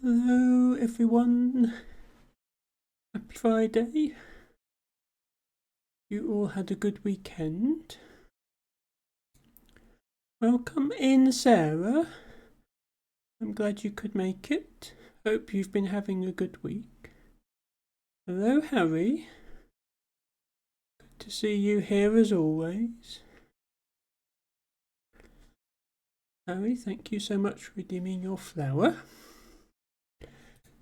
Hello everyone, happy Friday. You all had a good weekend. Welcome in, Sarah. I'm glad you could make it. Hope you've been having a good week. Hello, Harry. Good to see you here as always. Harry, thank you so much for redeeming your flower.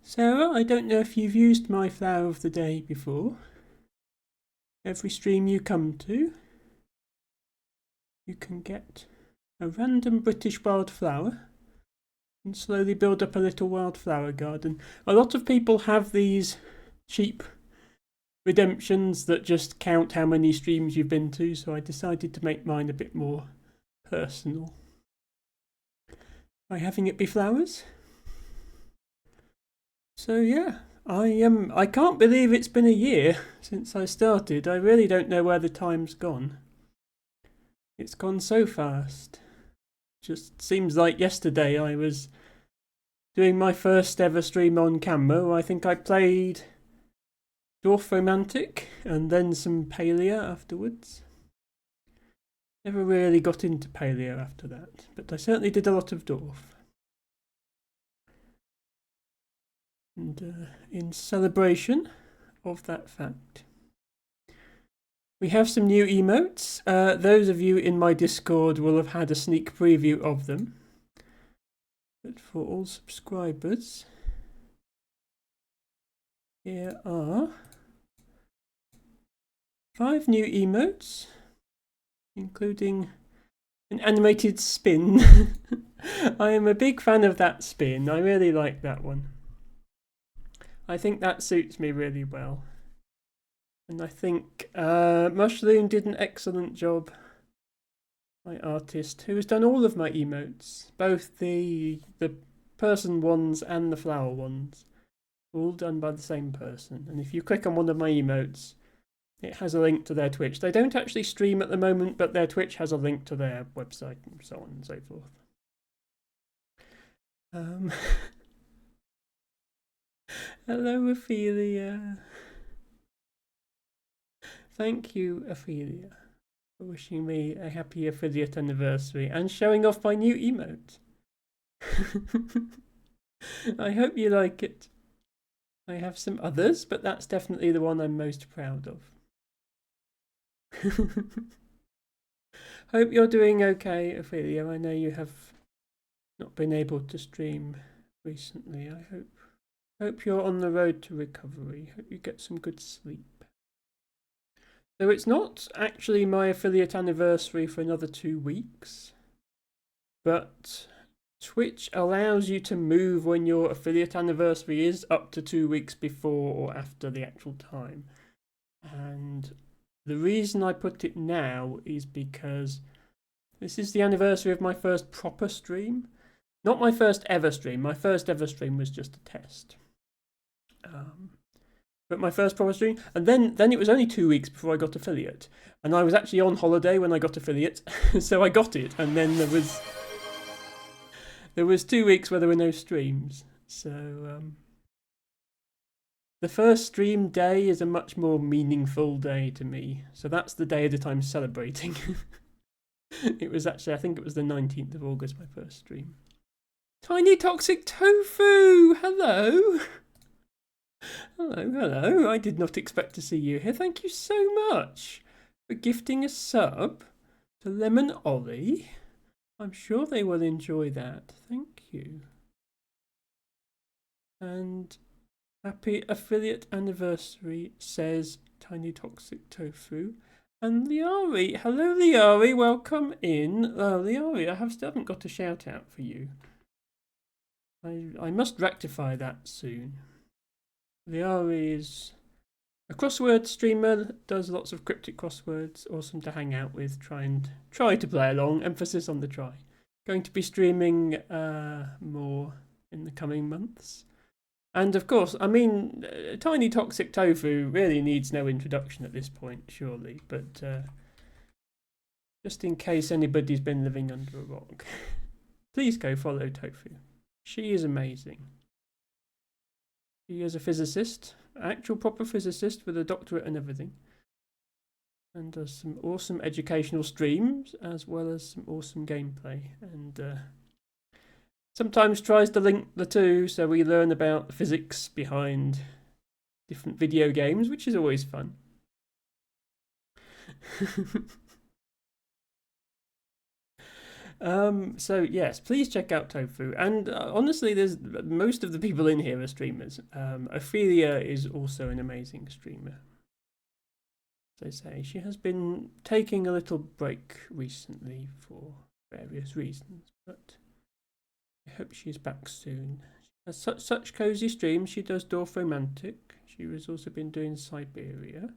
Sarah, I don't know if you've used my flower of the day before. Every stream you come to, you can get a random British wildflower and slowly build up a little wildflower garden. A lot of people have these cheap redemptions that just count how many streams you've been to, so I decided to make mine a bit more personal by having it be flowers. So yeah, I can't believe it's been a year since I started. I really don't know where the time's gone. It's gone so fast. Just seems like yesterday I was doing my first ever stream on camera. I think I played Dwarf Romantic and then some Palia afterwards. Never really got into Palia after that, but I certainly did a lot of Dwarf. And in celebration of that fact, we have some new emotes. Those of you in my Discord will have had a sneak preview of them. But for all subscribers, here are 5 new emotes, including an animated spin. I am a big fan of that spin. I really like that one. I think that suits me really well. And I think Mushroom did an excellent job, my artist, who has done all of my emotes, both the person ones and the flower ones, all done by the same person. And if you click on one of my emotes, it has a link to their Twitch. They don't actually stream at the moment, but their Twitch has a link to their website and so on and so forth. Hello, Ophelia. Thank you, Ophelia, for wishing me a happy affiliate anniversary and showing off my new emote. I hope you like it. I have some others, but that's definitely the one I'm most proud of. Hope you're doing okay, Ophelia. I know you have not been able to stream recently. I hope you're on the road to recovery. Hope you get some good sleep. So it's not actually my affiliate anniversary for another 2 weeks, but Twitch allows you to move when your affiliate anniversary is up to 2 weeks before or after the actual time. And the reason I put it now is because this is the anniversary of my first proper stream. Not my first ever stream. My first ever stream was just a test. But my first proper stream, and then it was only 2 weeks before I got affiliate, and I was actually on holiday when I got affiliate, so I got it, and then there was 2 weeks where there were no streams. So the first stream day is a much more meaningful day to me. So that's the day that I'm celebrating. It was actually, I think it was the 19th of August, my first stream. Tiny Toxic Tofu! Hello! Hello. I did not expect to see you here. Thank you so much for gifting a sub to Lemon Ollie. I'm sure they will enjoy that. Thank you. And happy affiliate anniversary, says Tiny Toxic Tofu. And Liari, hello Liari, welcome in. Liari, I still haven't got a shout out for you. I must rectify that soon. Liari is a crossword streamer, does lots of cryptic crosswords, awesome to hang out with, try to play along, emphasis on the try. Going to be streaming more in the coming months. And of course, I mean, Tiny Toxic Tofu really needs no introduction at this point, surely, but just in case anybody's been living under a rock, please go follow Tofu. She is amazing. She is a physicist, actual proper physicist with a doctorate and everything. And does some awesome educational streams as well as some awesome gameplay. And sometimes tries to link the two so we learn about the physics behind different video games, which is always fun. So yes, please check out Tofu. And honestly, there's most of the people in here are streamers. Ophelia is also an amazing streamer. As I say, she has been taking a little break recently for various reasons, but I hope she's back soon. She has such cozy streams. She does Dorfromantik. She has also been doing Siberia,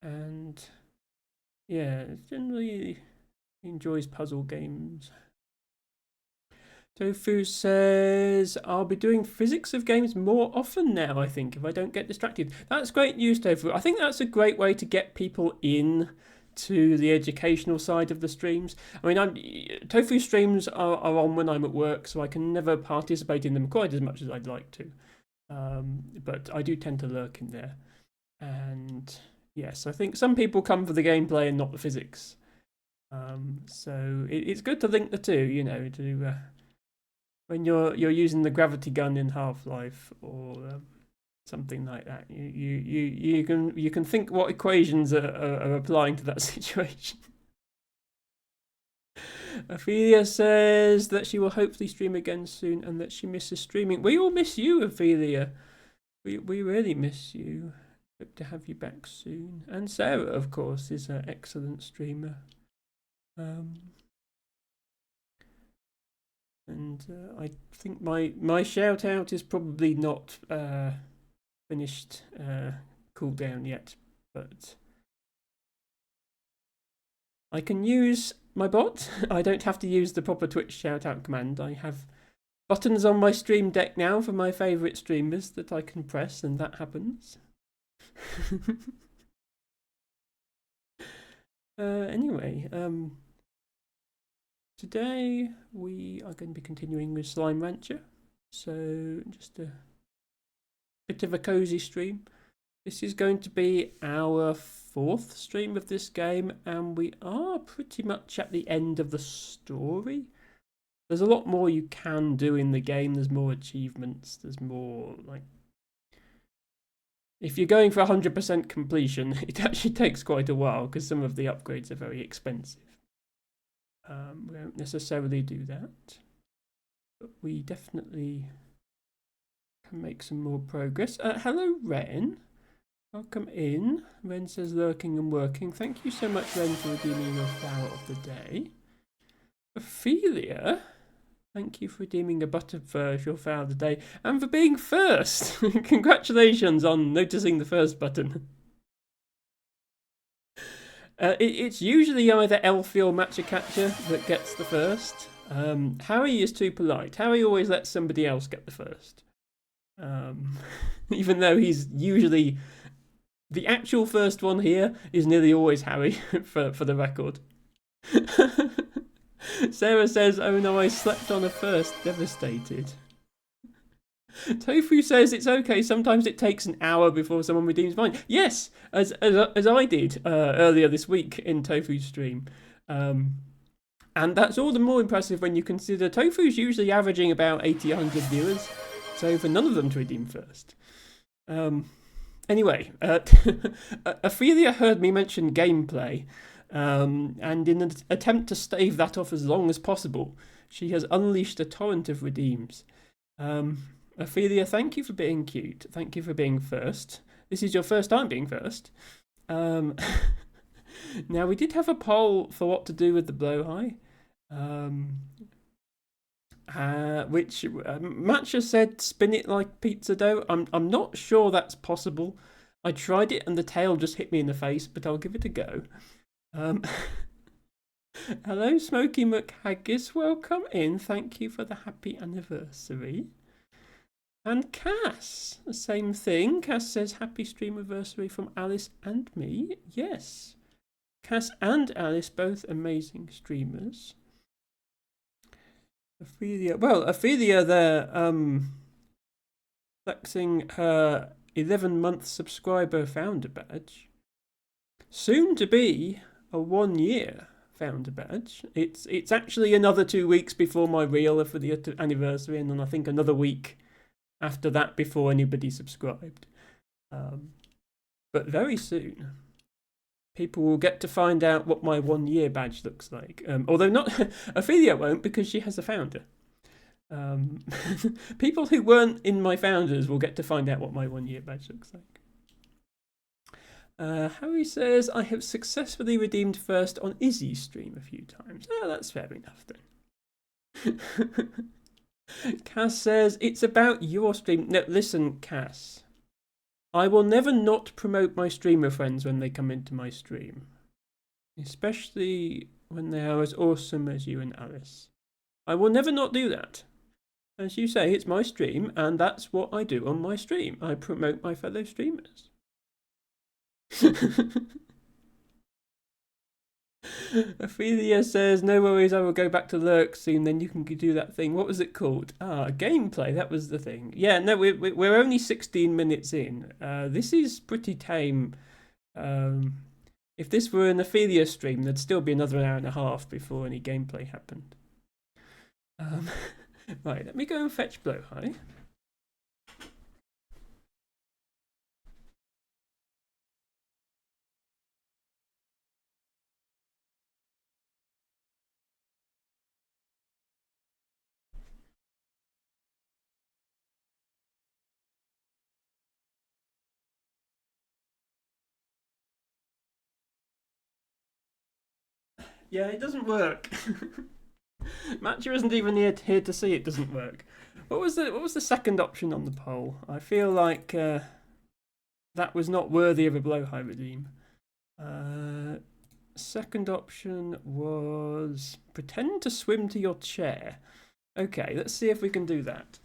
and yeah, generally enjoys puzzle games. Tofu says, I'll be doing physics of games more often now, I think, if I don't get distracted. That's great news, Tofu. I think that's a great way to get people in to the educational side of the streams. I mean, Tofu streams are on when I'm at work, so I can never participate in them quite as much as I'd like to. But I do tend to lurk in there. And yes, I think some people come for the gameplay and not the physics. So it's good to link the two, you know, to when you're using the gravity gun in Half-Life or something like that. You can think what equations are applying to that situation. Ophelia says that she will hopefully stream again soon and that she misses streaming. We all miss you, Ophelia. We really miss you. Hope to have you back soon. And Sarah, of course, is an excellent streamer. And I think my shout out is probably not finished cooldown yet, but I can use my bot. I don't have to use the proper Twitch shout out command. I have buttons on my stream deck now for my favourite streamers that I can press, and that happens. Anyway, today we are going to be continuing with Slime Rancher, so just a bit of a cozy stream. This is going to be our 4th stream of this game, and we are pretty much at the end of the story. There's a lot more you can do in the game. There's more achievements. There's more, like, if you're going for 100% completion, it actually takes quite a while because some of the upgrades are very expensive. We won't necessarily do that, but we definitely can make some more progress. Hello, Ren. Welcome in. Ren says lurking and working. Thank you so much, Ren, for redeeming your flower of the day. Ophelia, thank you for redeeming a butterfur as your flower of the day and for being first. Congratulations on noticing the first button. It's usually either Elfie or Matcha-Catcher that gets the first. Harry is too polite. Harry always lets somebody else get the first. Even though he's usually... The actual first one here is nearly always Harry, for the record. Sarah says, oh no, I slept on a first, devastated. Tofu says it's okay, sometimes it takes an hour before someone redeems mine. Yes, as I did earlier this week in Tofu's stream. And that's all the more impressive when you consider Tofu's usually averaging about 80-100 viewers, so for none of them to redeem first. Anyway, Ophelia heard me mention gameplay, and in an attempt to stave that off as long as possible, she has unleashed a torrent of redeems. Ophelia, thank you for being cute. Thank you for being first. This is your first time being first. Now, we did have a poll for what to do with the blowhigh, which Matcha said spin it like pizza dough. I'm not sure that's possible. I tried it and the tail just hit me in the face, but I'll give it a go. Hello, Smoky McHaggis. Welcome in. Thank you for the happy anniversary. And Cass, the same thing. Cass says happy stream anniversary from Alice and me. Yes. Cass and Alice, both amazing streamers. Ophelia, well, Ophelia there, flexing her 11-month subscriber founder badge. Soon to be a 1-year founder badge. It's actually another 2 weeks before my real for the anniversary, and then I think another week after that before anybody subscribed. But very soon, people will get to find out what my 1-year badge looks like. Although not Ophelia won't, because she has a founder. People who weren't in my founders will get to find out what my 1-year badge looks like. Harry says, I have successfully redeemed first on Izzy's stream a few times. Oh, that's fair enough then. Cass says, it's about your stream. No, listen, Cass. I will never not promote my streamer friends when they come into my stream. Especially when they are as awesome as you and Alice. I will never not do that. As you say, it's my stream, and that's what I do on my stream. I promote my fellow streamers. Ophelia says, no worries, I will go back to Lurk soon, then you can do that thing. What was it called? Gameplay, that was the thing. Yeah, no, we're only 16 minutes in. This is pretty tame. If this were an Ophelia stream, there'd still be another hour and a half before any gameplay happened. Right, let me go and fetch Blowhigh. Yeah, it doesn't work. Matcha isn't even here to see it doesn't work. What was the second option on the poll? I feel like that was not worthy of a Blowhigh redeem. Second option was pretend to swim to your chair. Okay, let's see if we can do that.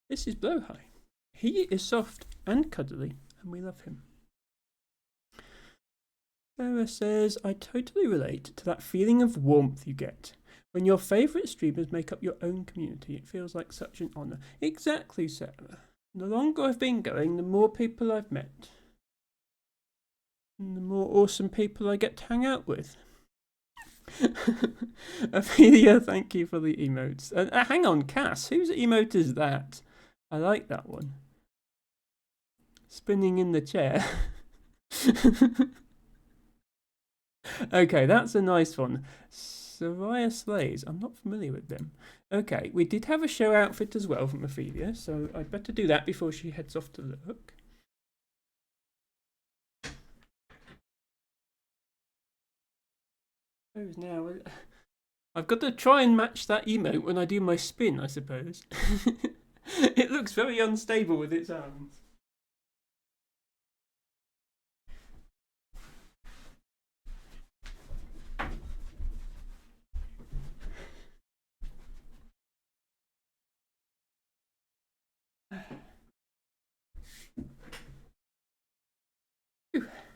This is Blowhigh. He is soft and cuddly, and we love him. Sarah says, I totally relate to that feeling of warmth you get when your favourite streamers make up your own community. It feels like such an honour. Exactly, Sarah. The longer I've been going, the more people I've met. And the more awesome people I get to hang out with. Ophelia, thank you for the emotes. Hang on, Cass, whose emote is that? I like that one. Spinning in the chair. Okay, that's a nice one. Soraya Slays. I'm not familiar with them. Okay, we did have a show outfit as well from Ophelia, so I'd better do that before she heads off to Lurk. Now I've got to try and match that emote when I do my spin, I suppose. It looks very unstable with its arms.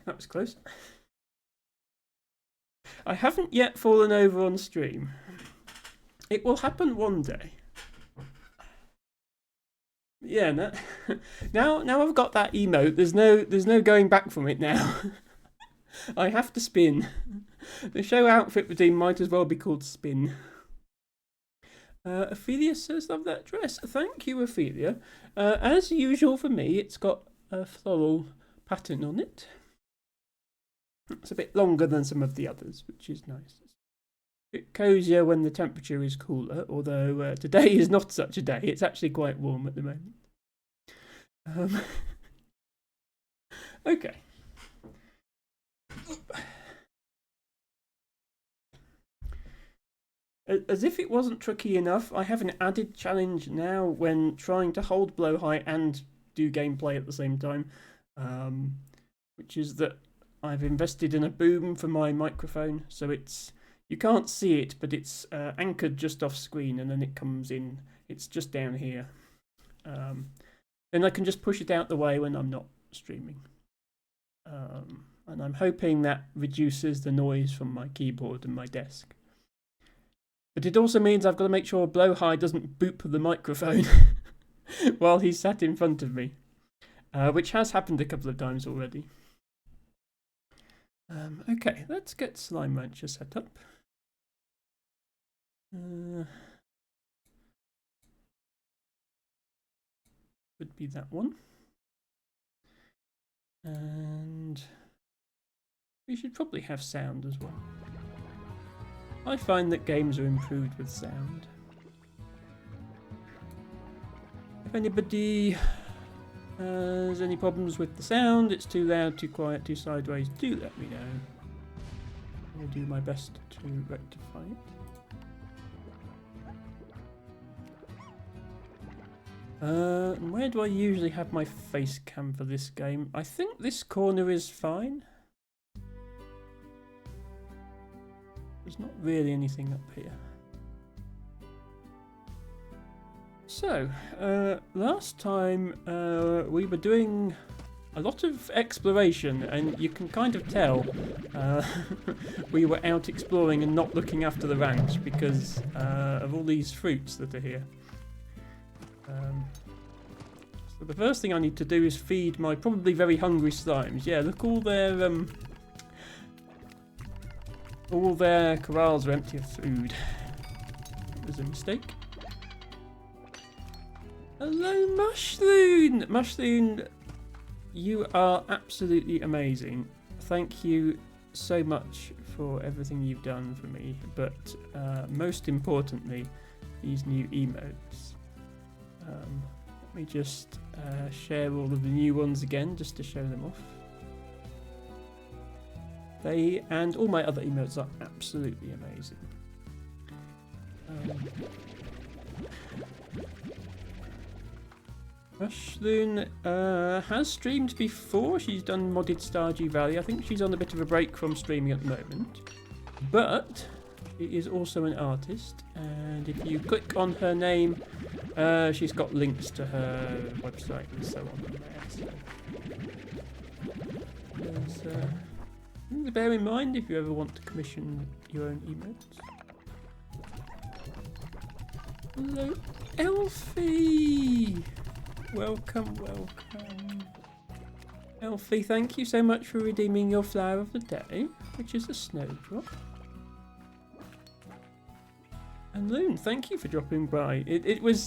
That was close. I haven't yet fallen over on stream. It will happen one day. Yeah, now I've got that emote. There's no going back from it now. I have to spin. The show outfit redeem might as well be called Spin. Ophelia says, love that dress. Thank you, Ophelia. As usual for me, it's got a floral pattern on it. It's a bit longer than some of the others, which is nice. A bit cosier when the temperature is cooler, although today is not such a day. It's actually quite warm at the moment. Okay. As if it wasn't tricky enough, I have an added challenge now when trying to hold Blowhigh and do gameplay at the same time, which is that I've invested in a boom for my microphone, so it's You can't see it, but it's anchored just off screen, and then it comes in. It's just down here. Then I can just push it out the way when I'm not streaming. And I'm hoping that reduces the noise from my keyboard and my desk. But it also means I've got to make sure Blowhigh doesn't boop the microphone while he's sat in front of me, which has happened a couple of times already. Okay, let's get Slime Rancher set up. Would be that one. And we should probably have sound as well. I find that games are improved with sound. If anybody has any problems with the sound, it's too loud, too quiet, too sideways, do let me know. I'll do my best to rectify it. Where do I usually have my face cam for this game? I think this corner is fine. There's not really anything up here. So, last time we were doing a lot of exploration, and you can kind of tell we were out exploring and not looking after the ranch because of all these fruits that are here. So the first thing I need to do is feed my probably very hungry slimes. Yeah, look, all their corrals are empty of food. It was a mistake. Hello, Mushloon! Mushloon, you are absolutely amazing. Thank you so much for everything you've done for me, but most importantly, these new emotes. Let me just share all of the new ones again, just to show them off. They and all my other emotes are absolutely amazing. Mushloon has streamed before. She's done modded Stardew Valley. I think she's on a bit of a break from streaming at the moment. But she is also an artist, and if you click on her name, she's got links to her website and so on there. So things to bear in mind if you ever want to commission your own emotes. Hello, Elfie! Welcome, welcome. Elfie, thank you so much for redeeming your flower of the day, which is a snowdrop. And Loon, thank you for dropping by. It was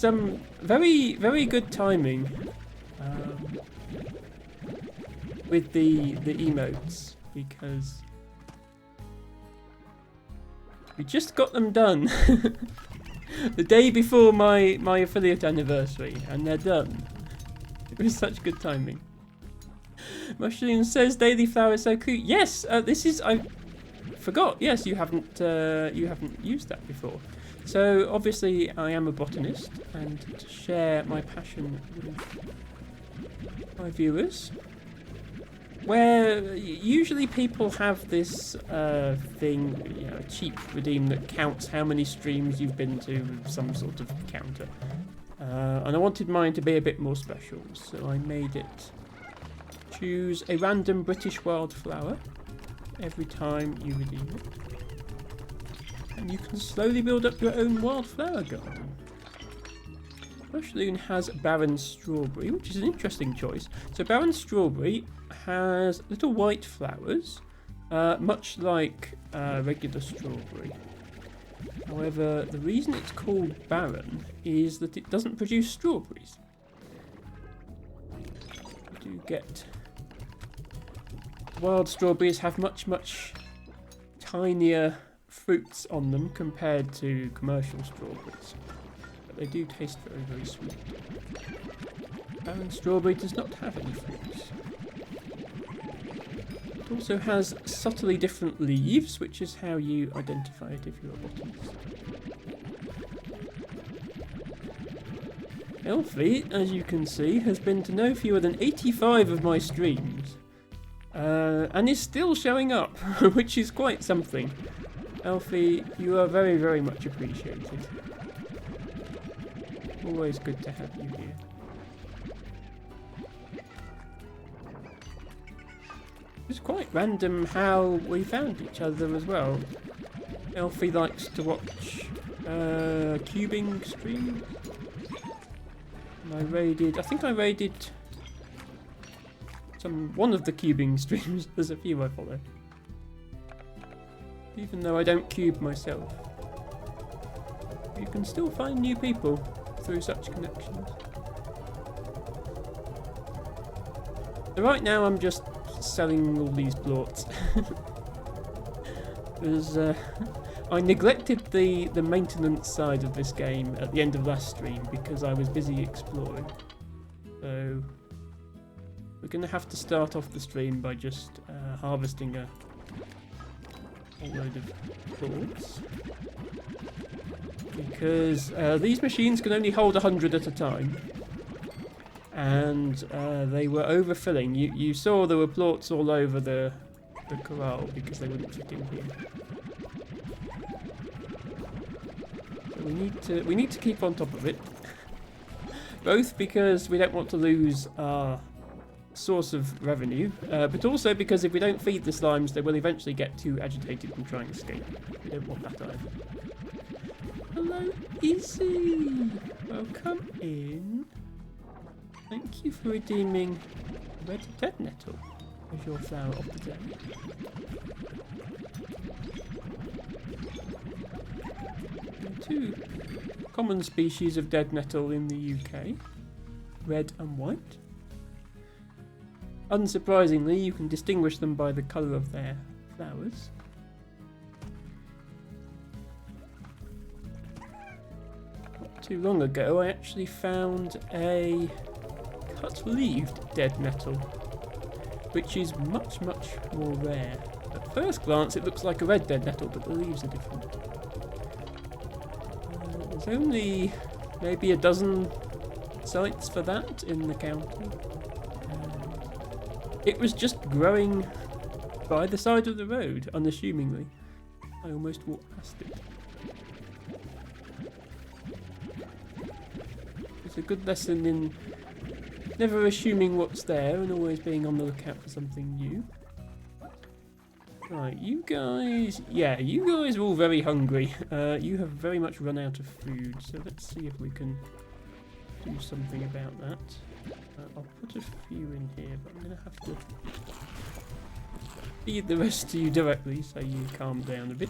very, very good timing with the emotes, because we just got them done the day before my affiliate anniversary, and they're done. It was such good timing. Mushroom says Daily Flower is so cute. Yes, this is, I forgot. Yes, you haven't used that before. So obviously I am a botanist, and to share my passion with my viewers, where usually people have this thing, you know, a cheap redeem that counts how many streams you've been to with some sort of counter. And I wanted mine to be a bit more special, so I made it choose a random British wildflower every time you redeem it. And you can slowly build up your own wildflower garden. Mushloon has Baron Strawberry, which is an interesting choice. So Baron Strawberry has little white flowers, much like regular strawberry. However, the reason it's called Baron is that it doesn't produce strawberries. You do get... Wild strawberries have much, much tinier fruits on them compared to commercial strawberries. But they do taste very, very sweet. Baron Strawberry does not have any fruits. It also has subtly different leaves, which is how you identify it if you're a botanist. Elfie, as you can see, has been to no fewer than 85 of my streams, and is still showing up, which is quite something. Alfie, you are very, very much appreciated. Always good to have you here. It's quite random how we found each other as well. Alfie likes to watch cubing streams. And I think I raided one of the cubing streams. There's a few I follow. Even though I don't cube myself. You can still find new people through such connections. So right now I'm just selling all these plots. Because I neglected the maintenance side of this game at the end of last stream because I was busy exploring. So we're going to have to start off the stream by just harvesting a load of plots. Because these machines can only hold 100 at a time. And they were overfilling. You saw there were plots all over the corral because they wouldn't fit in here. So we need to keep on top of it. Both because we don't want to lose our source of revenue, but also because if we don't feed the slimes, they will eventually get too agitated and try and escape. We don't want that either. Hello, Izzy. Welcome in. Thank you for redeeming Red Dead Nettle as your flower of the day. Two common species of dead nettle in the UK, red and white. Unsurprisingly, you can distinguish them by the colour of their flowers. Not too long ago, I actually found a cut-leaved dead nettle, which is much, much more rare. At first glance, it looks like a red dead nettle, but the leaves are different. There's only maybe a dozen sites for that in the county. It was just growing by the side of the road, unassumingly. I almost walked past it. It's a good lesson in never assuming what's there and always being on the lookout for something new. Right, you guys are all very hungry. You have very much run out of food, so let's see if we can do something about that. I'll put a few in here, but I'm going to have to feed the rest to you directly so you calm down a bit.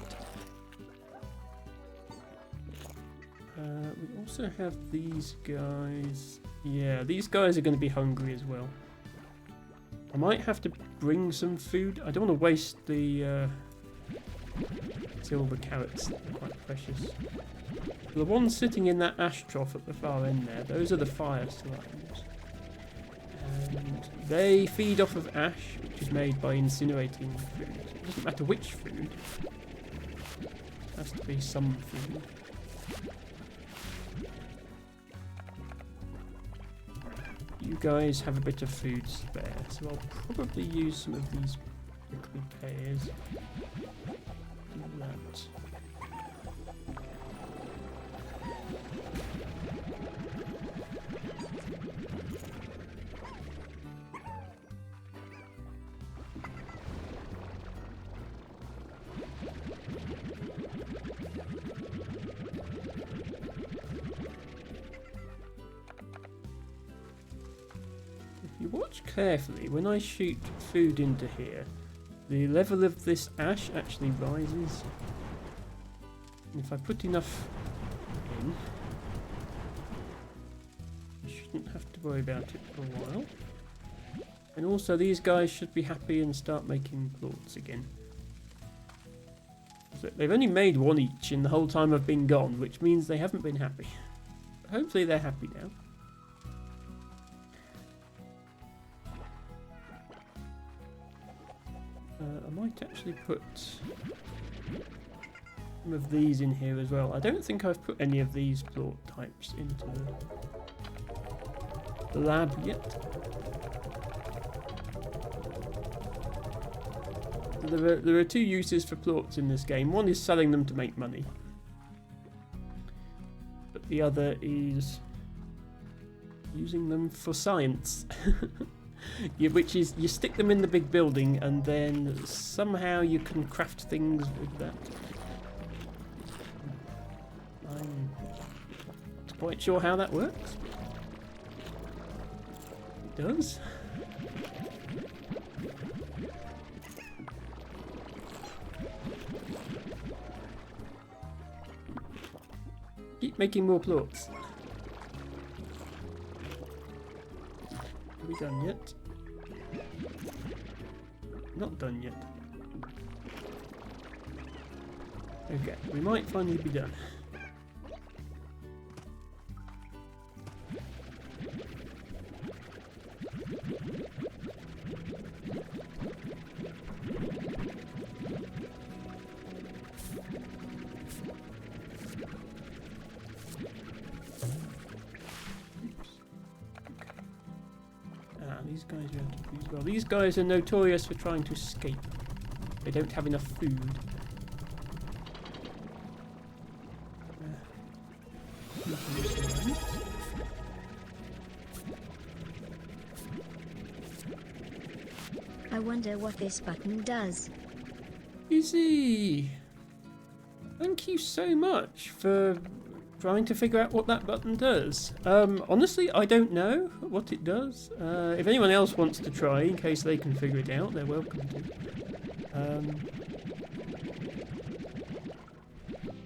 We also have these guys. Yeah, these guys are going to be hungry as well. I might have to bring some food. I don't want to waste the silver carrots. They're quite precious. The ones sitting in that ash trough at the far end there, those are the fire slimes. And they feed off of ash, which is made by incinerating food. It doesn't matter which food. It has to be some food. You guys have a bit of food spare, so I'll probably use some of these prickly pears. Do that. Watch carefully. When I shoot food into here, the level of this ash actually rises. And if I put enough in, I shouldn't have to worry about it for a while. And also these guys should be happy and start making plots again. So they've only made one each in the whole time I've been gone, which means they haven't been happy. But hopefully they're happy now. I might actually put some of these in here as well. I don't think I've put any of these plot types into the lab yet. There are two uses for plorts in this game. One is selling them to make money, but the other is using them for science. Which is you stick them in the big building and then somehow you can craft things with that. I'm not quite sure how that works. It does. Keep making more plorts. Are we done yet? Not done yet. Okay, we might finally be done. These guys are out of food as well. These guys are notorious for trying to escape. They don't have enough food. I wonder what this button does. Easy. Thank you so much for trying to figure out what that button does. Honestly, I don't know what it does. If anyone else wants to try, in case they can figure it out, they're welcome to.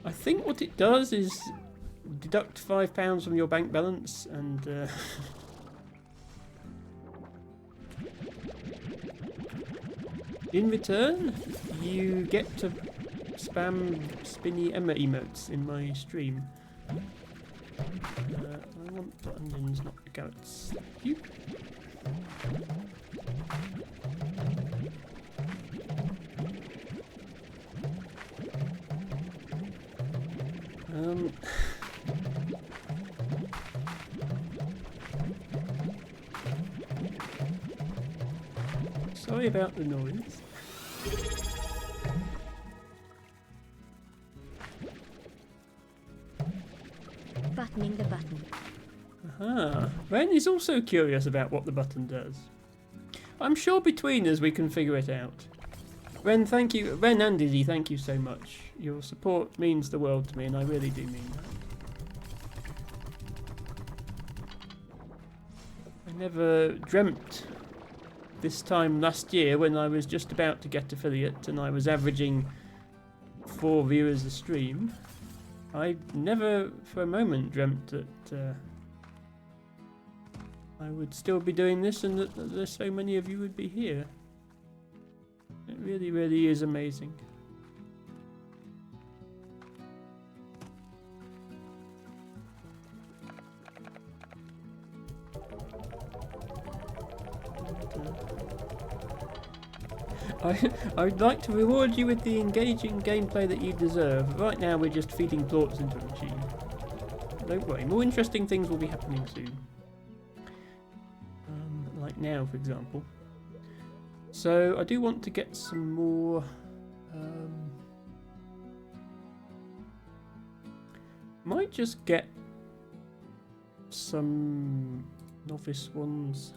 I think what it does is deduct £5 from your bank balance and... in return, you get to spam Spinny Emma emotes in my stream. I want the onions, not the carrots. Thank you. Sorry about the noise. Buttoning the button. Aha. Ren is also curious about what the button does. I'm sure between us we can figure it out. Ren, thank you. Ren and Dizzy, thank you so much. Your support means the world to me, and I really do mean that. I never dreamt this time last year when I was just about to get affiliate and I was averaging 4 viewers a stream. I never for a moment dreamt that I would still be doing this and that there's so many of you would be here. It really, really is amazing. I'd like to reward you with the engaging gameplay that you deserve. Right now we're just feeding plorts into a machine. Don't worry, more interesting things will be happening soon. Like now, for example. So I do want to get some more... might just get some novice ones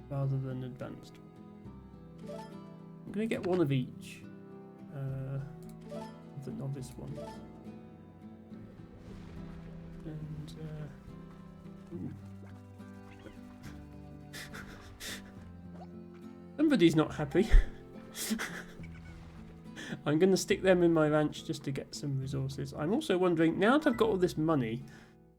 rather than advanced ones. I'm going to get one of each of the novice ones. And somebody's not happy. I'm going to stick them in my ranch just to get some resources. I'm also wondering, now that I've got all this money,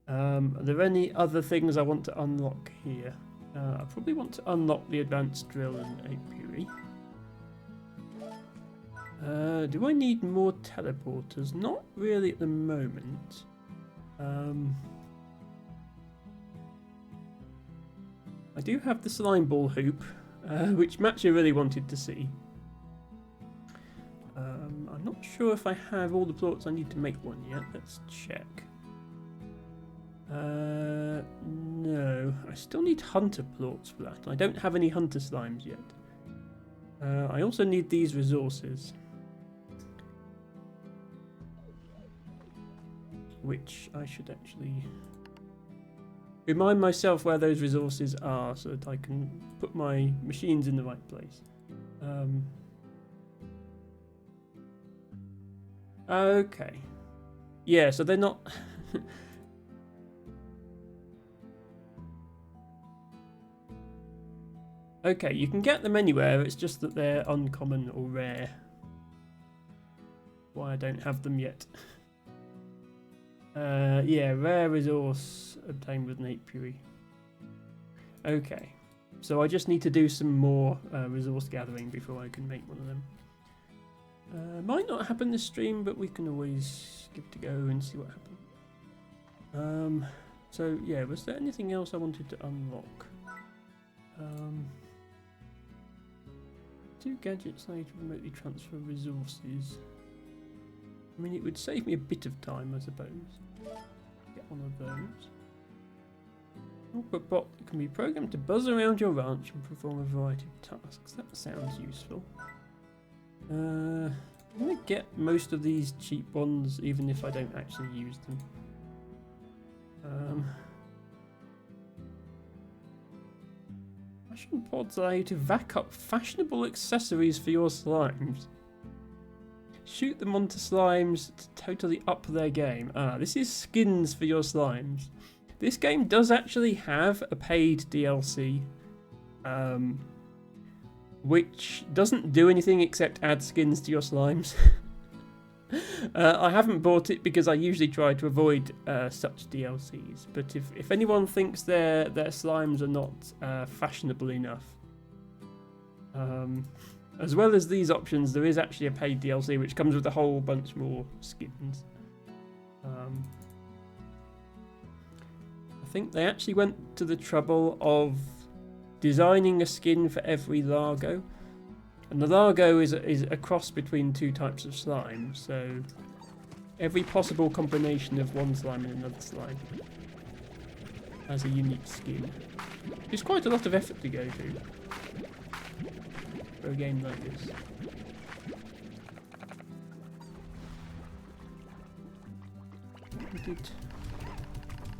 are there any other things I want to unlock here? I probably want to unlock the advanced drill and apiary. Do I need more teleporters? Not really at the moment. I do have the slime ball hoop, which Matcha really wanted to see. I'm not sure if I have all the plorts I need to make one yet. Let's check. No, I still need hunter plorts for that. I don't have any hunter slimes yet. I also need these resources, which I should actually remind myself where those resources are so that I can put my machines in the right place. Okay. Yeah, so they're not... Okay, you can get them anywhere, it's just that they're uncommon or rare. Why I don't have them yet. Yeah, rare resource obtained with an apiary. Okay, so I just need to do some more resource gathering before I can make one of them. Might not happen this stream, but we can always give it a go and see what happens. So yeah, was there anything else I wanted to unlock? 2 gadgets I need to remotely transfer resources. I mean, it would save me a bit of time, I suppose. Get one of those. Output bot can be programmed to buzz around your ranch and perform a variety of tasks. That sounds useful. I'm going to get most of these cheap ones, even if I don't actually use them. Fashion pods allow you to vac up fashionable accessories for your slimes. Shoot them onto slimes to totally up their game. This is skins for your slimes. This game does actually have a paid DLC, which doesn't do anything except add skins to your slimes. I haven't bought it because I usually try to avoid such DLCs, but if anyone thinks their slimes are not fashionable enough, as well as these options, there is actually a paid DLC which comes with a whole bunch more skins. I think they actually went to the trouble of designing a skin for every Largo. And the Largo is a cross between 2 types of slime, so every possible combination of one slime and another slime has a unique skin. It's quite a lot of effort to go through for a game like this.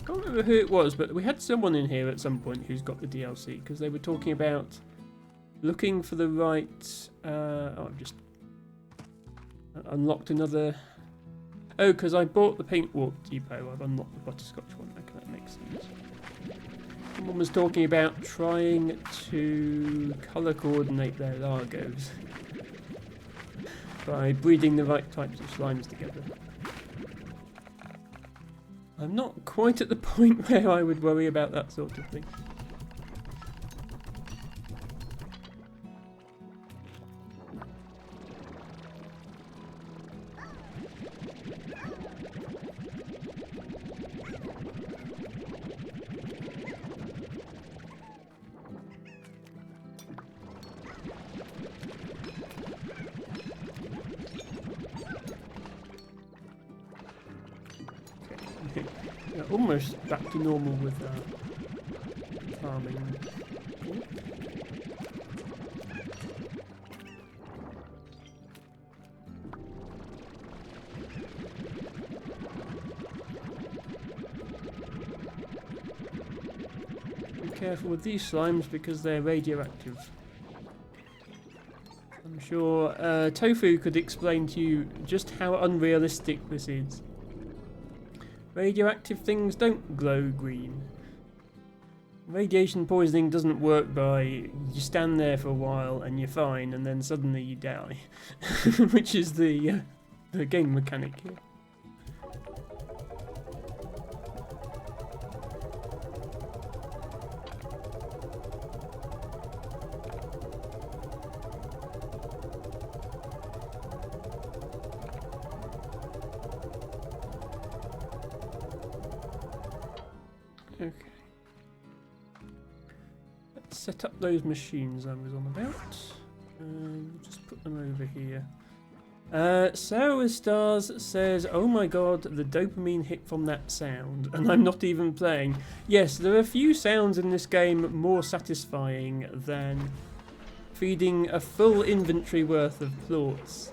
I can't remember who it was, but we had someone in here at some point who's got the DLC, because they were talking about looking for the right... I've just unlocked another... Oh, because I bought the Paint Warp Depot, I've unlocked the Butterscotch one. Okay, that makes sense. Someone was talking about trying to colour coordinate their Largos by breeding the right types of slimes together. I'm not quite at the point where I would worry about that sort of thing. Almost back to normal with farming. Be careful with these slimes because they're radioactive. I'm sure Tofu could explain to you just how unrealistic this is. Radioactive things don't glow green. Radiation poisoning doesn't work by you stand there for a while and you're fine and then suddenly you die, which is the game mechanic here. Okay. Let's set up those machines I was on about. Just put them over here. Sarah Stars says, "Oh my god, the dopamine hit from that sound," and I'm not even playing. Yes, there are a few sounds in this game more satisfying than feeding a full inventory worth of plorts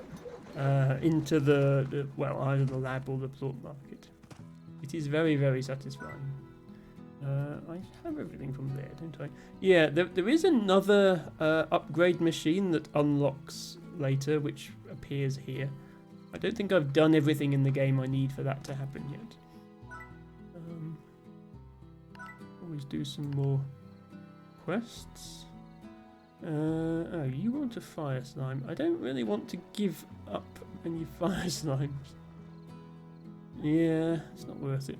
into well, either the lab or the plort market. It is very, very satisfying. I have everything from there, don't I? Yeah, there is another upgrade machine that unlocks later, which appears here. I don't think I've done everything in the game I need for that to happen yet. Always do some more quests. Oh, you want a fire slime. I don't really want to give up any fire slimes. Yeah, it's not worth it.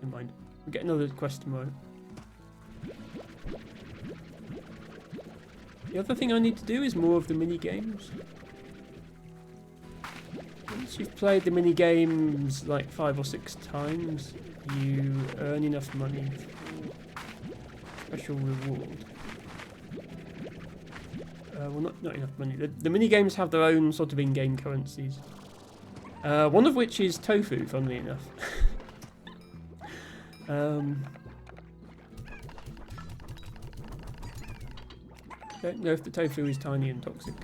Never mind. We'll get another quest tomorrow. The other thing I need to do is more of the mini games. Once you've played the mini games like 5 or 6 times, you earn enough money for special reward. Well, not enough money. The mini games have their own sort of in-game currencies. One of which is tofu, funnily enough. Don't know if the tofu is tiny and toxic.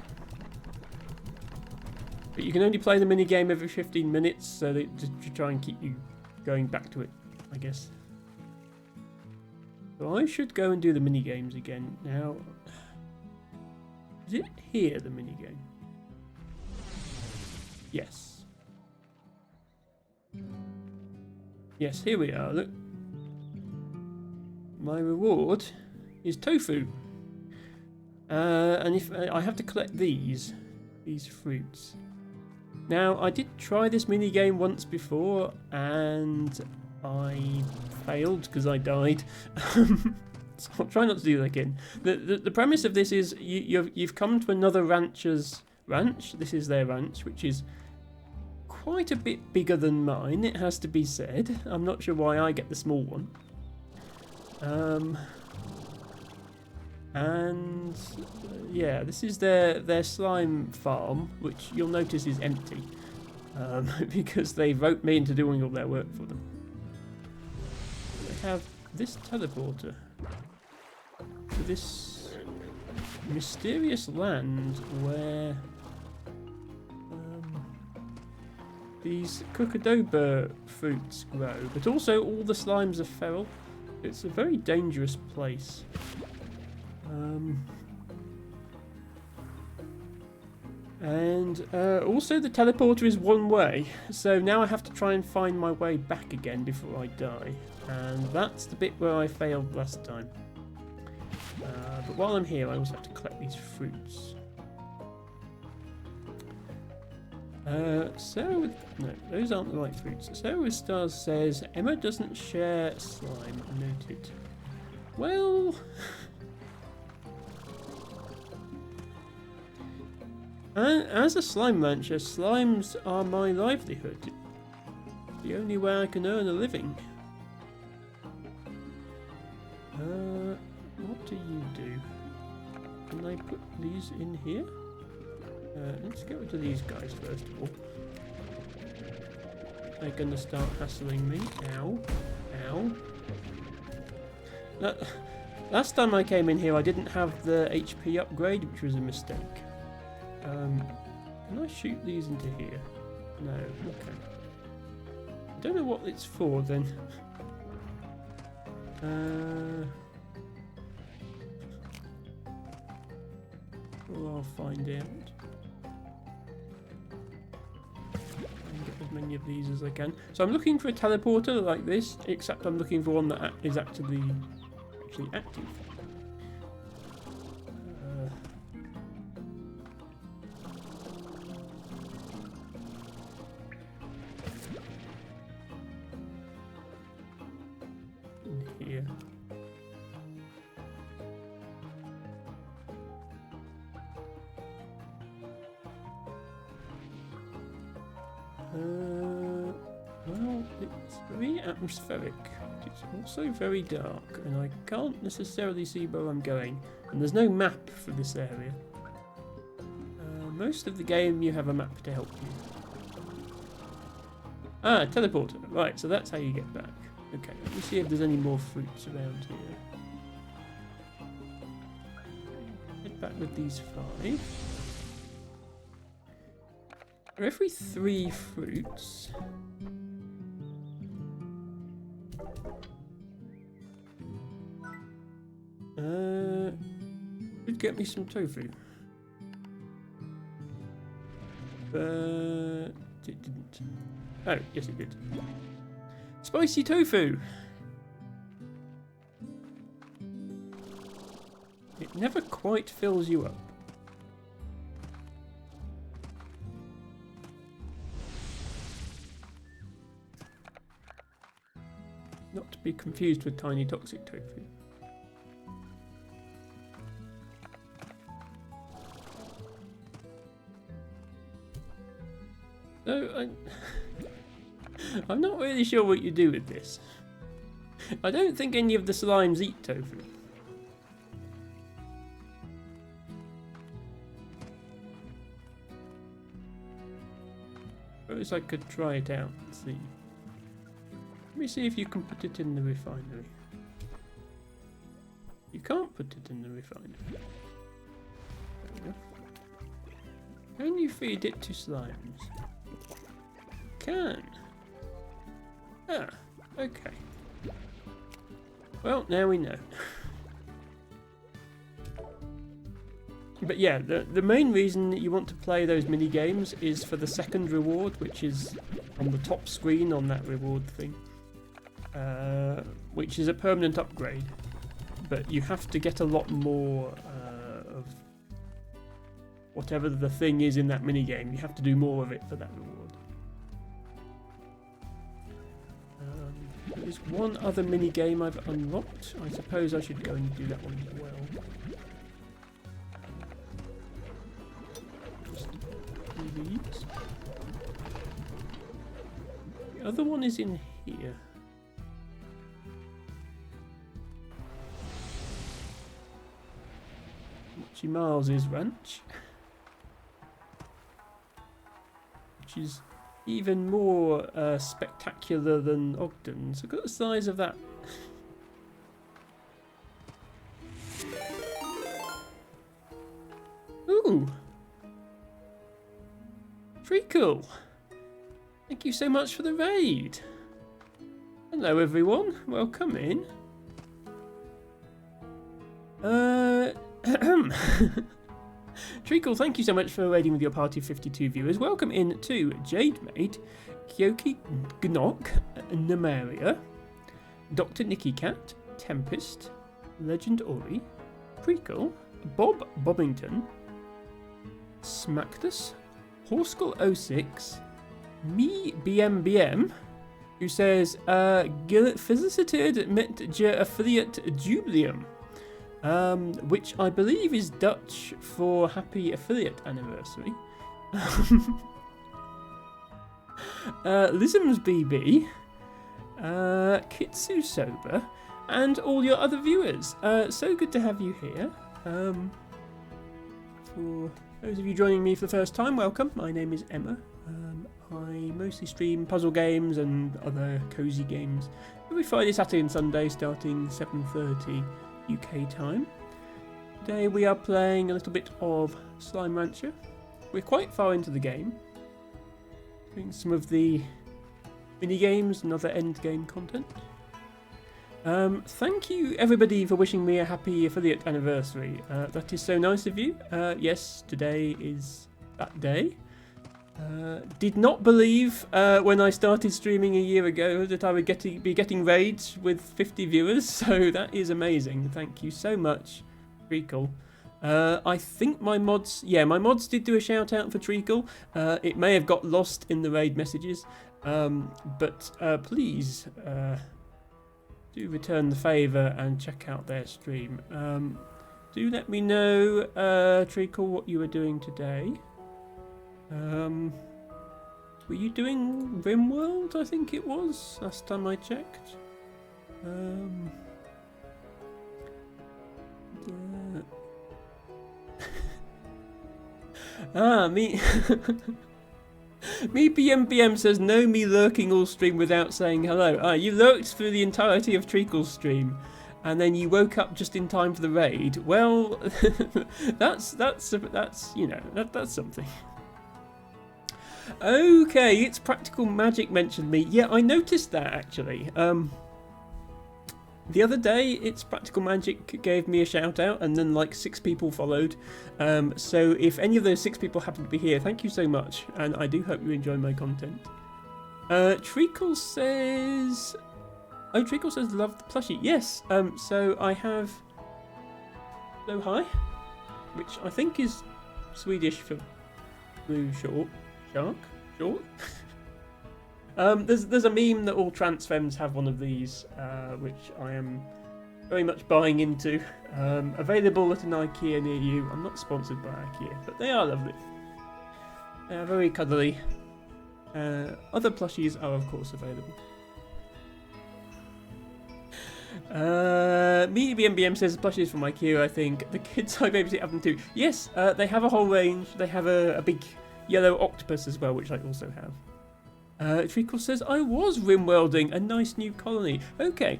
But you can only play the mini game every 15 minutes, so to try and keep you going back to it, I guess. So I should go and do the mini games again. Now, is it here, the mini game? Yes. Yes, here we are. Look. My reward is tofu. And if I have to collect these fruits. Now, I did try this mini game once before, and I failed because I died. So I'll try not to do that again. The premise of this is you've come to another rancher's ranch. This is their ranch, which is quite a bit bigger than mine, it has to be said. I'm not sure why I get the small one. Yeah, this is their slime farm, which you'll notice is empty, because they wrote me into doing all their work for them. They have this teleporter to this mysterious land where these Cucadoba fruits grow, but also all the slimes are feral. It's a very dangerous place. Also the teleporter is one way, so now I have to try and find my way back again before I die, and that's the bit where I failed last time. But while I'm here I also have to collect these fruits. No, those aren't the right fruits. Sarah with Stars says Emma doesn't share slime. Noted. Well, as a slime rancher, slimes are my livelihood. The only way I can earn a living. What do you do? Can I put these in here? Let's get rid of these guys first of all. They're gonna start hassling me. Ow. Ow. Last time I came in here I didn't have the HP upgrade, which was a mistake. Can I shoot these into here? No, okay. I don't know what it's for then. Well, I'll find out. And get as many of these as I can. So I'm looking for a teleporter like this, except I'm looking for one that is actually active. In here. Well, it's very atmospheric. It's also very dark, and I can't necessarily see where I'm going. And there's no map for this area. Most of the game you have a map to help you. Ah, teleporter. Right, so that's how you get back. Okay, let me see if there's any more fruits around here. back with these 5. For every 3 fruits... Could get me some tofu. But it didn't. Oh, yes it did. Spicy tofu! It never quite fills you up. Not to be confused with tiny toxic tofu. So, I'm not really sure what you do with this. I don't think any of the slimes eat tofu. Suppose I could try it out and see. Let me see if you can put it in the refinery. You can't put it in the refinery. Fair enough. Can you feed it to slimes? Can. Ah, okay. Well, now we know. But yeah, the main reason that you want to play those mini games is for the second reward, which is on the top screen on that reward thing, which is a permanent upgrade. But you have to get a lot more of whatever the thing is in that mini game. You have to do more of it for that reward. There's one other mini game I've unlocked. I suppose I should go and do that one as well. These. The other one is in here. Mochi Miles' ranch, which is even more spectacular than Ogden's. Look at the size of that. Ooh! Treacle! Thank you so much for the raid! Hello everyone, welcome in. Treacle, thank you so much for raiding with your party of 52 viewers. Welcome in to Jade Maid, Kyoki Gnok, Namaria, Dr. Nicky Cat, Tempest, Legend Ori, Treacle, Bob Bobbington, Smacktus, Horskull06, me BMBM, who says, Gefeliciteerd met je affiliate Jubileum, which I believe is Dutch for happy affiliate anniversary. Lisms BB, Kitsu Sober, and all your other viewers. So good to have you here. For those of you joining me for the first time, welcome. My name is Emma. I mostly stream puzzle games and other cozy games every Friday, Saturday and Sunday starting 7:30 UK time. Today we are playing a little bit of Slime Rancher. We're quite far into the game, doing some of the mini games and other end game content. Thank you everybody for wishing me a happy affiliate anniversary. That is so nice of you. Yes, today is that day. Did not believe when I started streaming a year ago that I would be getting raids with 50 viewers, so that is amazing. Thank you so much, Treacle. I think my mods did do a shout out for Treacle. It may have got lost in the raid messages, but please do return the favour and check out their stream. Do let me know, Treacle, what you were doing today. Were you doing RimWorld? I think it was last time I checked. Me. Me BMBM says no me lurking all stream without saying hello. You lurked through the entirety of Treacle's stream. and then you woke up just in time for the raid, well, that's you know, that's something. Okay, it's Practical Magic mentioned me. Yeah, I noticed that actually. The other day, it's Practical Magic gave me a shout out, and then like 6 people followed. So if any of those 6 people happen to be here, thank you so much, and I do hope you enjoy my content. Treacle says, Treacle says love the plushie. Yes. So I have Blow High, which I think is Swedish for blue shark. There's a meme that all trans femmes have one of these, which I am very much buying into. Available at an IKEA near you. I'm not sponsored by IKEA, but they are lovely. They are very cuddly. Other plushies are of course available. MeBMBM says the plushies from IKEA, I think. The kids I babysit have them too. Yes, they have a whole range. They have a big yellow octopus as well, which I also have. Treacle says, I was RimWorlding, a nice new colony. Okay,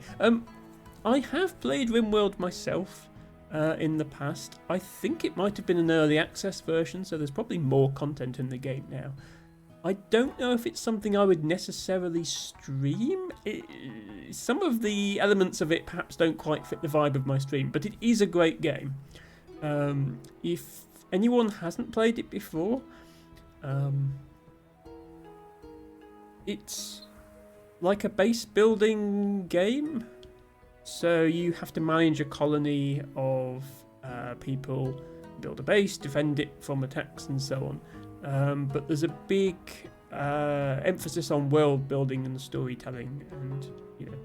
I have played RimWorld myself in the past. I think it might have been an early access version, so there's probably more content in the game now. I don't know if it's something I would necessarily stream. Some of the elements of it perhaps don't quite fit the vibe of my stream, but it is a great game. If anyone hasn't played it before, it's like a base building game. So you have to manage a colony of people, build a base, defend it from attacks and so on. But there's a big emphasis on world building and storytelling, and you know,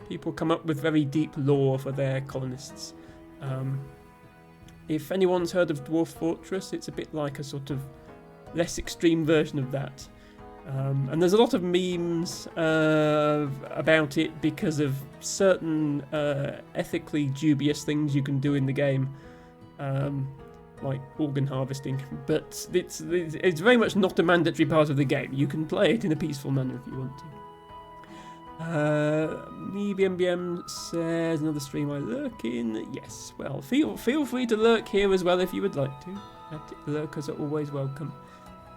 people come up with very deep lore for their colonists. If anyone's heard of Dwarf Fortress, it's a bit like a sort of less extreme version of that. And there's a lot of memes about it because of certain ethically dubious things you can do in the game. Like organ harvesting, but it's very much not a mandatory part of the game. You can play it in a peaceful manner if you want to. MeBMBM says another stream I lurk in. Yes, well, feel free to lurk here as well if you would like to. Lurkers are always welcome.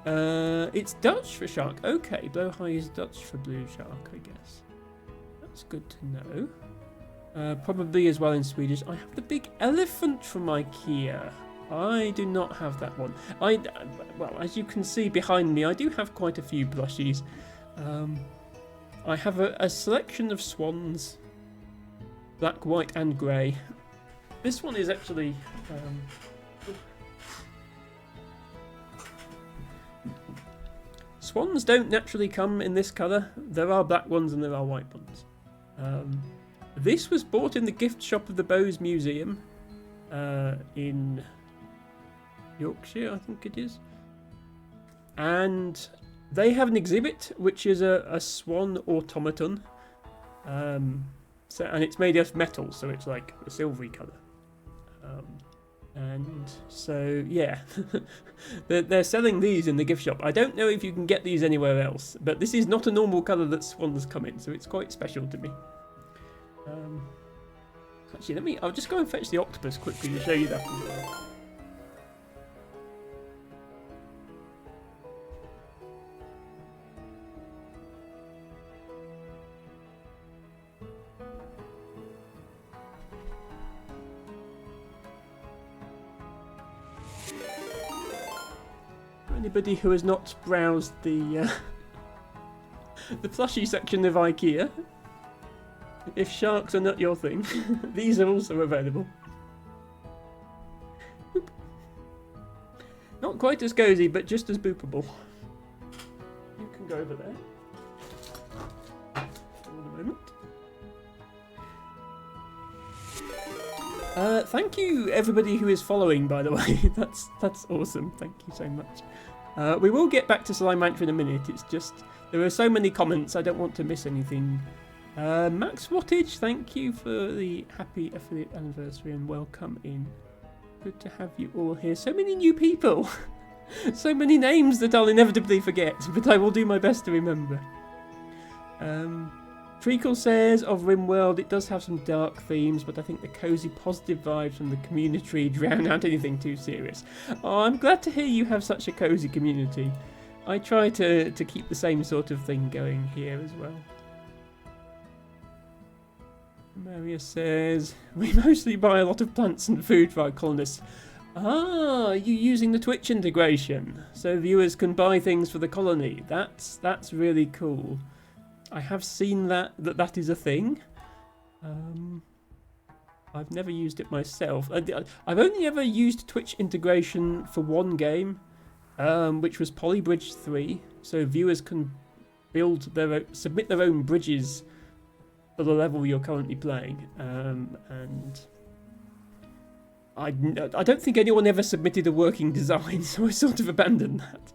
It's Dutch for shark. Okay, Blow High is Dutch for blue shark, I guess. That's good to know. Probably as well in Swedish. I have the big elephant from IKEA. I do not have that one. Well, as you can see behind me, I do have quite a few plushies. I have a selection of swans, black, white, and grey. This one is actually. Swans don't naturally come in this colour. There are black ones and there are white ones. This was bought in the gift shop of the Bowes Museum in Yorkshire, I think it is. And they have an exhibit which is a swan automaton. And it's made of metal, so it's like a silvery colour. And so, yeah, they're selling these in the gift shop. I don't know if you can get these anywhere else, but this is not a normal colour that swans come in, so it's quite special to me. Actually, I'll just go and fetch the octopus quickly to show you that as well. Anybody who has not browsed the plushie section of IKEA, if sharks are not your thing, these are also available. Boop. Not quite as cozy, but just as boopable. You can go over there. For a moment. Thank you, everybody who is following, by the way. That's awesome. Thank you so much. We will get back to Slime Rancher in a minute. It's just there are so many comments. I don't want to miss anything. Max Wattage, thank you for the happy affiliate anniversary and welcome in. Good to have you all here. So many new people. So many names that I'll inevitably forget, but I will do my best to remember. Treacle says of RimWorld, it does have some dark themes, but I think the cozy, positive vibes from the community drown out anything too serious. Oh, I'm glad to hear you have such a cozy community. I try to keep the same sort of thing going here as well. Maria says, we mostly buy a lot of plants and food for our colonists. Ah, you using the Twitch integration, so viewers can buy things for the colony. That's really cool. I have seen that is a thing. I've never used it myself. I've only ever used Twitch integration for one game, which was Polybridge 3. So viewers can submit their own bridges for the level you're currently playing. And I don't think anyone ever submitted a working design, so I sort of abandoned that.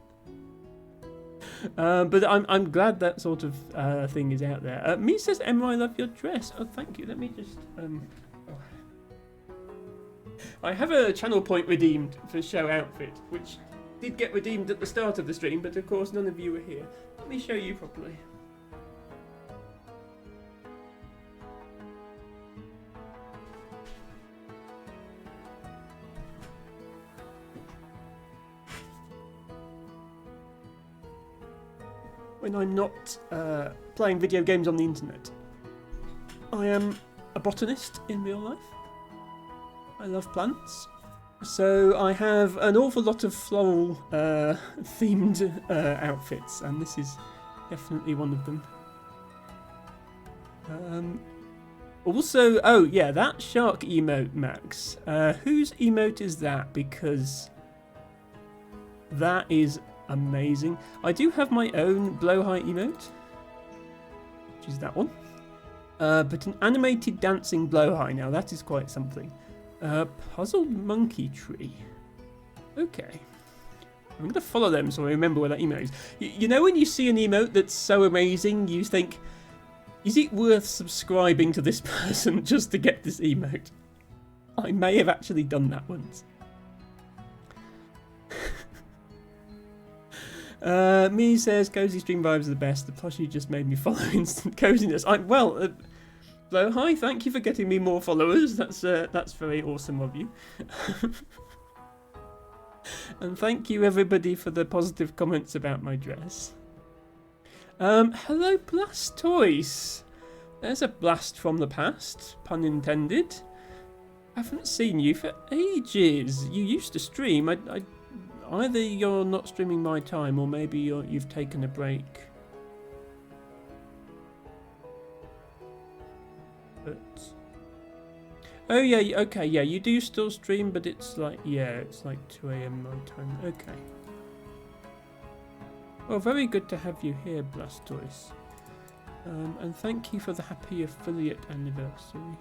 But I'm glad that sort of thing is out there. Me says, Emma, I love your dress. Oh, thank you. Let me just... I have a channel point redeemed for show outfit, which did get redeemed at the start of the stream, but of course none of you were here. Let me show you properly. When I'm not playing video games on the internet, I am a botanist in real life. I love plants, so I have an awful lot of floral themed outfits, and this is definitely one of them. Also, oh yeah, that shark emote, Max. Whose emote is that? Because that is amazing. I do have my own blowhigh emote, which is that one. But an animated dancing blowhigh, now that is quite something. Puzzled monkey tree. Okay. I'm going to follow them so I remember where that emote is. You know when you see an emote that's so amazing, you think, is it worth subscribing to this person just to get this emote? I may have actually done that once. Me says, cozy stream vibes are the best. The plushie just made me follow instant coziness. Hi, thank you for getting me more followers. That's very awesome of you. And thank you everybody for the positive comments about my dress. Hello Blastoise. There's a blast from the past, pun intended. Haven't seen you for ages. You used to stream. Either you're not streaming my time, or maybe you've taken a break. But oh yeah, okay, yeah, you do still stream, but it's like 2 AM my time. Okay. Well, very good to have you here, Blastoise. And thank you for the happy affiliate anniversary.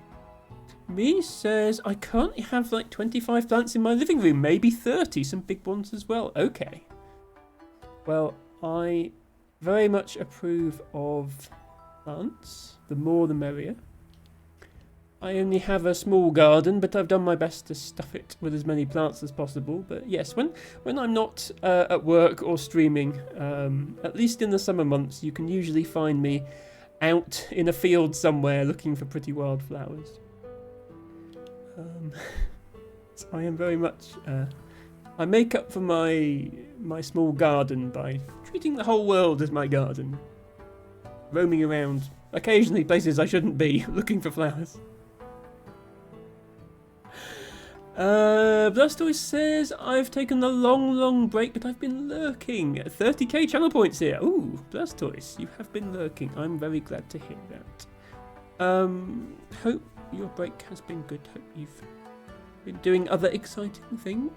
Me says, I currently have like 25 plants in my living room, maybe 30, some big ones as well. Okay. Well, I very much approve of plants. The more the merrier. I only have a small garden, but I've done my best to stuff it with as many plants as possible. But yes, when I'm not at work or streaming, at least in the summer months, you can usually find me out in a field somewhere looking for pretty wildflowers. So I am very much... I make up for my small garden by treating the whole world as my garden. Roaming around, occasionally places I shouldn't be, looking for flowers. Blastoise says, I've taken a long break, but I've been lurking. 30k channel points here. Ooh, Blastoise, you have been lurking. I'm very glad to hear that. Hope your break has been good. Hope you've been doing other exciting things.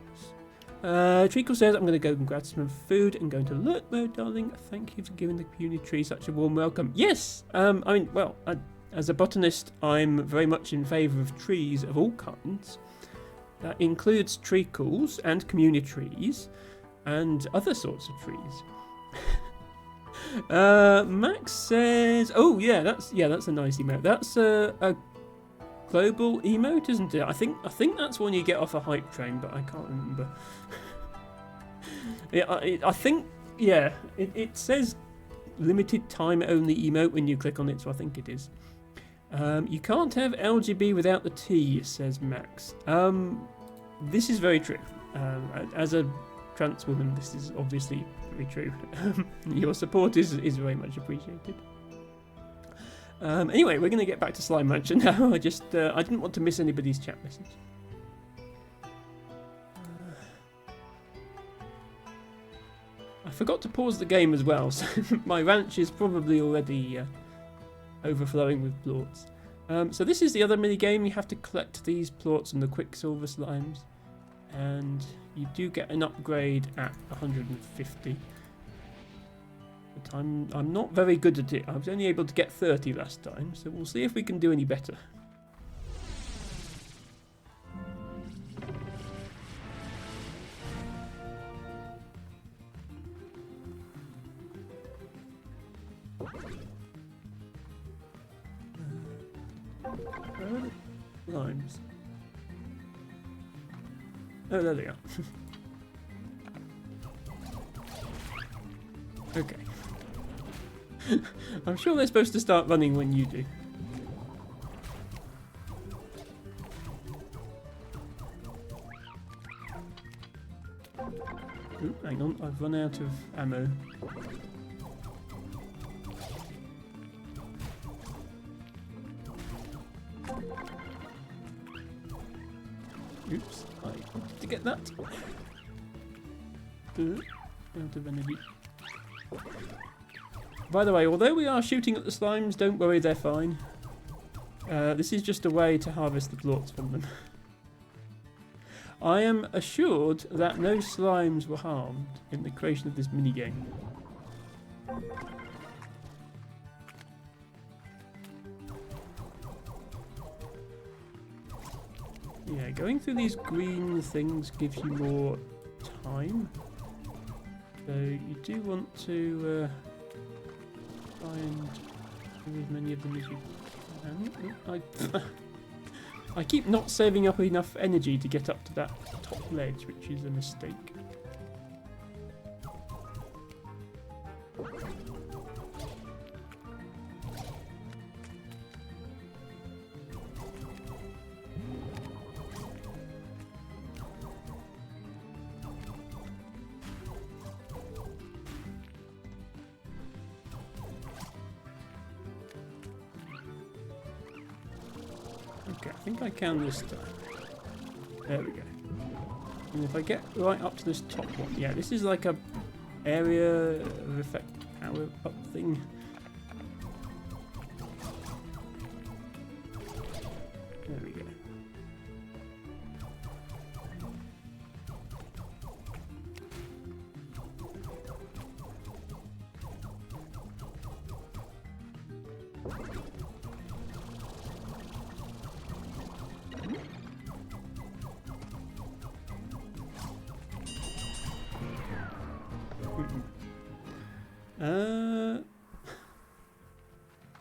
Treacle says, I'm going to go and grab some food and go into alert mode, darling. Thank you for giving the community tree such a warm welcome. Yes, as a botanist, I'm very much in favour of trees of all kinds. That includes treacles and community trees and other sorts of trees. Max says, oh yeah, that's a nice emote. That's a global emote, isn't it? I think that's when you get off a hype train, but I can't remember. I think, yeah, it says limited time only emote when you click on it, so I think it is. You can't have LGB without the T, says Max. This is very true. As a trans woman, this is obviously very true. Your support is very much appreciated. Anyway, we're going to get back to Slime Rancher now. I didn't want to miss anybody's chat message. I forgot to pause the game as well, so my ranch is probably already overflowing with plorts. So this is the other mini game. You have to collect these plorts and the Quicksilver slimes, and you do get an upgrade at 150. But I'm not very good at it. I was only able to get 30 last time, so we'll see if we can do any better. Limes. Oh, there they are. Okay. I'm sure they're supposed to start running when you do. Ooh, hang on, I've run out of ammo. Oops, I wanted to get that. Out of energy. By the way, although we are shooting at the slimes, don't worry, they're fine. This is just a way to harvest the plorts from them. I am assured that no slimes were harmed in the creation of this minigame. Yeah, going through these green things gives you more time. So you do want to try and do as many of them as you can. I keep not saving up enough energy to get up to that top ledge, which is a mistake. Okay, I think I can this time. There we go. And if I get right up to this top one, yeah, this is like a area of effect power up thing. There we go.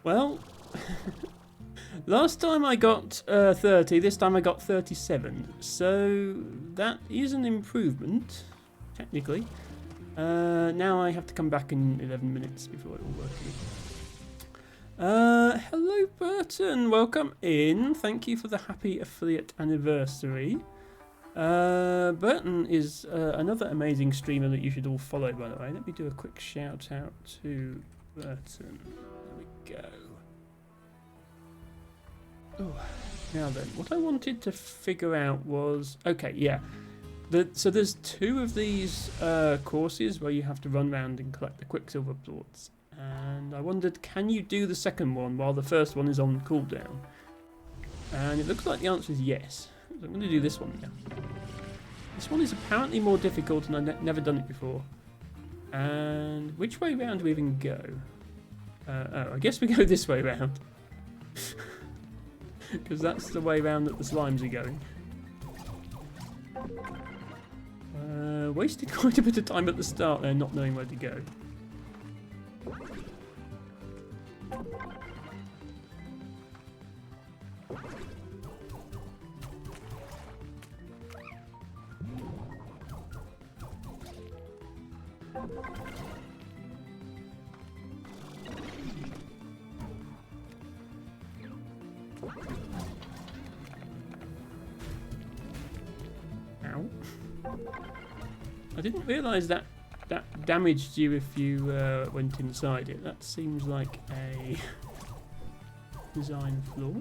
Well, last time I got 30, this time I got 37, so that is an improvement, technically. Now I have to come back in 11 minutes before it will work again. Hello Burton, welcome in. Thank you for the happy affiliate anniversary. Burton is another amazing streamer that you should all follow, by the way. Let me do a quick shout out to Burton. There we go. Oh, now then, what I wanted to figure out was... Okay, yeah. So there's two of these courses where you have to run around and collect the Quicksilver plorts. And I wondered, can you do the second one while the first one is on cooldown? And it looks like the answer is yes. So I'm going to do this one now. This one is apparently more difficult and I've never done it before. And which way round do we even go? Oh, I guess we go this way round. Because that's the way round that the slimes are going. Wasted quite a bit of time at the start there not knowing where to go. Ow. I didn't realise that damaged you if you went inside it. That seems like a design flaw.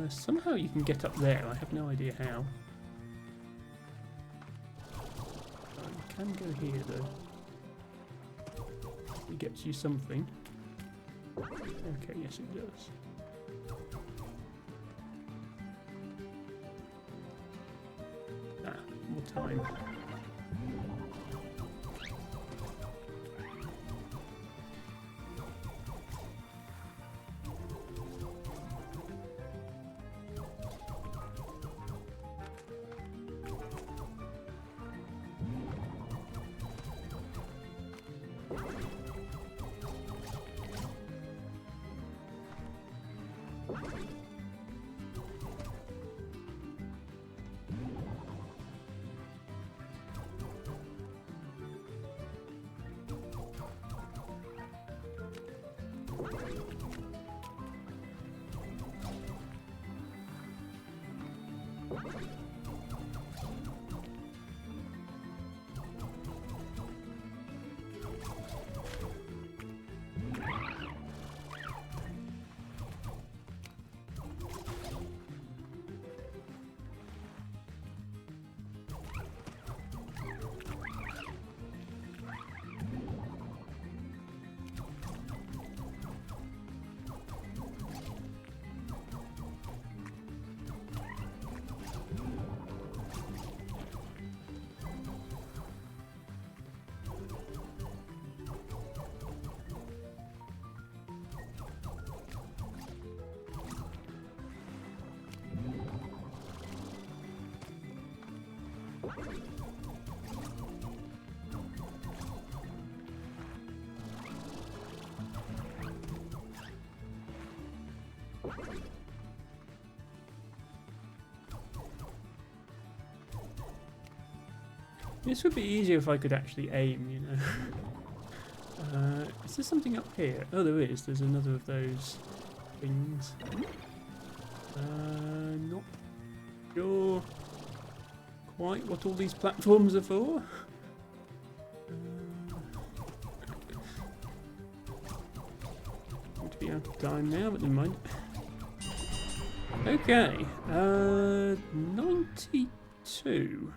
Somehow you can get up there. I have no idea how. You can go here though. It gets you something. Okay, yes it does. More time. This would be easier if I could actually aim, you know. Is there something up here? Oh, there is. There's another of those things. Not sure quite what all these platforms are for. Going to be out of time now, but never mind. Okay, 92.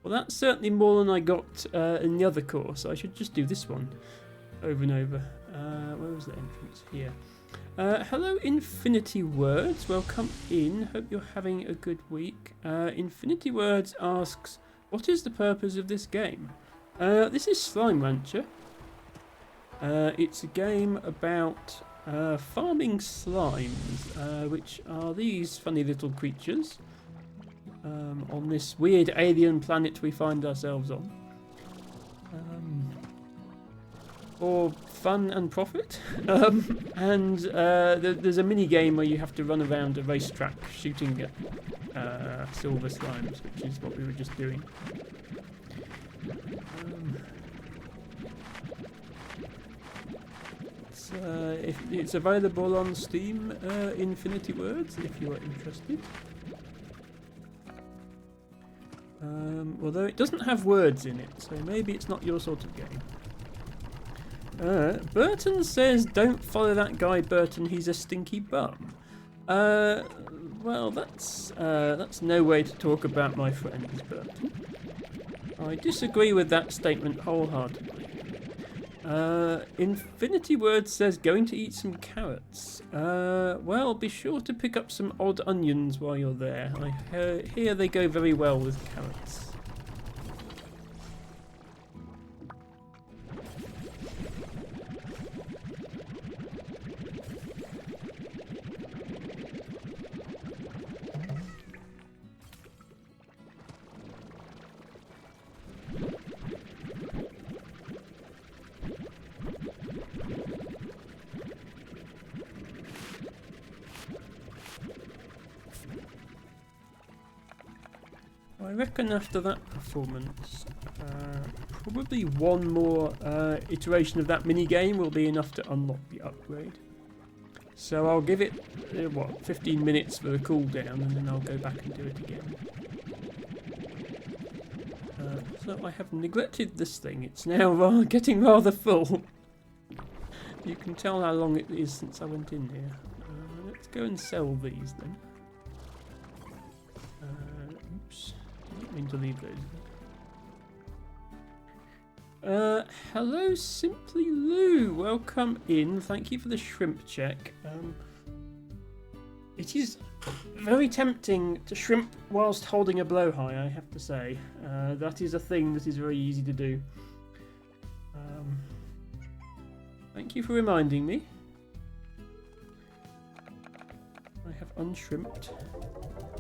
Well, that's certainly more than I got in the other course. I should just do this one over and over. Where was the entrance? Here. Hello, Infinity Words. Welcome in. Hope you're having a good week. Infinity Words asks, what is the purpose of this game? This is Slime Rancher. It's a game about farming slimes, which are these funny little creatures. On this weird alien planet we find ourselves on. For fun and profit. And there's a mini game where you have to run around a racetrack shooting at silver slimes, which is what we were just doing. It's available on Steam, Infinity Words, if you are interested. Although it doesn't have words in it, so maybe it's not your sort of game. Burton says, don't follow that guy, Burton, he's a stinky bum. Well, that's no way to talk about my friends, Burton. I disagree with that statement wholeheartedly. Infinity Words says, going to eat some carrots. Well, be sure to pick up some odd onions while you're there. I hear they go very well with carrots. I reckon after that performance, probably one more iteration of that mini game will be enough to unlock the upgrade. So I'll give it 15 minutes for the cooldown, and then I'll go back and do it again. So I have neglected this thing. It's now getting rather full. You can tell how long it is since I went in here. Let's go and sell these then. Oops, didn't mean to leave those. Hello, Simply Lou. Welcome in. Thank you for the shrimp check. It is very tempting to shrimp whilst holding a blowhigh, I have to say. That is a thing that is very easy to do. Thank you for reminding me. I have unshrimped,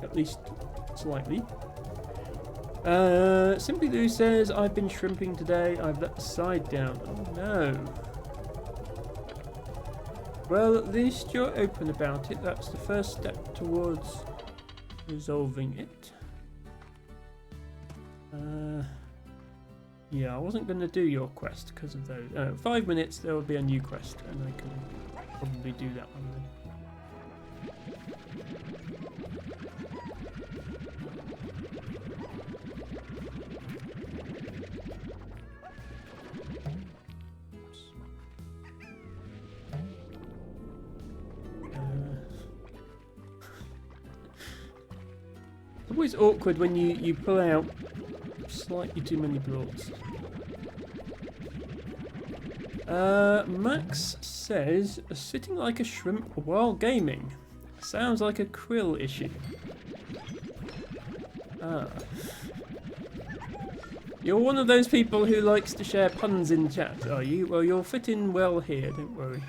at least slightly. Simply Lou says, I've been shrimping today, I've let the side down. Oh no. Well, at least you're open about it. That's the first step towards resolving it. Yeah, I wasn't going to do your quest because of those. 5 minutes, there will be a new quest, and I can probably do that one then. It's always awkward when you pull out slightly too many blocks. Max says, sitting like a shrimp while gaming. Sounds like a Krill issue. You're one of those people who likes to share puns in chat, are you? Well, you'll fit in well here, don't worry.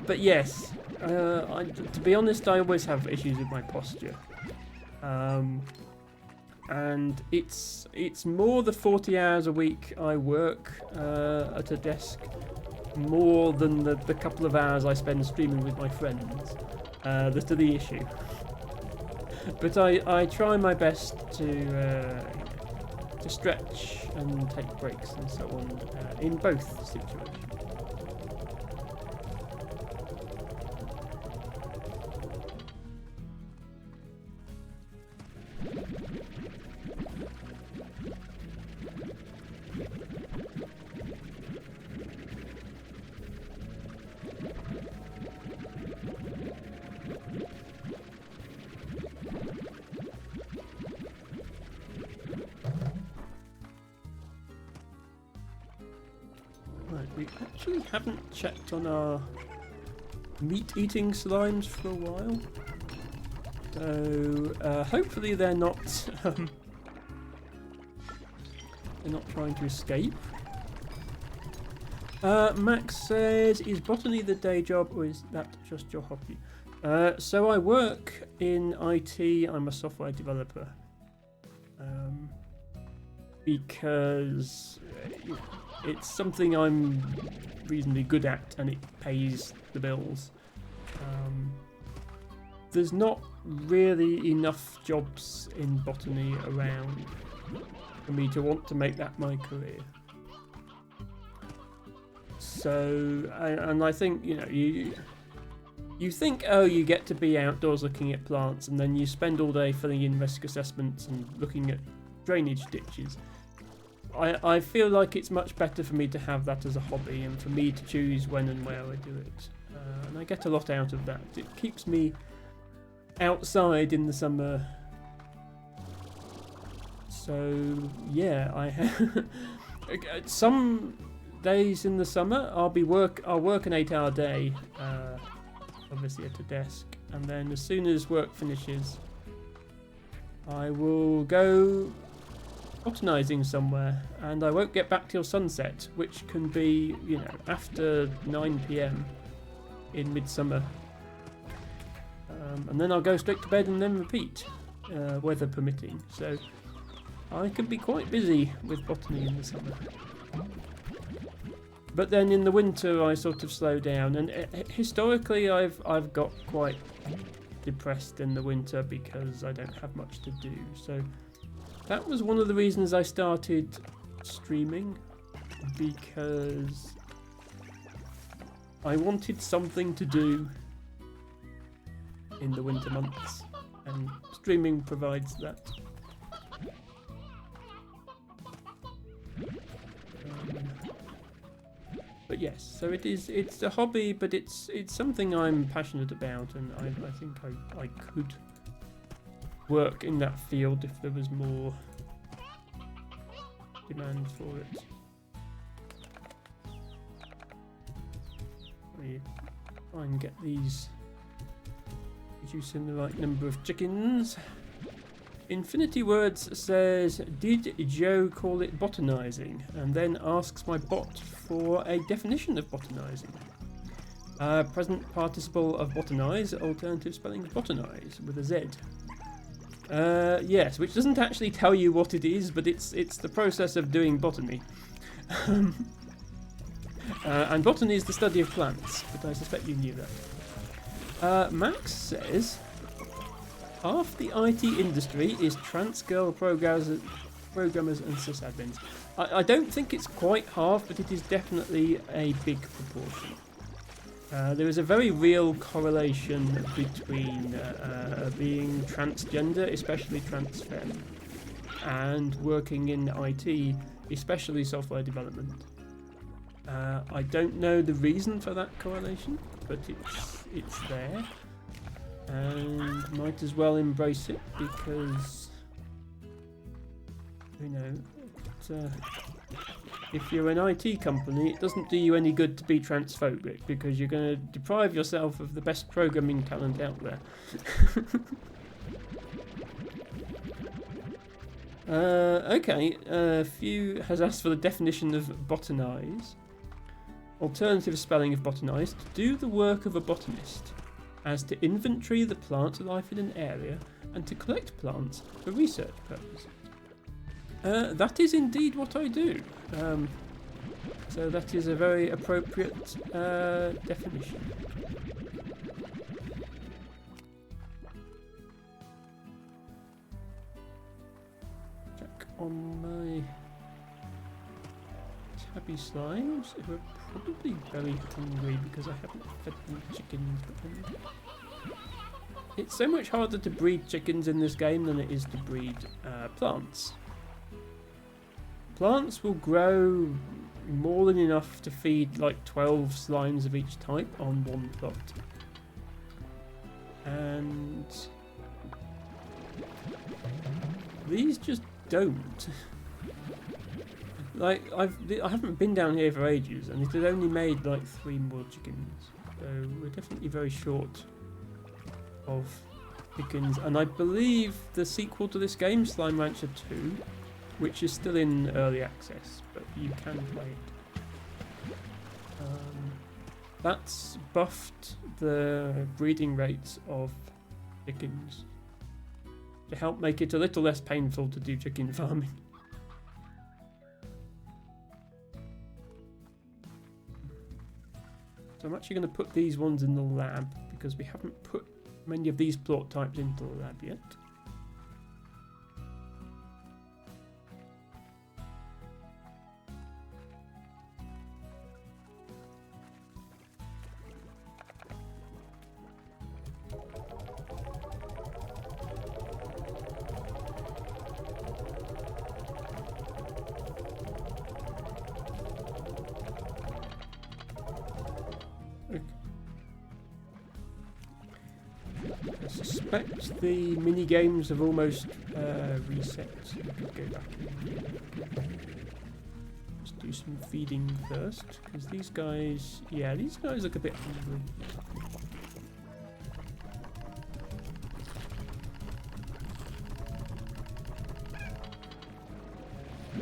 But yes, to be honest, I always have issues with my posture. And it's more the 40 hours a week I work at a desk, more than the couple of hours I spend streaming with my friends that are the issue. But I try my best to stretch and take breaks and so on in both situations. We actually haven't checked on our meat-eating slimes for a while, so hopefully they're not trying to escape. Max says, "Is botany the day job, or is that just your hobby?" So I work in IT. I'm a software developer because it's something I'm reasonably good at, and it pays the bills. There's not really enough jobs in botany around for me to want to make that my career. So, and I think, you think, oh, you get to be outdoors looking at plants, and then you spend all day filling in risk assessments and looking at drainage ditches. I feel like it's much better for me to have that as a hobby and for me to choose when and where I do it. And I get a lot out of that. It keeps me outside in the summer. So, yeah, I have some days in the summer I'll work an 8-hour day, obviously at a desk, and then as soon as work finishes I will go botanizing somewhere, and I won't get back till sunset, which can be, after 9 PM in midsummer. And then I'll go straight to bed and then repeat, weather permitting. So I can be quite busy with botany in the summer. But then in the winter I sort of slow down, and historically I've got quite depressed in the winter because I don't have much to do. So that was one of the reasons I started streaming, because I wanted something to do in the winter months, and streaming provides that. But yes, so it's a hobby, but it's something I'm passionate about, and I think I could work in that field if there was more demand for it. Let me try and get these producing the right number of chickens. Infinity Words says, did Joe call it botanizing? And then asks my bot for a definition of botanizing. Present participle of botanize, alternative spelling of botanize with a Z. Yes, which doesn't actually tell you what it is, but it's the process of doing botany. And botany is the study of plants, but I suspect you knew that. Max says, half the IT industry is trans girl programmers and sysadmins. I don't think it's quite half, but it is definitely a big proportion. There is a very real correlation between being transgender, especially trans femme, and working in IT, especially software development. I don't know the reason for that correlation, but it's there, and might as well embrace it, because you know, if you're an IT company, it doesn't do you any good to be transphobic, because you're going to deprive yourself of the best programming talent out there. Okay, Few has asked for the definition of botanize. Alternative spelling of botanize: to do the work of a botanist, as to inventory the plant life in an area and to collect plants for research purposes. That is indeed what I do. So that is a very appropriate definition. Check on my tabby slimes, who are probably very hungry because I haven't fed them chickens. It's so much harder to breed chickens in this game than it is to breed plants. Plants will grow more than enough to feed like 12 slimes of each type on one plot. And these just don't. Like, I haven't been down here for ages, and it had only made like 3 more chickens. So we're definitely very short of chickens. And I believe the sequel to this game, Slime Rancher 2, which is still in early access, but you can play it. That's buffed the breeding rates of chickens to help make it a little less painful to do chicken farming. So I'm actually going to put these ones in the lab, because we haven't put many of these plot types into the lab yet. I suspect the mini games have almost reset. So we could go back and just do some feeding first, because these guys, yeah, these guys look a bit hungry.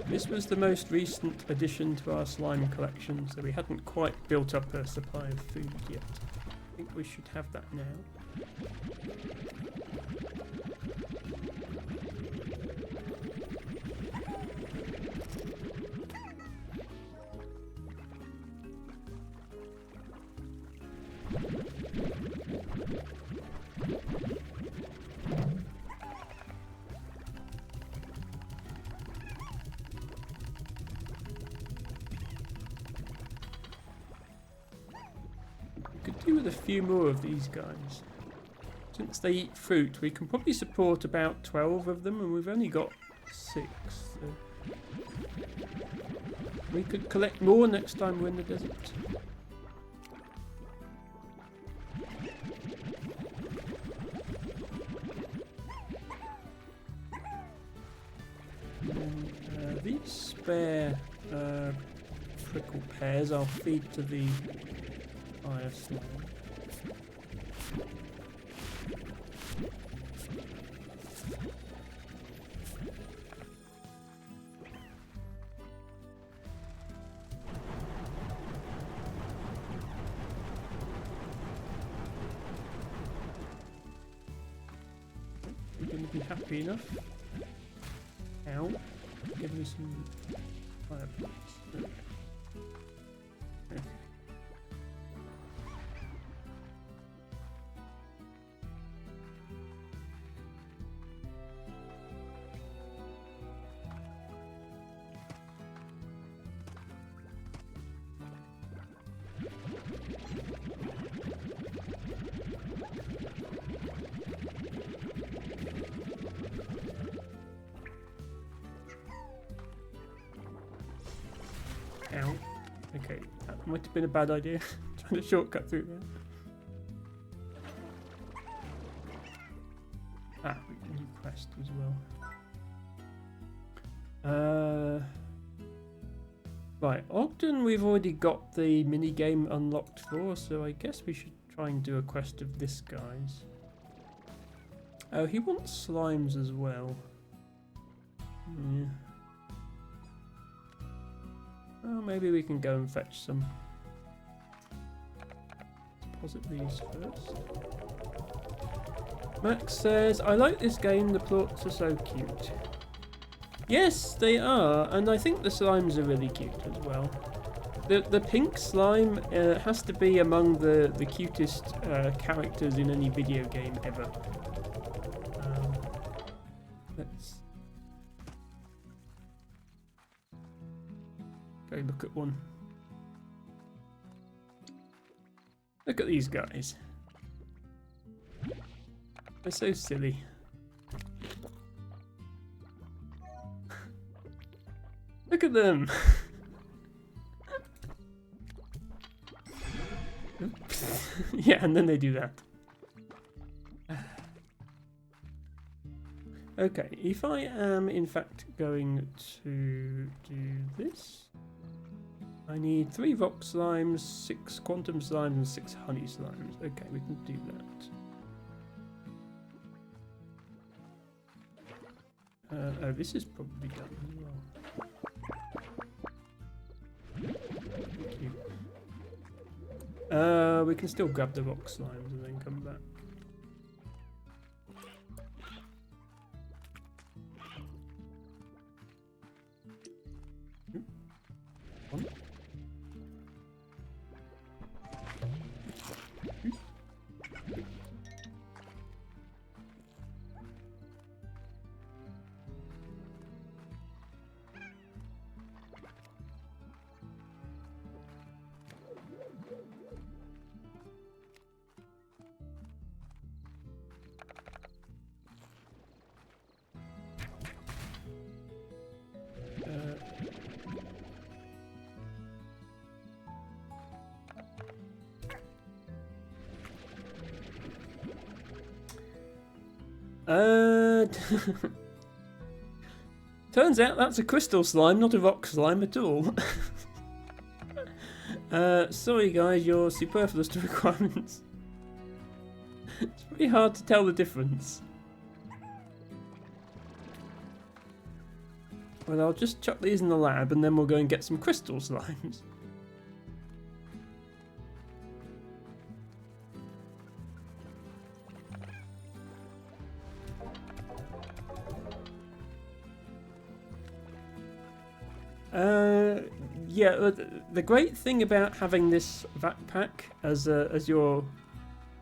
This was the most recent addition to our slime collection, so we hadn't quite built up a supply of food yet. I think we should have that now. do with a few more of these guys. Since they eat fruit, we can probably support about 12 of them, and we've only got 6. So we could collect more next time we're in the desert. And, these spare prickle pears I'll feed to the fire slime. You're going to be happy enough. Ow. Give me some fire points. Okay. Ow. Okay, that might have been a bad idea. Trying to shortcut through there. Ah, new quest as well. Right, Ogden we've already got the mini game unlocked for, so I guess we should try and do a quest of this guy's. Oh, he wants slimes as well. Yeah. Oh, maybe we can go and fetch some. Deposit these first. Max says, I like this game, the plots are so cute. Yes, they are, and I think the slimes are really cute as well. The pink slime has to be among the cutest characters in any video game ever. Let's go look at one. Look at these guys. They're so silly. Look at them! Oops. Yeah, and then they do that. Okay, if I am in fact going to do this, I need 3 rock slimes, 6 quantum slimes, and 6 honey slimes. Okay, we can do that. Oh, this is probably done as well. We can still grab the rock slimes and then come back. One. Turns out that's a crystal slime, not a rock slime at all. Sorry guys, you're superfluous to requirements. It's pretty hard to tell the difference. Well, I'll just chuck these in the lab and then we'll go and get some crystal slimes. Yeah, the great thing about having this backpack as your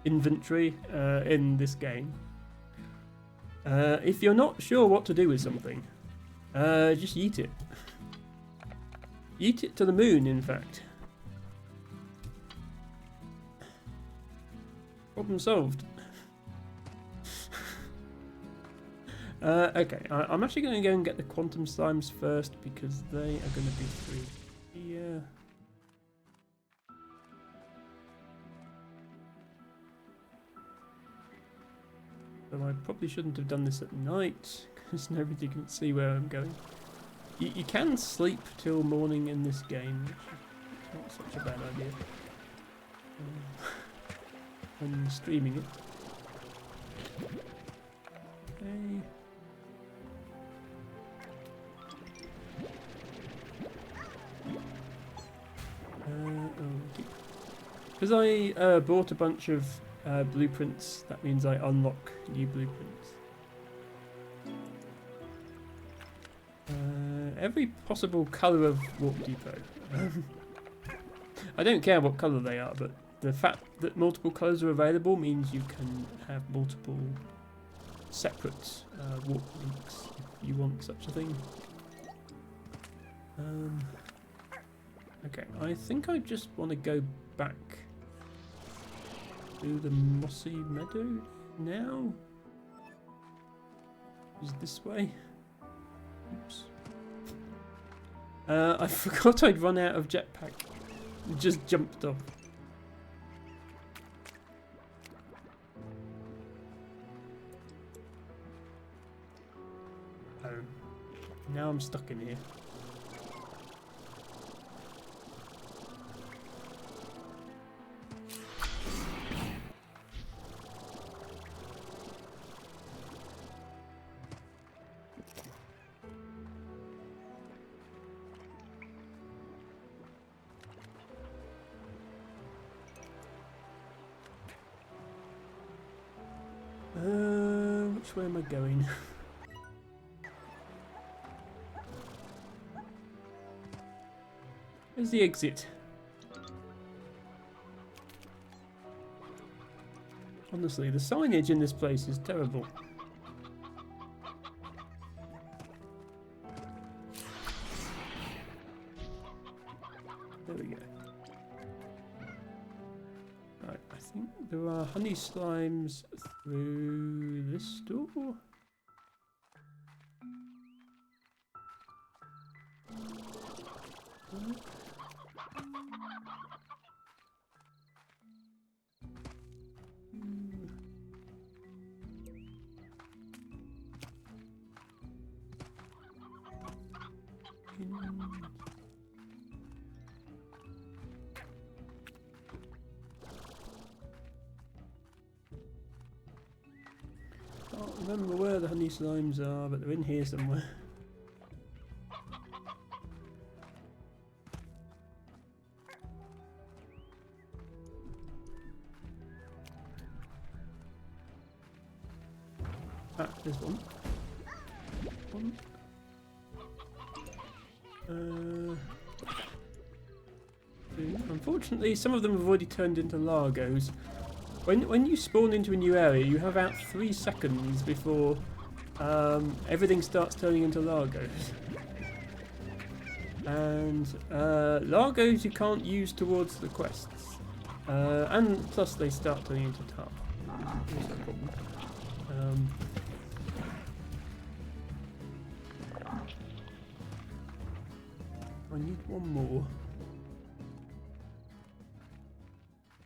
inventory in this game, if you're not sure what to do with something, just yeet it. Yeet it to the moon, in fact. Problem solved. Okay, I'm actually going to go and get the quantum slimes first because they are going to be through here. So I probably shouldn't have done this at night because nobody can see where I'm going. You can sleep till morning in this game, which is not such a bad idea. When streaming it. Okay. Because I bought a bunch of blueprints, that means I unlock new blueprints. Every possible colour of Warp Depot. I don't care what colour they are, but the fact that multiple colours are available means you can have multiple separate warp links if you want such a thing. Okay, I think I just want to go back to the mossy meadow now. Is this way? Oops. I forgot I'd run out of jetpack. It just jumped off. Oh. Now I'm stuck in here. Which way am I going? Where's the exit? Honestly, the signage in this place is terrible. There we go. Right, I think there are honey slimes through this door. Can't remember where the honey slimes are, but they're in here somewhere. Ah, there's one. Unfortunately, some of them have already turned into Largos. When you spawn into a new area, you have about 3 seconds before everything starts turning into Largos. And Largos you can't use towards the quests. And plus they start turning into tar. There's no problem. I need one more.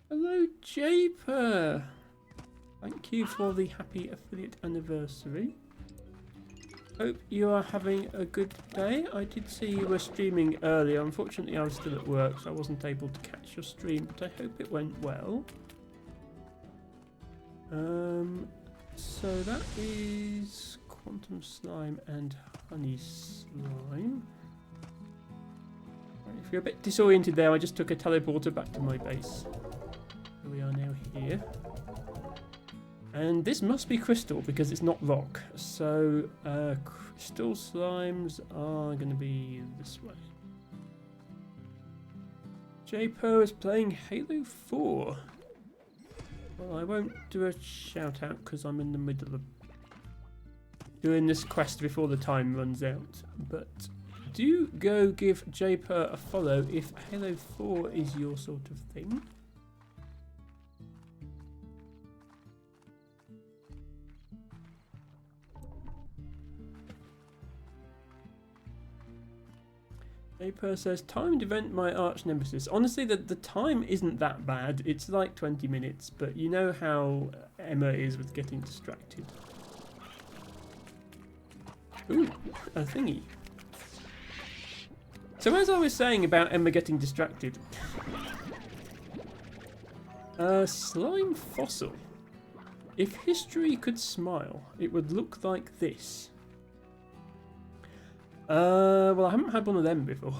Hello, Japer! Thank you for the happy affiliate anniversary. Hope you are having a good day. I did see you were streaming earlier. Unfortunately, I was still at work, so I wasn't able to catch your stream, but I hope it went well. So that is Quantum Slime and Honey Slime. Right, if you're a bit disoriented there, I just took a teleporter back to my base. We are now here. And this must be crystal because it's not rock. So crystal slimes are going to be this way. J-Po is playing Halo 4. Well, I won't do a shout out because I'm in the middle of doing this quest before the time runs out. But do go give J-Po a follow if Halo 4 is your sort of thing. Aper says, timed event my arch nemesis. Honestly, the time isn't that bad. It's like 20 minutes, but you know how Emma is with getting distracted. Ooh, a thingy. So as I was saying about Emma getting distracted, slime fossil. If history could smile, it would look like this. Well, I haven't had one of them before.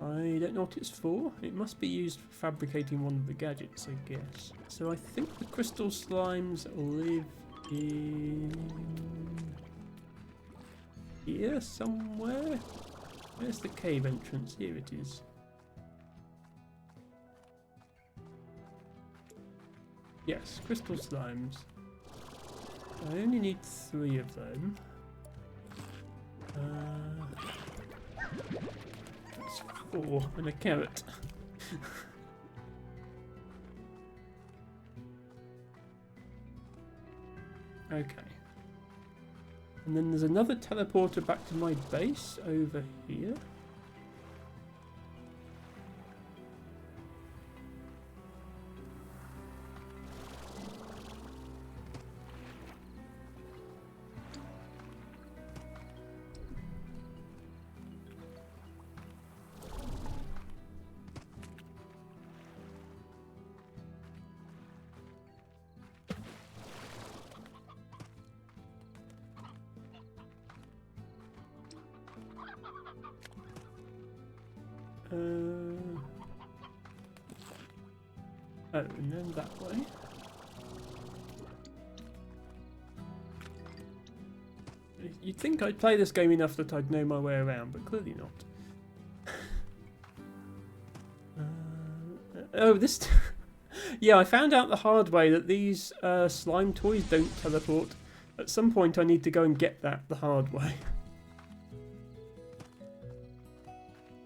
I don't know what it's for. It must be used for fabricating one of the gadgets, I guess. So I think the crystal slimes live in here somewhere. Where's the cave entrance? Here it is. Yes, crystal slimes. I only need 3 of them. That's 4 and a carrot. Okay. And then there's another teleporter back to my base over here. Oh, and then that way. You'd think I'd play this game enough that I'd know my way around, but clearly not. Oh, this... yeah, I found out the hard way that these slime toys don't teleport. At some point I need to go and get that the hard way.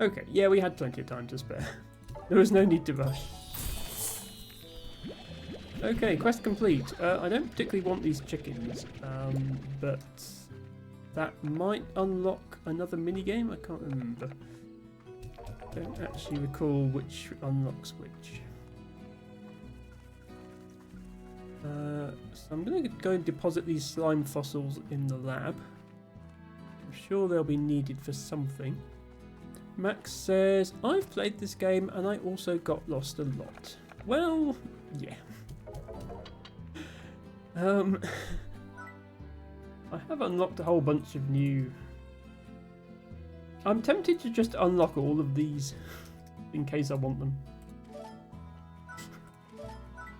Okay, yeah, we had plenty of time to spare. There was no need to rush. Okay, quest complete. I don't particularly want these chickens, but that might unlock another minigame. I can't remember. Don't actually recall which unlocks which. So I'm going to go and deposit these slime fossils in the lab. I'm sure they'll be needed for something. Max says, I've played this game and I also got lost a lot. Well, yeah. I have unlocked a whole bunch of new... I'm tempted to just unlock all of these in case I want them.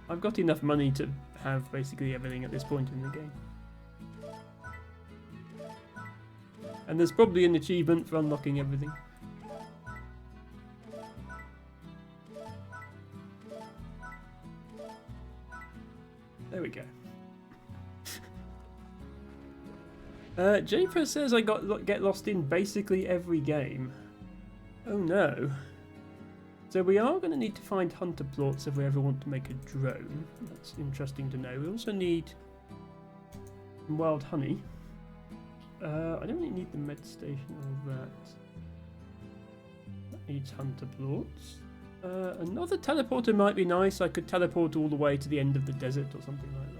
I've got enough money to have basically everything at this point in the game. And there's probably an achievement for unlocking everything. There we go. Japer says I get lost in basically every game. Oh no. So we are going to need to find hunter plots if we ever want to make a drone. That's interesting to know. We also need some wild honey. I don't really need the med station or that. That needs hunter plots. Another teleporter might be nice. I could teleport all the way to the end of the desert or something like that.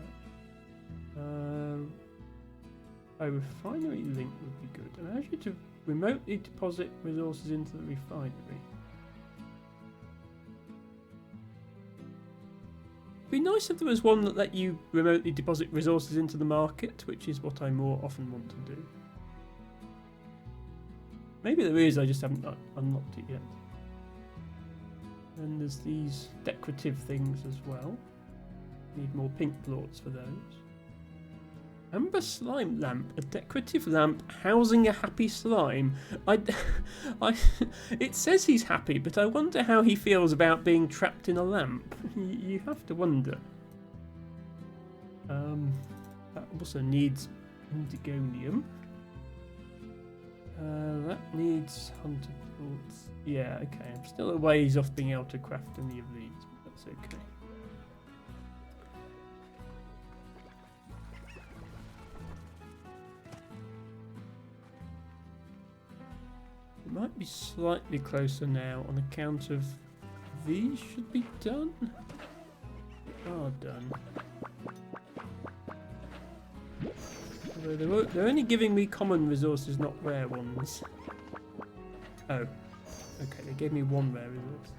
A refinery link would be good. Allows you to remotely deposit resources into the refinery. It'd be nice if there was one that let you remotely deposit resources into the market, which is what I more often want to do. Maybe there is, I just haven't unlocked it yet. And there's these decorative things as well. Need more pink plorts for those. Amber slime lamp, a decorative lamp housing a happy slime. It says he's happy, but I wonder how he feels about being trapped in a lamp. You have to wonder. That also needs indigonium. That needs hunter plorts. Yeah, okay. I'm still a ways off being able to craft any of these, but that's okay. might be slightly closer now on account of these should be done. They are done. Although they're only giving me common resources, not rare ones. Oh. Okay, they gave me one rare resource.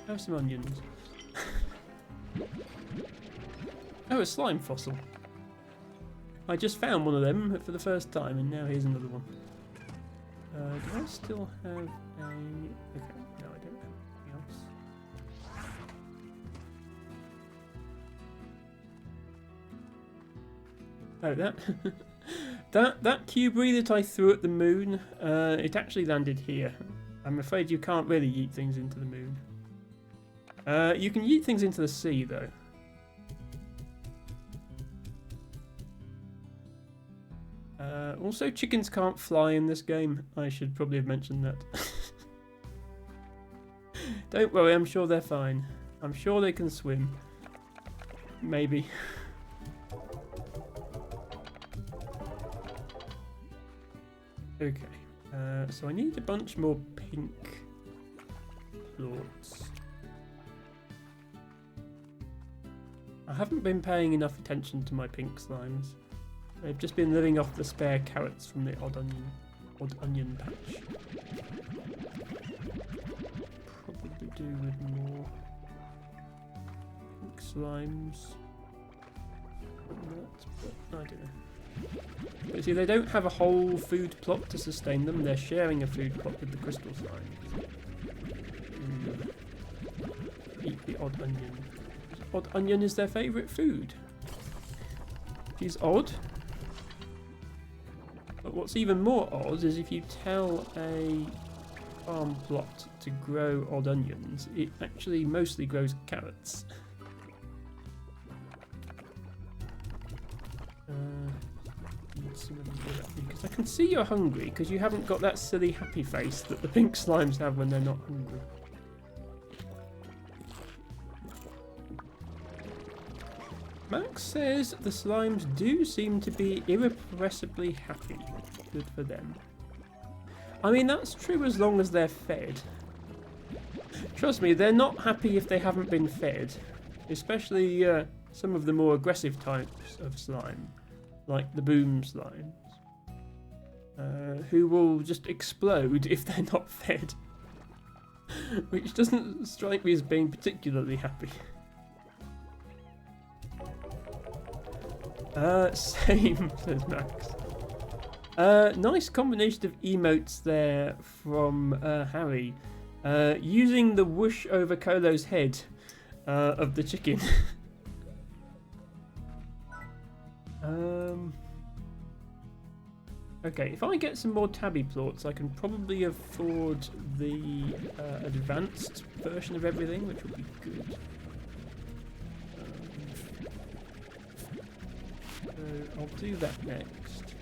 Have some onions. Oh, a slime fossil. I just found one of them for the first time, and now here's another one. Do I still have a... Okay, no, I don't have anything else. Oh, that Cubri that I threw at the moon, it actually landed here. I'm afraid you can't really yeet things into the moon. You can yeet things into the sea, though. Also, chickens can't fly in this game. I should probably have mentioned that. Don't worry, I'm sure they're fine. I'm sure they can swim. Maybe. Okay. So I need a bunch more pink plorts. I haven't been paying enough attention to my pink slimes. They've just been living off the spare carrots from the odd onion patch. Probably do with more pink slimes. But I don't know. But see, they don't have a whole food plot to sustain them. They're sharing a food plot with the crystal slimes. Eat the odd onion. Odd onion is their favourite food. She's odd. But what's even more odd is if you tell a farm plot to grow odd onions, it actually mostly grows carrots. Because I can see you're hungry, because you haven't got that silly happy face that the pink slimes have when they're not hungry. Max says the slimes do seem to be irrepressibly happy. Good for them. I mean, that's true as long as they're fed. Trust me, they're not happy if they haven't been fed. Especially some of the more aggressive types of slime, like the boom slimes, who will just explode if they're not fed. Which doesn't strike me as being particularly happy. Same, says Max. Nice combination of emotes there from Harry. Using the whoosh over Kolo's head of the chicken. Okay, if I get some more tabby plorts, I can probably afford the advanced version of everything, which would be good. So I'll do that next.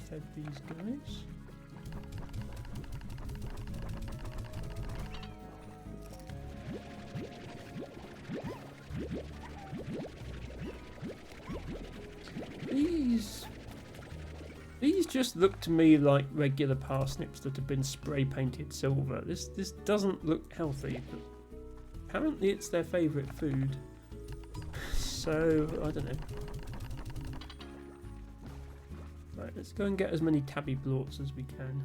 Fed these guys. These just look to me like regular parsnips that have been spray painted silver. This doesn't look healthy, but apparently it's their favourite food. So I don't know. Right, let's go and get as many tabby plorts as we can.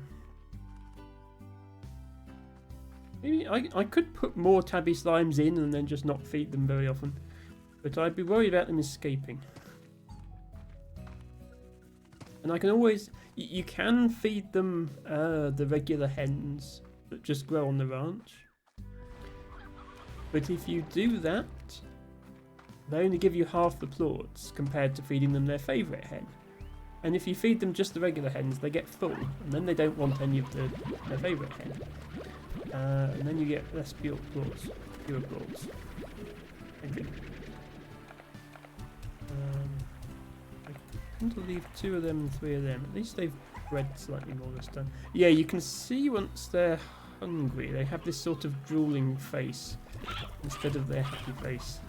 Maybe I could put more tabby slimes in and then just not feed them very often, but I'd be worried about them escaping. And I can always... You can feed them the regular hens that just grow on the ranch. But if you do that, they only give you half the plorts compared to feeding them their favourite hen. And if you feed them just the regular hens, they get full, and then they don't want any of their favourite hen. And then you get less fewer plorts. I tend to leave 2 of them and 3 of them. At least they've bred slightly more this time. Yeah, you can see once they're hungry, they have this sort of drooling face instead of their happy face.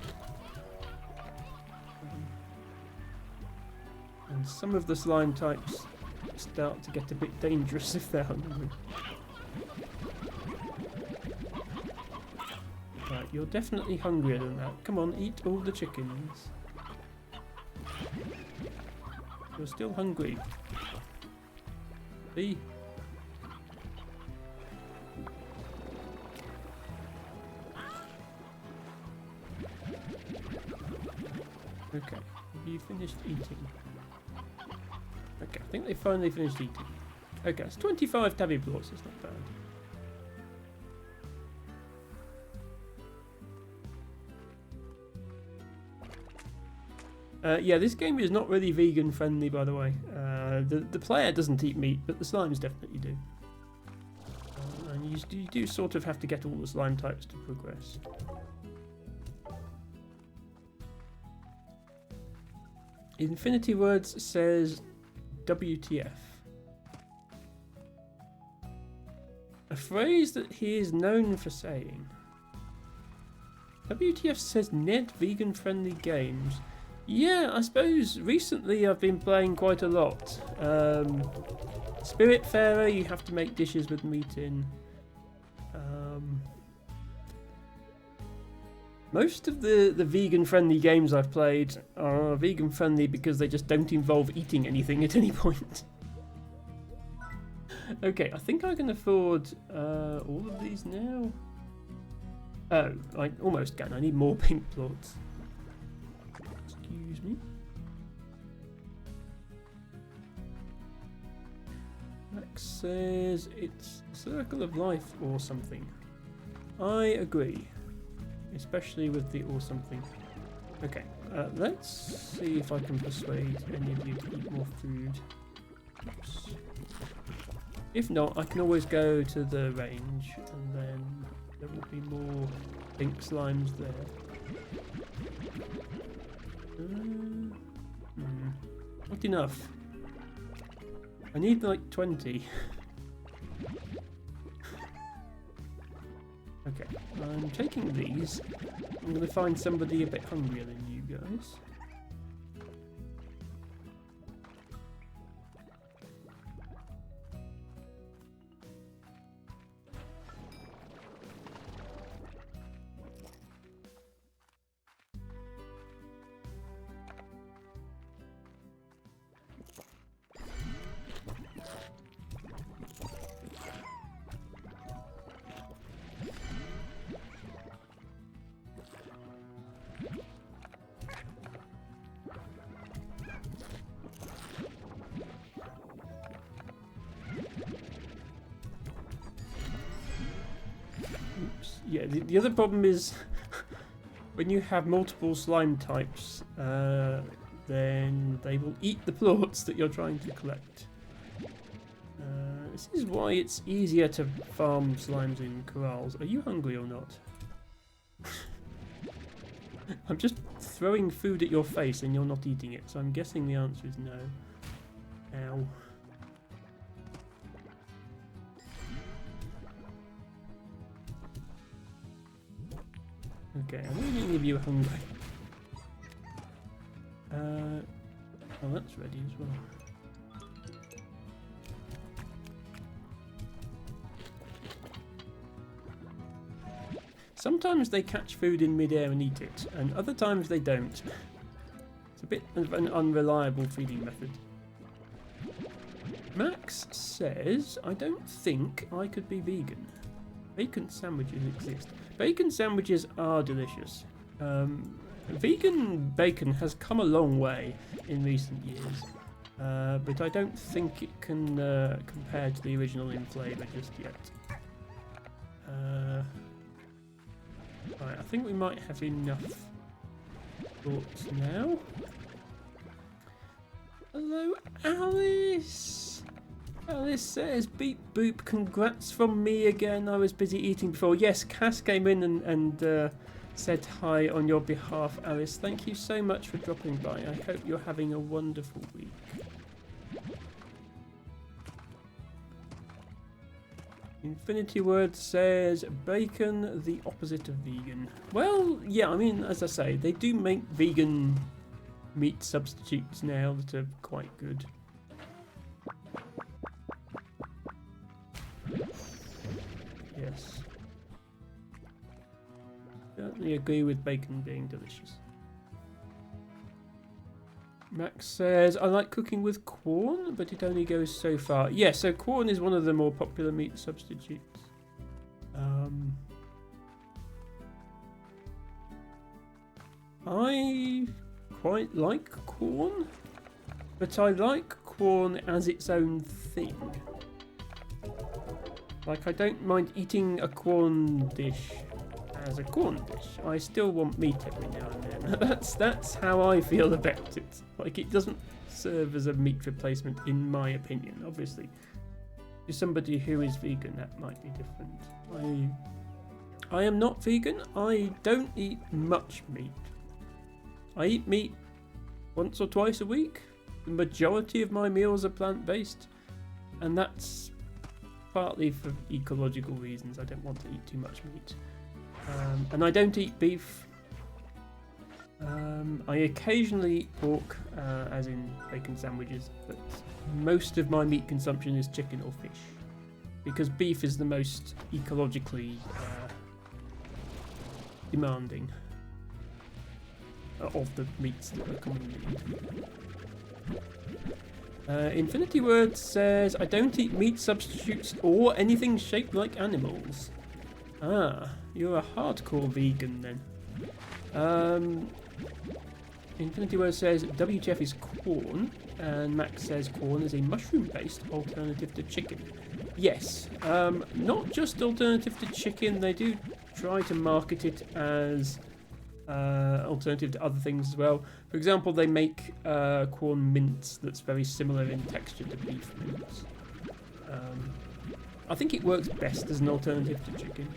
And some of the slime types start to get a bit dangerous if they're hungry. Right, you're definitely hungrier than that. Come on, eat all the chickens. You're still hungry. See? Okay, have you finished eating? Okay, I think they finally finished eating. Okay, it's 25 tabby plots, it's not bad. Yeah, this game is not really vegan friendly, by the way. The player doesn't eat meat, but the slimes definitely do. And you do sort of have to get all the slime types to progress. Infinity Words says WTF. A phrase that he is known for saying. WTF says Ned vegan friendly games. Yeah, I suppose recently I've been playing quite a lot. Spiritfarer, you have to make dishes with meat in. Most of the vegan friendly games I've played are vegan friendly because they just don't involve eating anything at any point. Okay, I think I can afford all of these now. Oh, I almost can. I need more pink plots. Excuse me. Max says it's Circle of Life or something. I agree. Especially with the or something. Okay, let's see if I can persuade any of you to eat more food. Oops. If not, I can always go to the range and then there will be more pink slimes there. Not enough. I need like 20. Okay, I'm taking these. I'm going to find somebody a bit hungrier than you guys. Yeah, the other problem is when you have multiple slime types, then they will eat the plorts that you're trying to collect. This is why it's easier to farm slimes in corrals. Are you hungry or not? I'm just throwing food at your face and you're not eating it, so I'm guessing the answer is no. Ow. Okay, I don't think any of you are hungry. Oh, that's ready as well. Sometimes they catch food in midair and eat it, and other times they don't. It's a bit of an unreliable feeding method. Max says, I don't think I could be vegan. Bacon sandwiches exist. Bacon sandwiches are delicious. Vegan bacon has come a long way in recent years, but I don't think it can compare to the original in flavour just yet. Right, I think we might have enough thoughts now. Hello, Alice! Alice says, beep boop, congrats from me again. I was busy eating before. Yes, Cass came in and said hi on your behalf, Alice. Thank you so much for dropping by. I hope you're having a wonderful week. Infinity Word says, bacon, the opposite of vegan. Well, yeah, I mean, as I say, they do make vegan meat substitutes now that are quite good. Certainly agree with bacon being delicious. Max says, I like cooking with Quorn, but it only goes so far. Yeah, so Quorn is one of the more popular meat substitutes. I quite like Quorn, but I like Quorn as its own thing. Like, I don't mind eating a Quorn dish as a Quorn dish. I still want meat every now and then. That's how I feel about it. Like, it doesn't serve as a meat replacement, in my opinion. Obviously, to somebody who is vegan, that might be different. I am not vegan. I don't eat much meat. I eat meat once or twice a week. The majority of my meals are plant-based, and that's partly for ecological reasons. I don't want to eat too much meat. And I don't eat beef. I occasionally eat pork, as in bacon sandwiches, but most of my meat consumption is chicken or fish, because beef is the most ecologically demanding of the meats that are commonly eaten. Infinity Word says, I don't eat meat substitutes or anything shaped like animals. Ah, you're a hardcore vegan then. Infinity Word says, WTF is Quorn, and Max says Quorn is a mushroom-based alternative to chicken. Yes, not just alternative to chicken, they do try to market it as alternative to other things as well. For example, they make Quorn mince that's very similar in texture to beef mince. I think it works best as an alternative to chicken.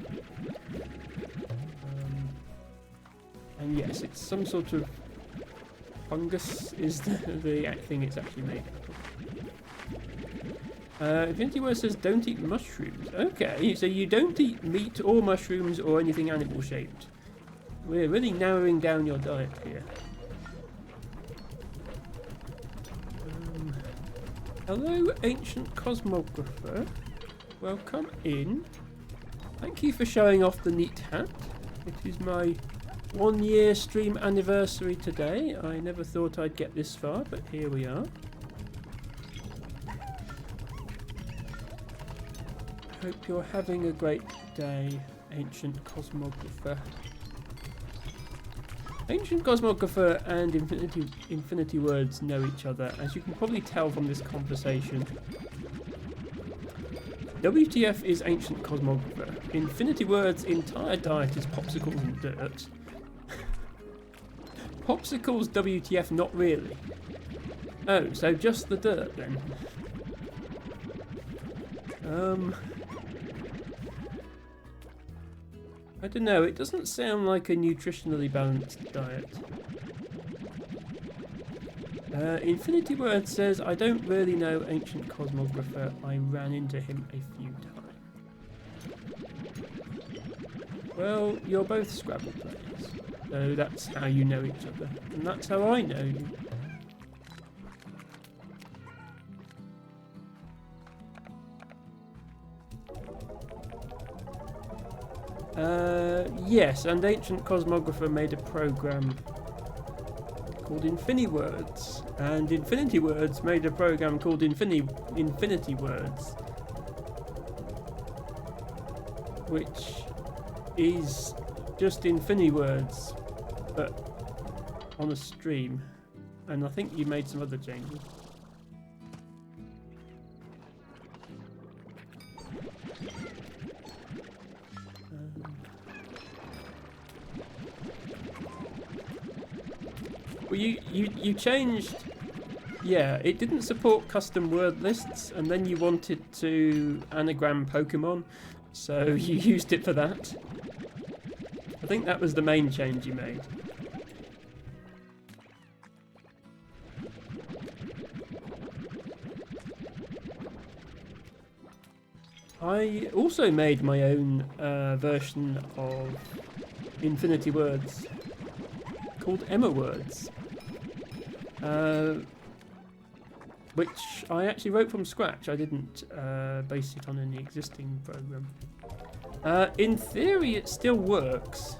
And yes, it's some sort of fungus is the thing it's actually made of. Infinity Word says don't eat mushrooms. Okay, so you don't eat meat or mushrooms or anything animal shaped. We're really narrowing down your diet here. Hello, Ancient Cosmographer. Welcome in. Thank you for showing off the neat hat. It is my 1-year stream anniversary today. I never thought I'd get this far, but here we are. Hope you're having a great day, Ancient Cosmographer. Ancient Cosmographer and Infinity Words know each other, as you can probably tell from this conversation. WTF is Ancient Cosmographer. Infinity Words' entire diet is popsicles and dirt. Popsicles WTF, not really. Oh, so just the dirt then. I don't know, it doesn't sound like a nutritionally balanced diet. Infinity Word says, I don't really know Ancient Cosmographer. I ran into him a few times. Well, you're both Scrabble players, so that's how you know each other. And that's how I know you. Yes, and Ancient Cosmographer made a program called InfiniWords, and Infinity Words made a program called Infinity Words, which is just InfiniWords, but on a stream. And I think you made some other changes. Well, you changed. Yeah, it didn't support custom word lists, and then you wanted to anagram Pokemon, so you used it for that. I think that was the main change you made. I also made my own version of Infinity Words called Emma Words, which I actually wrote from scratch. I didn't base it on any existing program. In theory, it still works.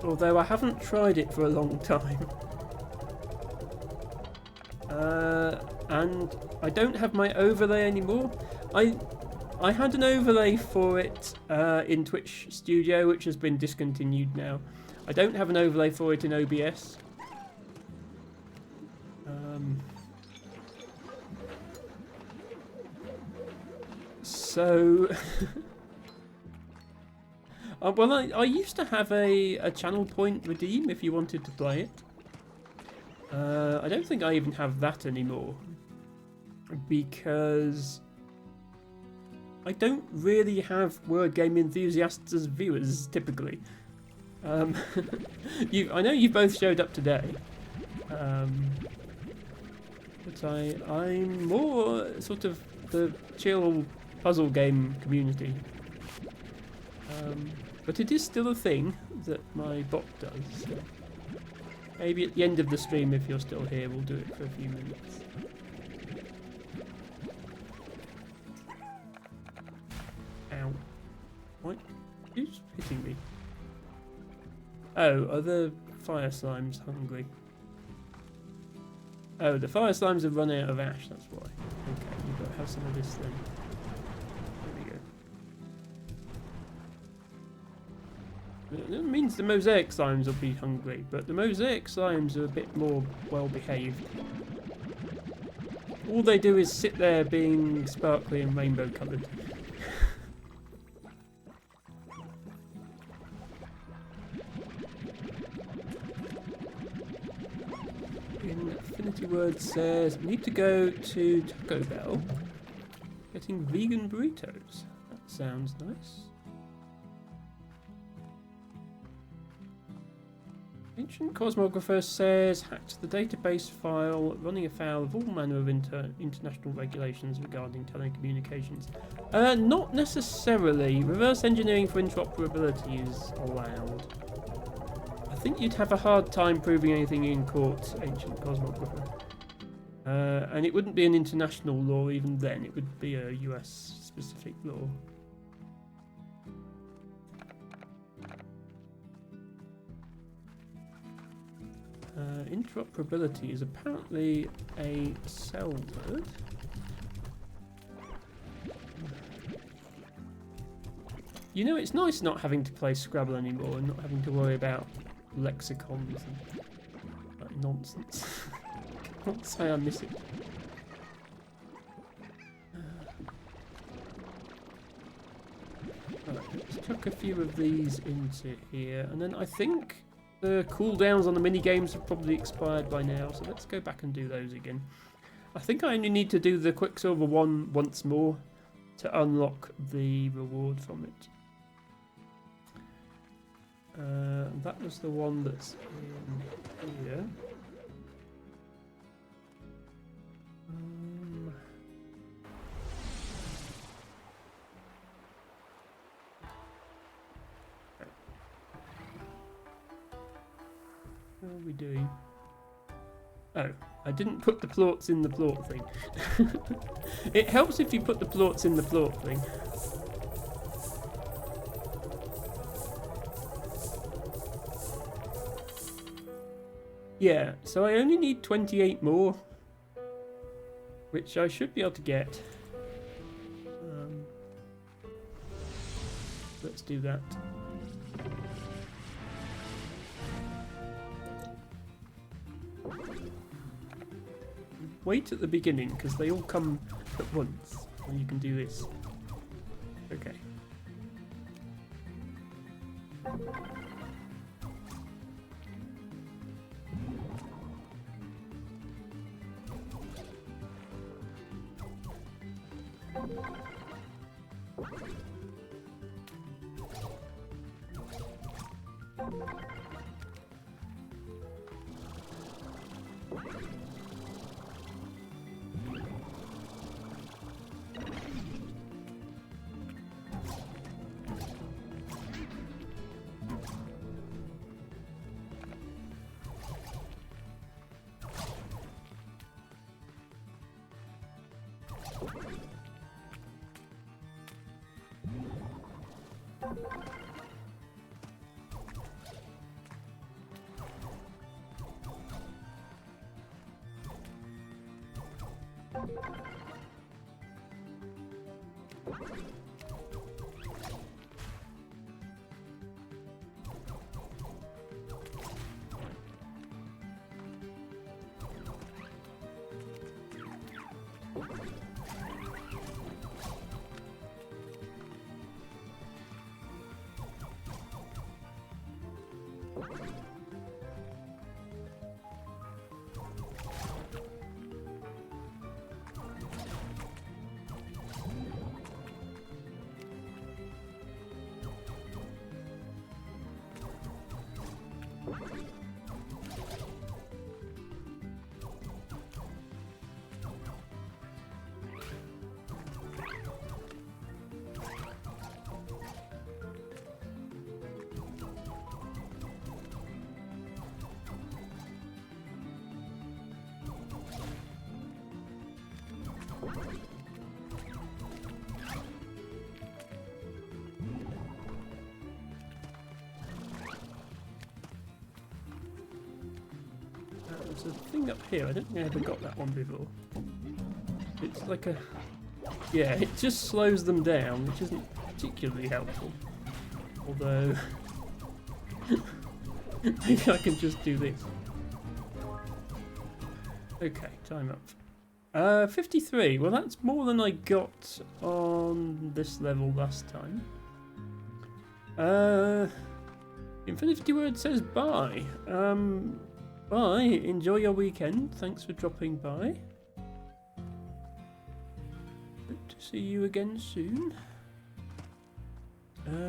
Although I haven't tried it for a long time. And I don't have my overlay anymore. I had an overlay for it in Twitch Studio, which has been discontinued now. I don't have an overlay for it in OBS. So... well, I used to have a channel point redeem if you wanted to play it. I don't think I even have that anymore. Because I don't really have Word Game Enthusiasts as viewers, typically. I know you both showed up today. But I'm more sort of the chill puzzle game community. But it is still a thing that my bot does. So maybe at the end of the stream, if you're still here, we'll do it for a few minutes. Ow. What? Who's hitting me? Oh, are the fire slimes hungry? Oh, the fire slimes have run out of ash, that's why. Okay, you've got to have some of this then. That means the mosaic slimes will be hungry, but the mosaic slimes are a bit more well behaved. All they do is sit there being sparkly and rainbow coloured. Infinity Word says, need to go to Taco Bell. Getting vegan burritos. That sounds nice. Ancient Cosmographer says, hacked the database file, running afoul of all manner of international regulations regarding telecommunications. Not necessarily. Reverse engineering for interoperability is allowed. I think you'd have a hard time proving anything in court, Ancient Cosmographer. And it wouldn't be an international law even then, it would be a US specific law. Interoperability is apparently a cell word. You know, it's nice not having to play Scrabble anymore and not having to worry about lexicons and like, nonsense. I can't say I miss it. Right, let's chuck a few of these into here, and then I think the cooldowns on the mini-games have probably expired by now, so let's go back and do those again. I think I only need to do the Quicksilver one once more to unlock the reward from it. That was the one that's in here. What are we doing? Oh, I didn't put the plorts in the plort thing. It helps if you put the plorts in the plort thing. Yeah, so I only need 28 more, which I should be able to get. Let's do that. Wait at the beginning, because they all come at once, and you can do this. Okay. There's a thing up here. I don't think I ever got that one before. It's like a... Yeah, it just slows them down, which isn't particularly helpful. Although... maybe I can just do this. Okay, time up. 53. Well, that's more than I got on this level last time. Infinity Word says bye. Bye. Enjoy your weekend. Thanks for dropping by. Hope to see you again soon.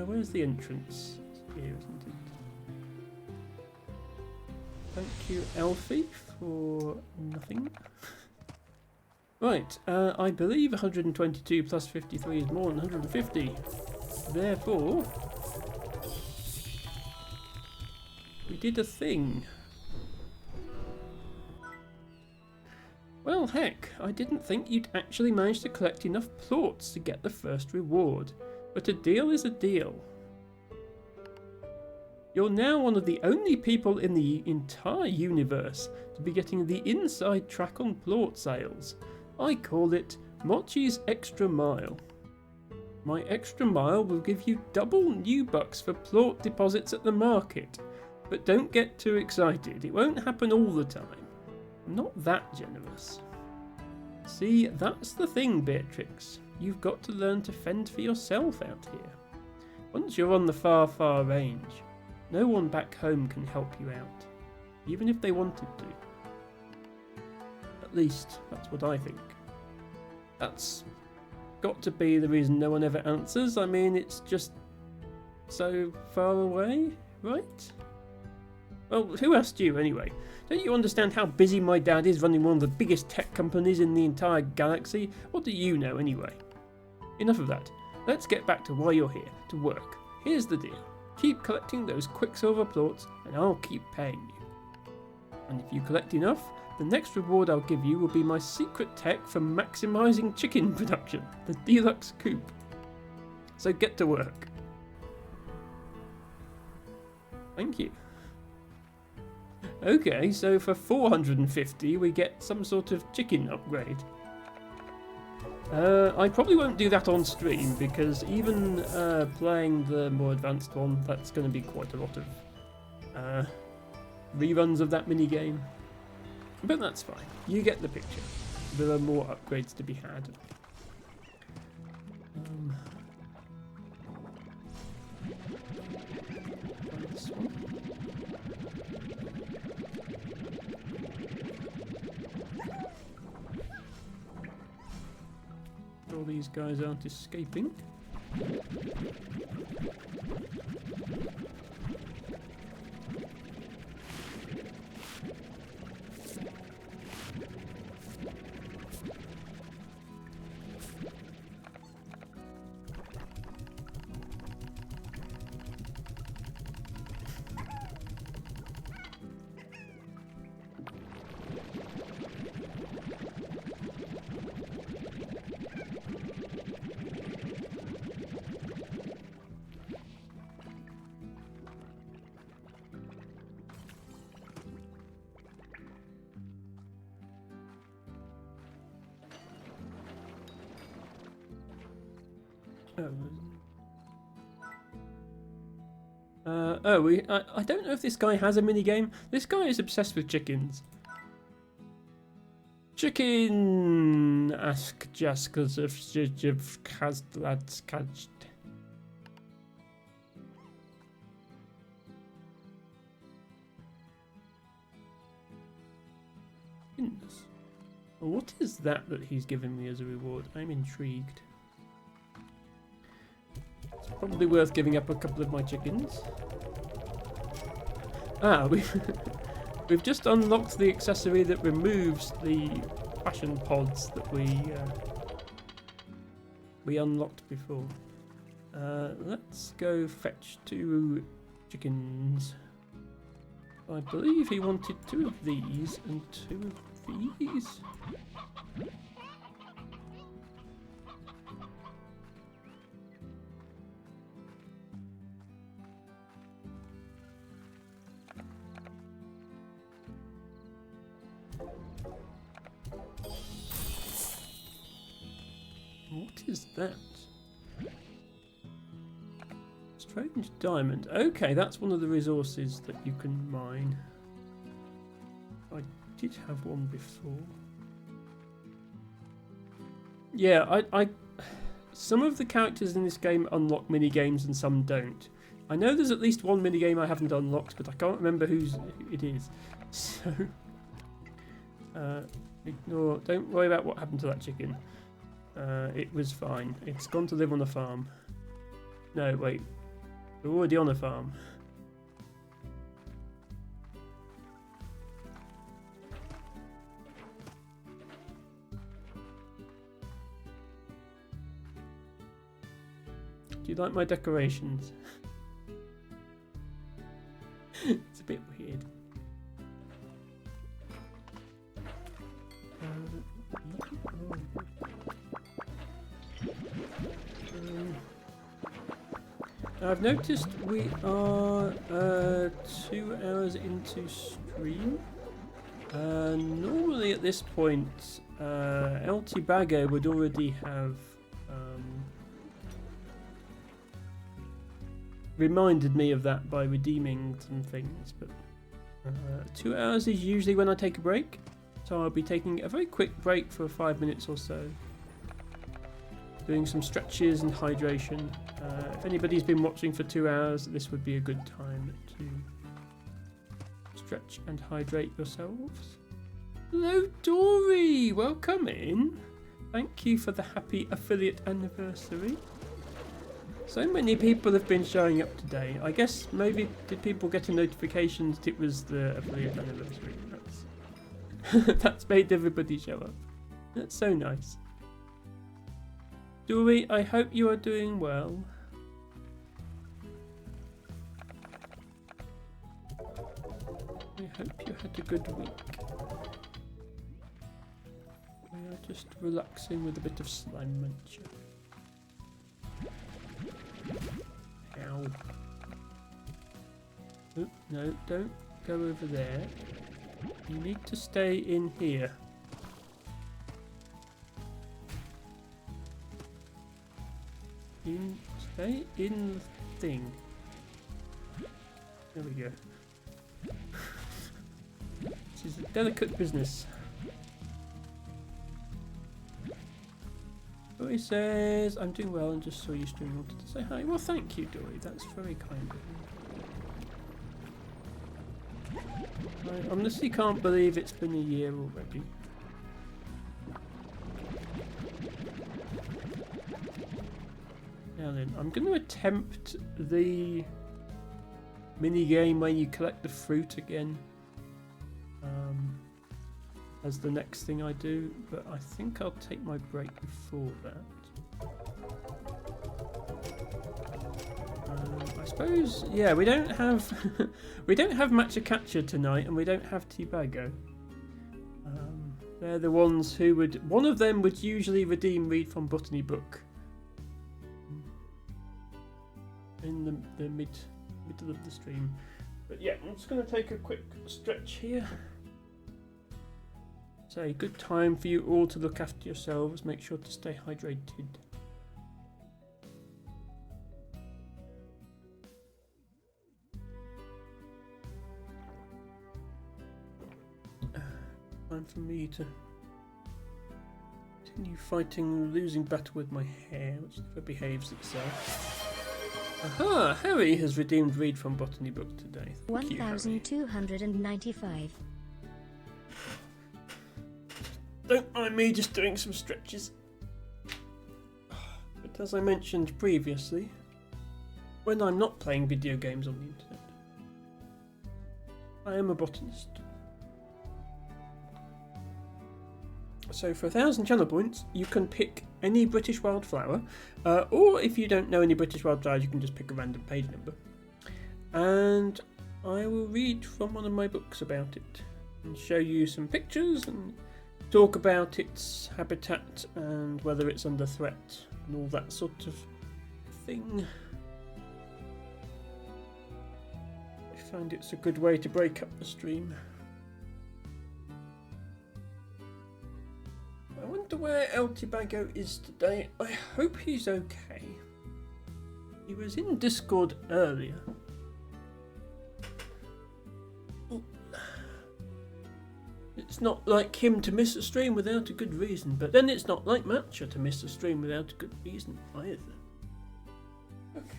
Where's the entrance? It's here, isn't it? Thank you, Elfie, for nothing. Right, I believe 122 plus 53 is more than 150. Therefore, we did a thing. Well, heck, I didn't think you'd actually manage to collect enough plorts to get the first reward. But a deal is a deal. You're now one of the only people in the entire universe to be getting the inside track on plort sales. I call it Mochi's Extra Mile. My extra mile will give you double new bucks for plort deposits at the market. But don't get too excited, it won't happen all the time. I'm not that generous. See, that's the thing, Beatrix. You've got to learn to fend for yourself out here. Once you're on the far, far range, no one back home can help you out, even if they wanted to. At least, that's what I think. That's got to be the reason no one ever answers. I mean, it's just so far away, right? Well, who asked you anyway? Don't you understand how busy my dad is running one of the biggest tech companies in the entire galaxy? What do you know anyway? Enough of that. Let's get back to why you're here, to work. Here's the deal. Keep collecting those Quicksilver plorts and I'll keep paying you. And if you collect enough, the next reward I'll give you will be my secret tech for maximising chicken production, the Deluxe Coop. So get to work. Thank you. Okay, so for 450 we get some sort of chicken upgrade. I probably won't do that on stream because even playing the more advanced one, that's going to be quite a lot of reruns of that minigame. But that's fine, you get the picture. There are more upgrades to be had. This one. All these guys aren't escaping. I don't know if this guy has a mini game. This guy is obsessed with chickens. Chicken ask Jaskers if has that catched. What is that he's given me as a reward? I'm intrigued. It's probably worth giving up a couple of my chickens. Ah, we've just unlocked the accessory that removes the fashion pods that we unlocked before. Let's go fetch 2 chickens. I believe he wanted 2 of these and 2 of these. What is that? Strange diamond. Okay, that's one of the resources that you can mine. I did have one before. Yeah, I some of the characters in this game unlock mini games and some don't. I know there's at least one mini game I haven't unlocked, but I can't remember who it is. So ignore. Don't worry about what happened to that chicken. It was fine. It's gone to live on a farm. No, wait. We're already on a farm. Do you like my decorations? It's a bit weird. I've noticed we are 2 hours into stream. Normally at this point, LT Baggo would already have reminded me of that by redeeming some things, but 2 hours is usually when I take a break, so I'll be taking a very quick break for 5 minutes or so, doing some stretches and hydration. If anybody's been watching for 2 hours, this would be a good time to stretch and hydrate yourselves. Hello Dory, welcome in. Thank you for the happy affiliate anniversary. So many people have been showing up today. I guess maybe did people get a notification that it was the affiliate anniversary? That's made everybody show up. That's so nice. Dory, I hope you are doing well. I hope you had a good week. We are just relaxing with a bit of slime muncher. Ow. Oh, no, don't go over there. You need to stay in here. Stay in the thing. There we go. This is a delicate business. Dory says, I'm doing well and just saw you streaming. Wanted to say hi. Well, thank you, Dory. That's very kind of you. I honestly can't believe it's been a year already. Now then, I'm going to attempt the mini game where you collect the fruit again as the next thing I do, but I think I'll take my break before that. I suppose, yeah, we don't have we don't have Matcha Catcher tonight, and we don't have T-Baggo. They're the ones who would. One of them would usually redeem Read from Botany Book in the middle of the stream. But yeah, I'm just going to take a quick stretch here. So, good time for you all to look after yourselves. Make sure to stay hydrated. Time for me to continue fighting a losing battle with my hair, which never behaves itself. Aha! Harry has redeemed Read from Botany book today. Thank you, Harry. 1295. Don't mind me just doing some stretches. But as I mentioned previously, when I'm not playing video games on the internet, I am a botanist. So for 1,000 channel points, you can pick any British wildflower, or if you don't know any British wildflowers, you can just pick a random page number. And I will read from one of my books about it, and show you some pictures, and talk about its habitat, and whether it's under threat, and all that sort of thing. I find it's a good way to break up the stream. I wonder where El Tibago is today. I hope he's okay. He was in Discord earlier. It's not like him to miss a stream without a good reason, but then it's not like Matcha to miss a stream without a good reason either. Okay.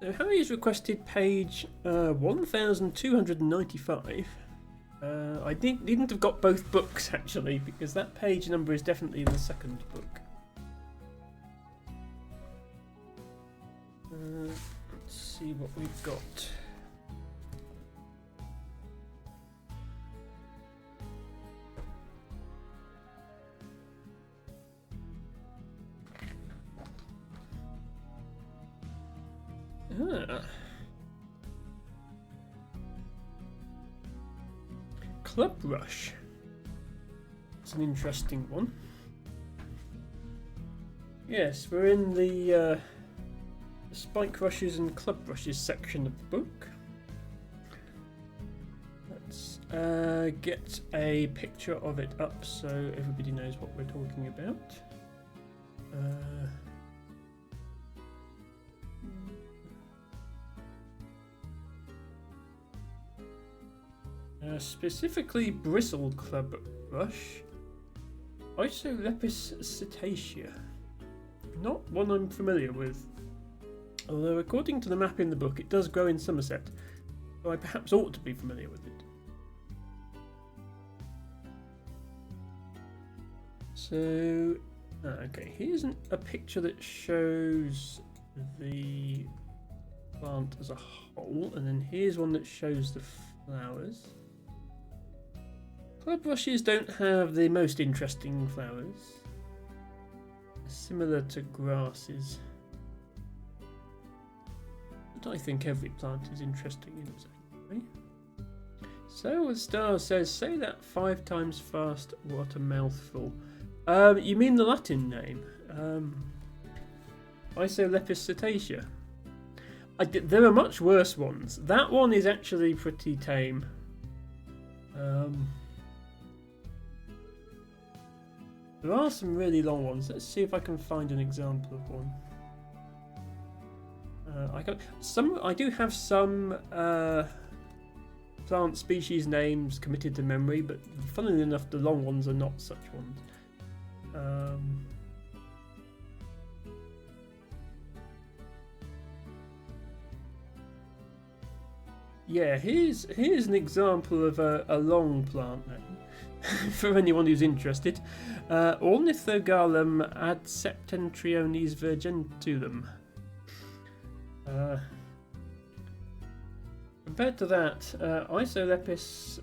So Harry's requested page 1295. I needn't have got both books actually, because that page number is definitely in the second book. Let's see what we've got. Club Rush. It's an interesting one. Yes, we're in the Spike Rushes and Club Rushes section of the book. Let's get a picture of it up so everybody knows what we're talking about. Specifically Bristle Club Rush, Isolepis cetacea. Not one I'm familiar with, although according to the map in the book it does grow in Somerset, so I perhaps ought to be familiar with it. So, okay, here's a picture that shows the plant as a whole, and then here's one that shows the flowers. Club rushes don't have the most interesting flowers, similar to grasses, but I think every plant is interesting in its own way. So, the star says, say that 5 times fast, what a mouthful. You mean the Latin name? Isolepis cetacea. There are much worse ones. That one is actually pretty tame. There are some really long ones. Let's see if I can find an example of one. I do have some plant species names committed to memory, but funnily enough, the long ones are not such ones. Yeah, here's an example of a long plant name for anyone who's interested. Ornithogalum ad septentriones virgentulum. Compared to that, Isolepis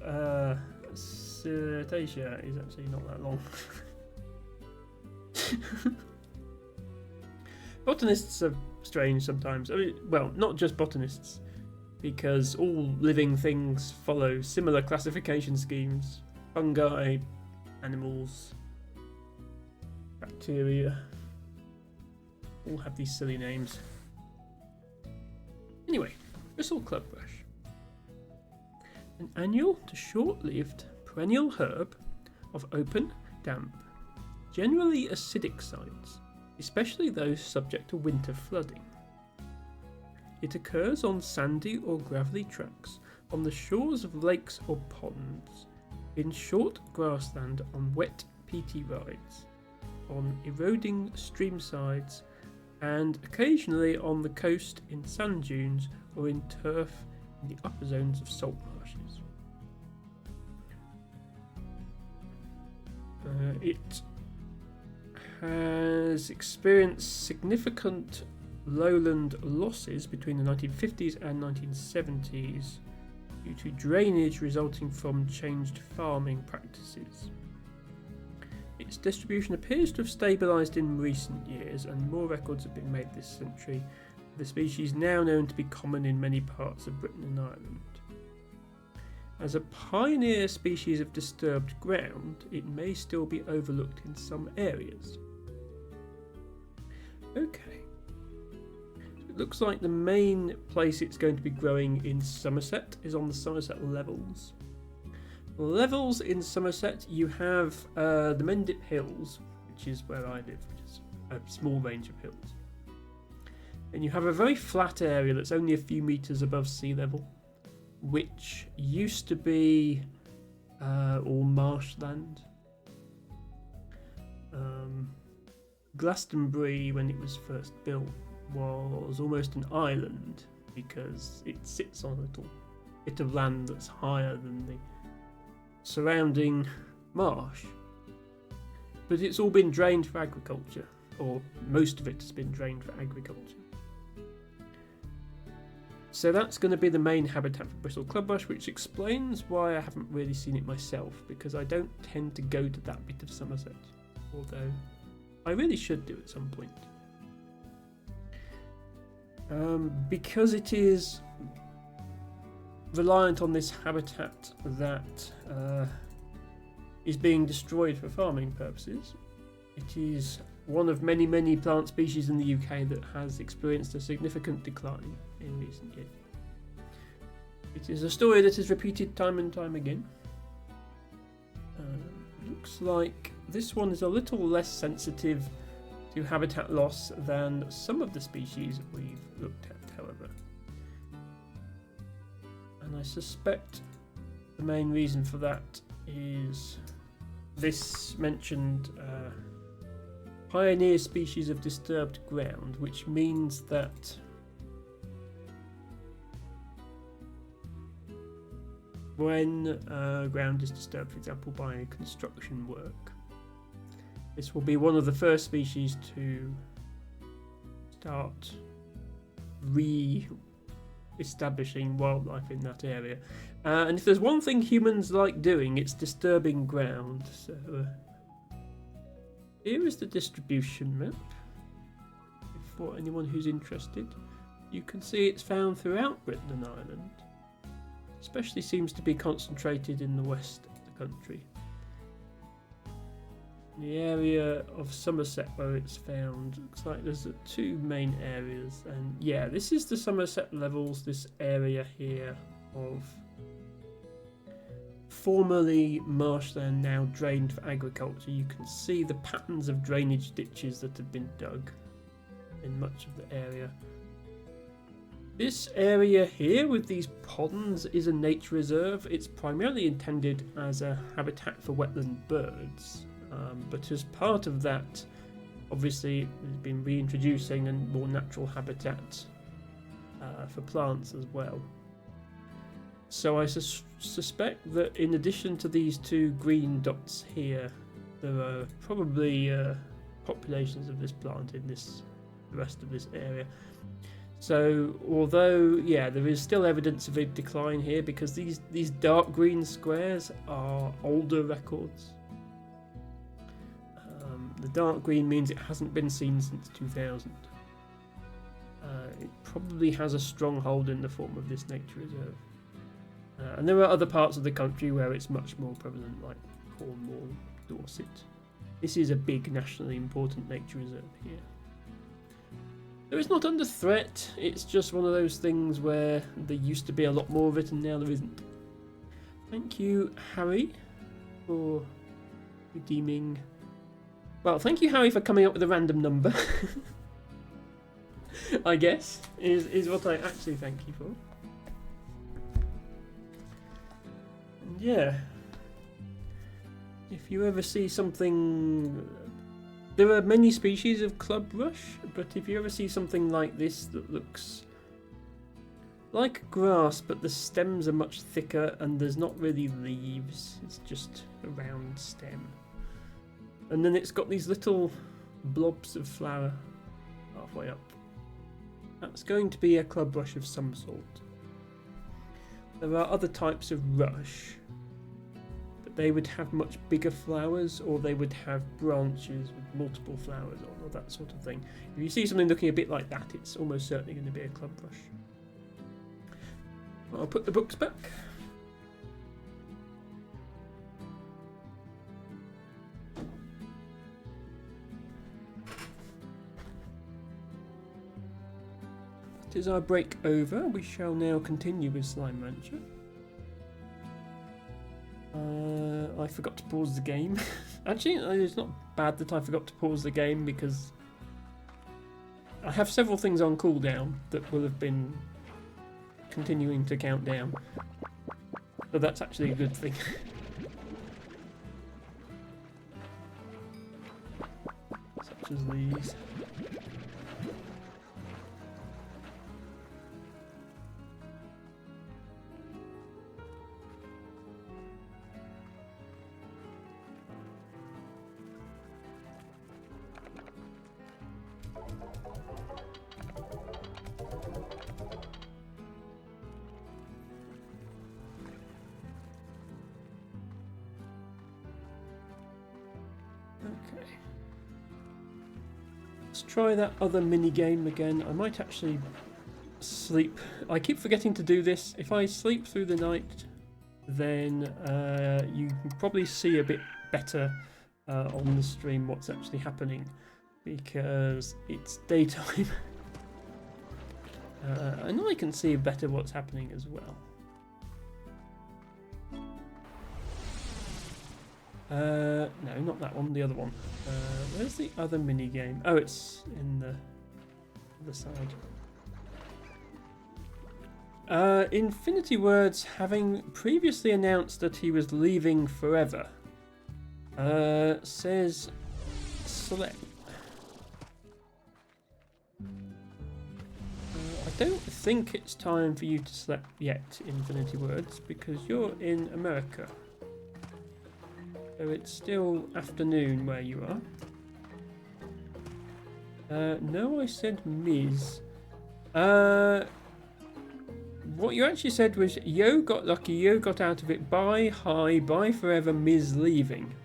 cetacea is actually not that long. Botanists are strange sometimes. I mean, well, not just botanists, because all living things follow similar classification schemes. Fungi, animals, bacteria, all have these silly names. Anyway, Bristle Club Rush. An annual to short-lived perennial herb of open, damp, generally acidic sites, especially those subject to winter flooding. It occurs on sandy or gravelly tracks, on the shores of lakes or ponds, in short grassland on wet peaty rides, on eroding stream sides, and occasionally on the coast in sand dunes or in turf in the upper zones of salt marshes. It has experienced significant lowland losses between the 1950s and 1970s due to drainage resulting from changed farming practices. Its distribution appears to have stabilised in recent years, and more records have been made this century. The species now known to be common in many parts of Britain and Ireland. As a pioneer species of disturbed ground, it may still be overlooked in some areas. Okay. It looks like the main place it's going to be growing in Somerset is on the Somerset Levels. Levels in Somerset, you have the Mendip Hills, which is where I live, which is a small range of hills. And you have a very flat area that's only a few metres above sea level, which used to be all marshland. Glastonbury, when it was first built, was almost an island because it sits on a little bit of land that's higher than the surrounding marsh. But it's all been drained for agriculture, or most of it has been drained for agriculture. So that's going to be the main habitat for Bristol clubrush, which explains why I haven't really seen it myself, because I don't tend to go to that bit of Somerset, although I really should do at some point. Because it is reliant on this habitat that is being destroyed for farming purposes, it is one of many, many plant species in the UK that has experienced a significant decline in recent years. It is a story that is repeated time and time again. Looks like this one is a little less sensitive to habitat loss than some of the species we've looked at, however. And I suspect the main reason for that is this mentioned pioneer species of disturbed ground, which means that when ground is disturbed, for example, by construction work, this will be one of the first species to start re-establishing wildlife in that area. And if there's one thing humans like doing, it's disturbing ground. So here is the distribution map. For anyone who's interested, you can see it's found throughout Britain and Ireland. Especially seems to be concentrated in the west of the country. The area of Somerset where it's found looks like there's two main areas, and yeah, this is the Somerset Levels, this area here of formerly marshland, now drained for agriculture. You can see the patterns of drainage ditches that have been dug in much of the area. This area here with these ponds is a nature reserve. It's primarily intended as a habitat for wetland birds. But as part of that, obviously, we've been reintroducing a more natural habitat for plants as well. So I suspect that in addition to these two green dots here, there are probably populations of this plant in the rest of this area. So although, yeah, there is still evidence of a decline here because these dark green squares are older records. The dark green means it hasn't been seen since 2000. It probably has a stronghold in the form of this nature reserve. And there are other parts of the country where it's much more prevalent, like Cornwall, Dorset. This is a big nationally important nature reserve here. So it's not under threat, it's just one of those things where there used to be a lot more of it and now there isn't. Thank you, Harry, for redeeming Well, thank you, Harry, for coming up with a random number. I guess is what I actually thank you for. And yeah. If you ever see something... There are many species of club rush, but if you ever see something like this that looks like grass, but the stems are much thicker and there's not really leaves, it's just a round stem. And then it's got these little blobs of flower halfway up. That's going to be a club rush of some sort. There are other types of rush, but they would have much bigger flowers, or they would have branches with multiple flowers on, or that sort of thing. If you see something looking a bit like that, it's almost certainly going to be a club rush. I'll put the books back. That is our break over. We shall now continue with Slime Rancher. I forgot to pause the game. Actually, it's not bad that I forgot to pause the game, because I have several things on cooldown that will have been continuing to count down. So that's actually a good thing. Such as these. Okay. Let's try that other mini game again. I might actually sleep. I keep forgetting to do this. If I sleep through the night, then you can probably see a bit better on the stream what's actually happening, because it's daytime. And I can see better what's happening as well. No, not that one, the other one. Where's the other mini game? Oh, it's in the other side. Infinity Words, having previously announced that he was leaving forever, says select. I don't think it's time for you to select yet, Infinity Words, because you're in America. So it's still afternoon where you are. No, I said Ms. What you actually said was Yo got lucky, Yo got out of it, bye, hi, bye forever, Ms leaving.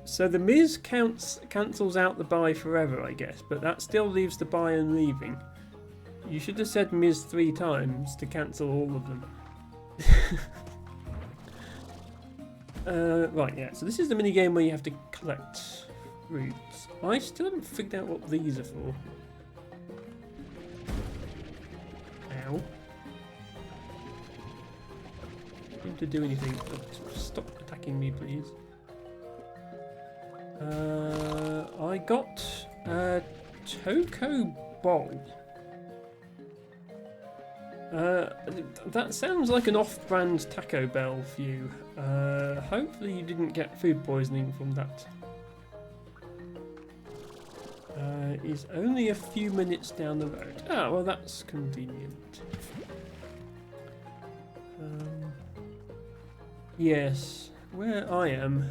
So the Ms cancels out the bye forever, I guess, but that still leaves the bye and leaving. You should have said Ms 3 times to cancel all of them. Right, yeah, so this is the mini game where you have to collect fruits. I still haven't figured out what these are for. Ow. Don't seem to do anything. Stop attacking me, please. I got a Toco Bowl. That sounds like an off-brand Taco Bell for you. Hopefully you didn't get food poisoning from that. Is only a few minutes down the road. Ah, well that's convenient. Yes, where I am,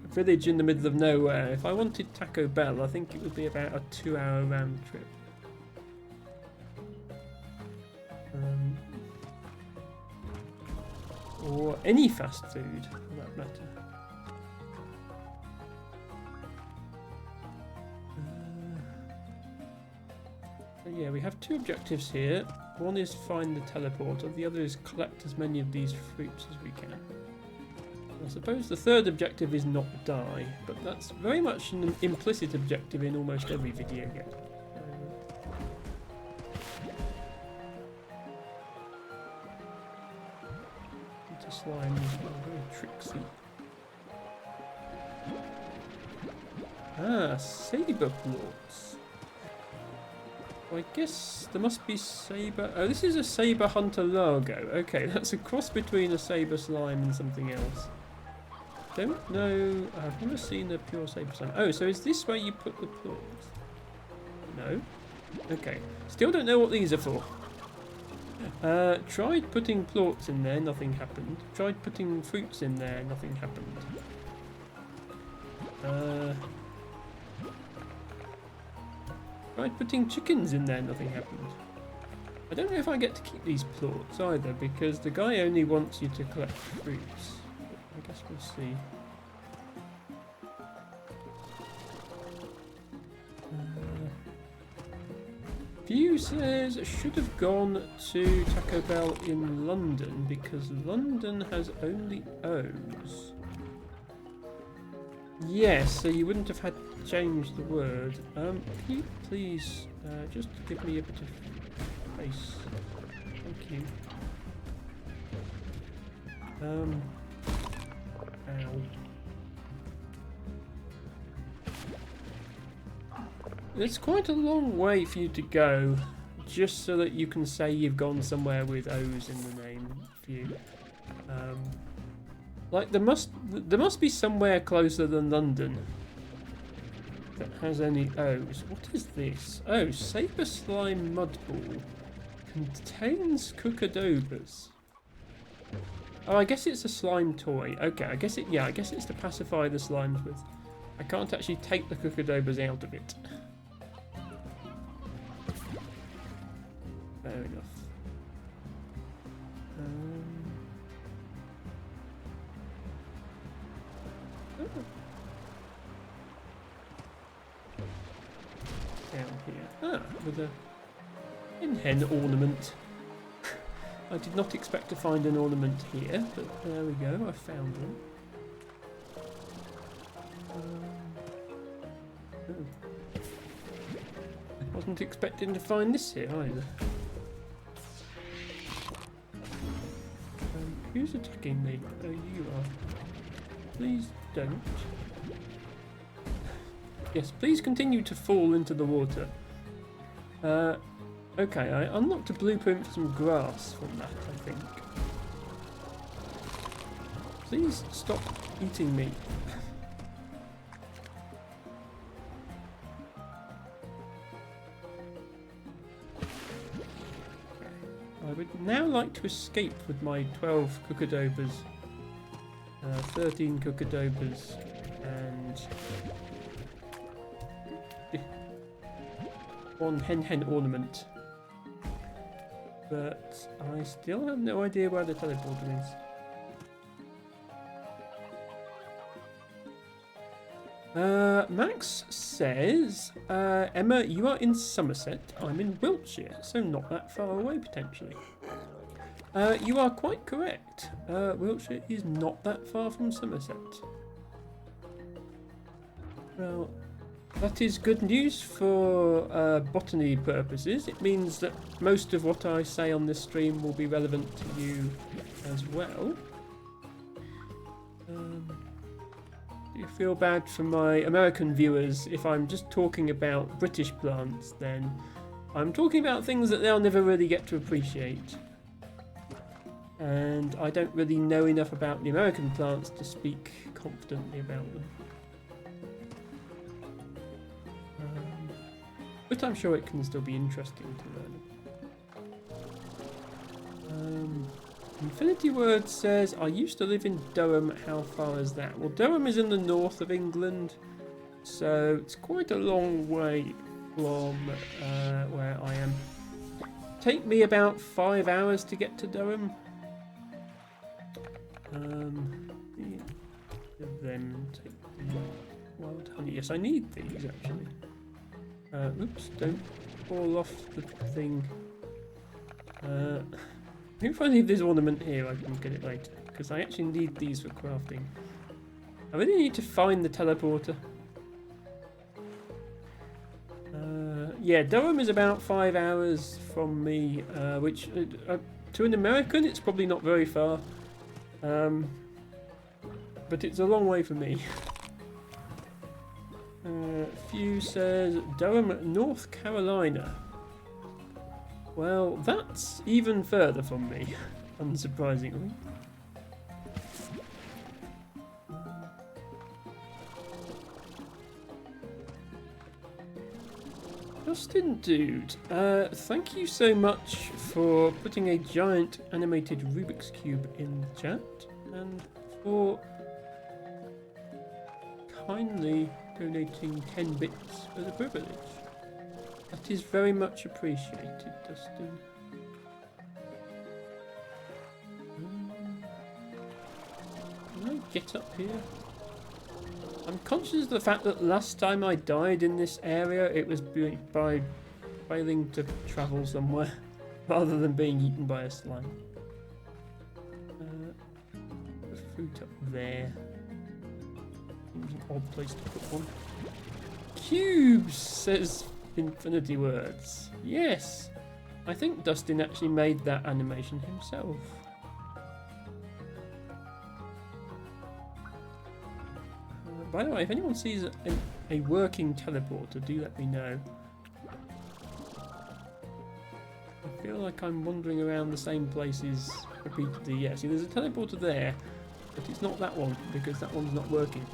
a village in the middle of nowhere. If I wanted Taco Bell, I think it would be about a 2-hour round trip. Or any fast food, for that matter. So yeah, we have 2 objectives here. One is find the teleporter, the other is collect as many of these fruits as we can. I suppose the third objective is not die, but that's very much an implicit objective in almost every video game. Slime is very tricksy. Ah, saber plorts. Well, I guess there must be saber. Oh, this is a saber hunter largo. Okay, that's a cross between a saber slime and something else. Don't know. I've never seen a pure saber slime. Oh, so is this where you put the plorts? No. Okay. Still don't know what these are for. Tried putting plorts in there, nothing happened. Tried putting fruits in there, nothing happened. Tried putting chickens in there, nothing happened. I don't know if I get to keep these plorts either, because the guy only wants you to collect fruits. I guess we'll see. Pew says, should have gone to Taco Bell in London because London has only O's. Yes, so you wouldn't have had to change the word. Can you please just give me a bit of space? Thank you. Ow. It's quite a long way for you to go, just so that you can say you've gone somewhere with O's in the name for you. Like there must be somewhere closer than London that has any O's. What is this? Oh, Saber Slime Mud Ball contains Cucadobas. Oh, I guess it's a slime toy. Okay, I guess it's to pacify the slimes with. I can't actually take the Cucadobas out of it. Fair enough. Down here. Ah, with a hen ornament. I did not expect to find an ornament here, but there we go, I found one. I wasn't expecting to find this here either. Who's attacking me? Oh, you are. Please don't. Yes, please continue to fall into the water. Okay, I unlocked a blueprint for some grass from that, I think. Please stop eating me. I would now like to escape with my 12 Cucadobas, 13 Cucadobas, and 1 hen ornament. But I still have no idea where the teleporter is. Max says, Emma, you are in Somerset. I'm in Wiltshire, so not that far away potentially. You are quite correct. Wiltshire is not that far from Somerset. Well, that is good news for botany purposes. It means that most of what I say on this stream will be relevant to you as well. Do you feel bad for my American viewers if I'm just talking about British plants then? I'm talking about things that they'll never really get to appreciate. And I don't really know enough about the American plants to speak confidently about them. But I'm sure it can still be interesting to learn. Infinity Word says, I used to live in Durham. How far is that? Well, Durham is in the north of England, so it's quite a long way from where I am. Take me about 5 hours to get to Durham. Then take the wild honey. Yes, I need these actually. Oops, don't fall off the thing. If I leave this ornament here, I can get it later, because I actually need these for crafting. I really need to find the teleporter. Yeah, Durham is about 5 hours from me, which to an American it's probably not very far, but it's a long way for me. Few says Durham, North Carolina. Well, that's even further from me, unsurprisingly. Dustin Dude, thank you so much for putting a giant animated Rubik's Cube in the chat and for kindly donating 10 bits for the privilege. That is very much appreciated, Dustin. Can I get up here? I'm conscious of the fact that last time I died in this area, it was by failing to travel somewhere rather than being eaten by a slime. The fruit up there. Seems an odd place to put one. Cubes, says Infinity Words. Yes, I think Dustin actually made that animation himself. By the way, if anyone sees a working teleporter, do let me know. I feel like I'm wandering around the same places repeatedly. Yeah, see, there's a teleporter there, but it's not that one because that one's not working.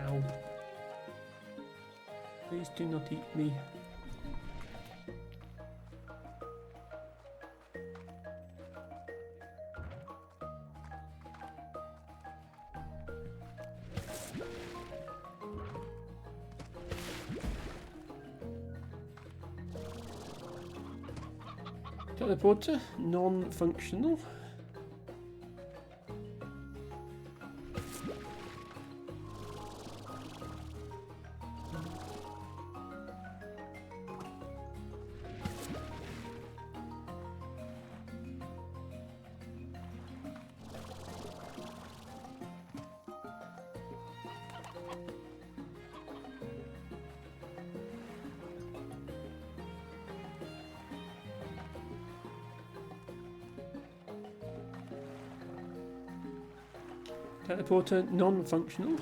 Ow. Please do not eat me. Teleporter, non-functional. Teleporter, non-functional.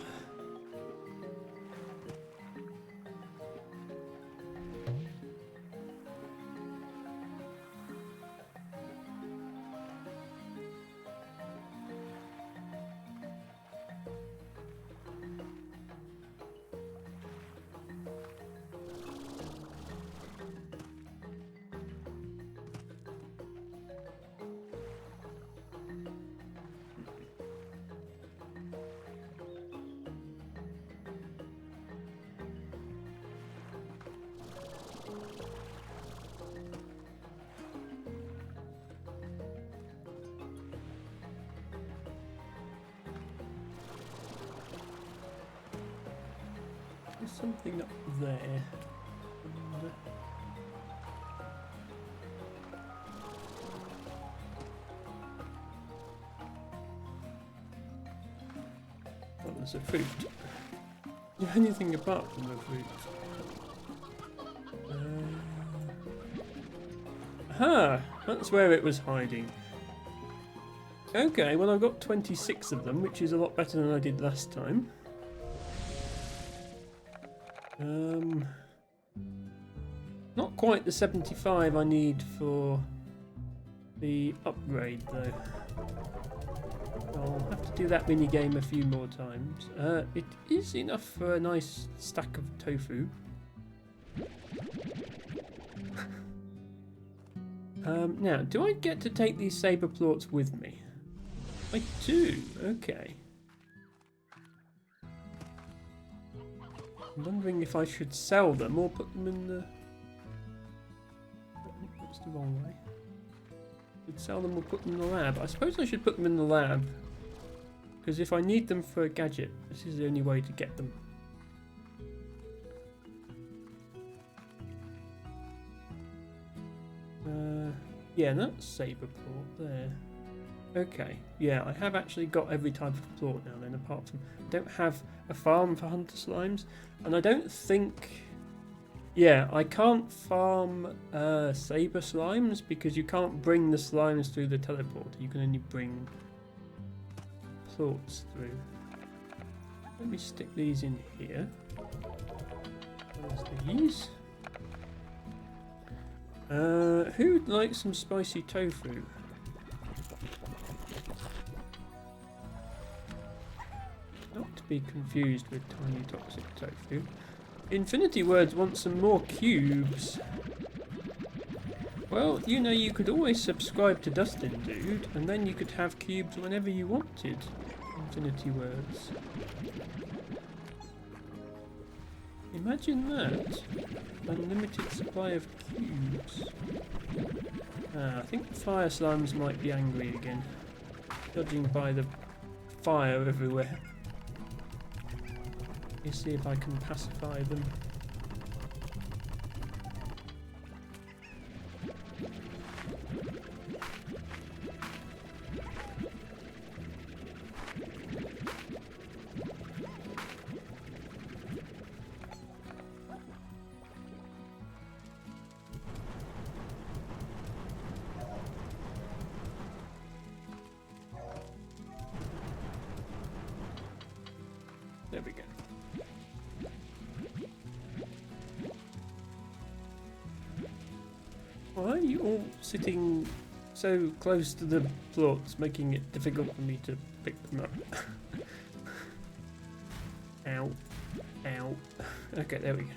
There's something up there. And, oh, there's a fruit. Anything apart from the fruit? Aha! That's where it was hiding. Okay, well I've got 26 of them, which is a lot better than I did last time. Not quite the 75 I need for the upgrade though. I'll have to do that mini game a few more times. It is enough for a nice stack of tofu. Now, do I get to take these saber plorts with me? I do. Okay. I'm wondering if I should sell them or put them in the... That's the wrong way. Should sell them or put them in the lab. I suppose I should put them in the lab. Because if I need them for a gadget, this is the only way to get them. Yeah, that's saber plort there. Okay, yeah, I have actually got every type of plort now then, apart from I don't have a farm for hunter slimes, and I don't think, yeah, I can't farm saber slimes because you can't bring the slimes through the teleporter. You can only bring plorts through. Let me stick these in here. There's these. Who'd like some spicy tofu? Not to be confused with tiny toxic tofu. Infinity Words want some more cubes. Well, you know, you could always subscribe to Dustin, dude, and then you could have cubes whenever you wanted. Infinity Words. Imagine that. Unlimited supply of cubes. I think fire slimes might be angry again, judging by the fire everywhere. Let me see if I can pacify them. There we go. Why are you all sitting so close to the plorts, making it difficult for me to pick them up? Ow. Ow. Okay, there we go.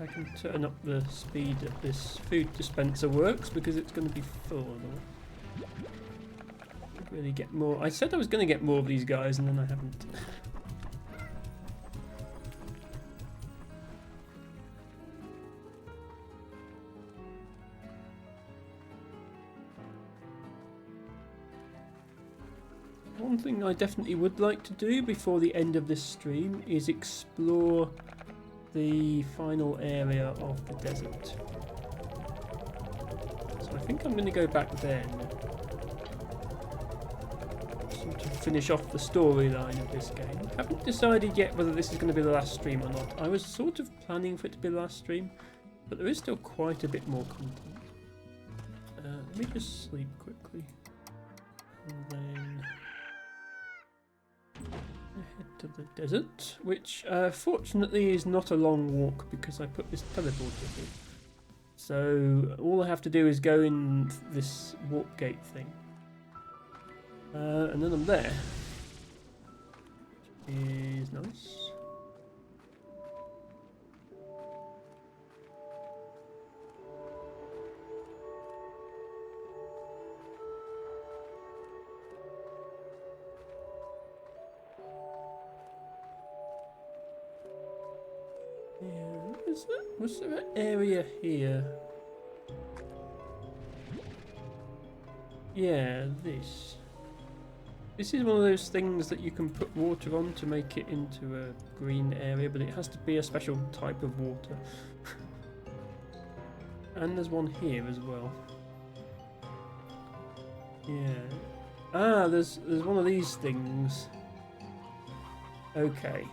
I can turn up the speed that this food dispenser works because it's going to be full. Really get more. I said I was going to get more of these guys and then I haven't. One thing I definitely would like to do before the end of this stream is explore the final area of the desert. So I think I'm going to go back then. Sort of finish off the storyline of this game. Haven't decided yet whether this is going to be the last stream or not. I was sort of planning for it to be the last stream, but there is still quite a bit more content. Let me just sleep quickly. And then head to the desert, which fortunately is not a long walk because I put this teleporter in. So all I have to do is go in this warp gate thing. And then I'm there. Which is nice. Was there an area here? Yeah, this. This is one of those things that you can put water on to make it into a green area, but it has to be a special type of water. And there's one here as well. Yeah. Ah, there's one of these things. Okay.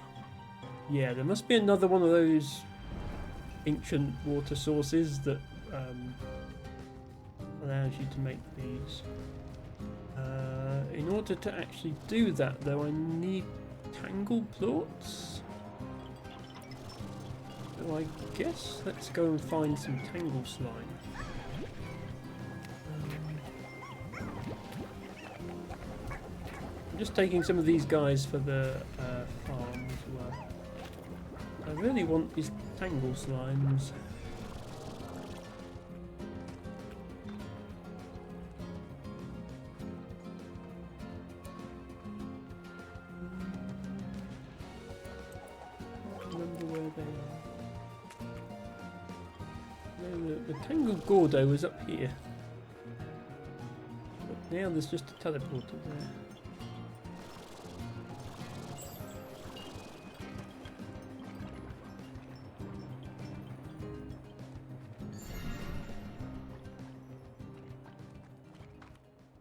Yeah, there must be another one of those ancient water sources that allows you to make these. In order to actually do that, though, I need tangle plorts. So I guess let's go and find some tangle slime. I'm just taking some of these guys for the farm as well. I really want these tangle slimes. No, the Tangled Gordo was up here. But now there's just a teleporter there.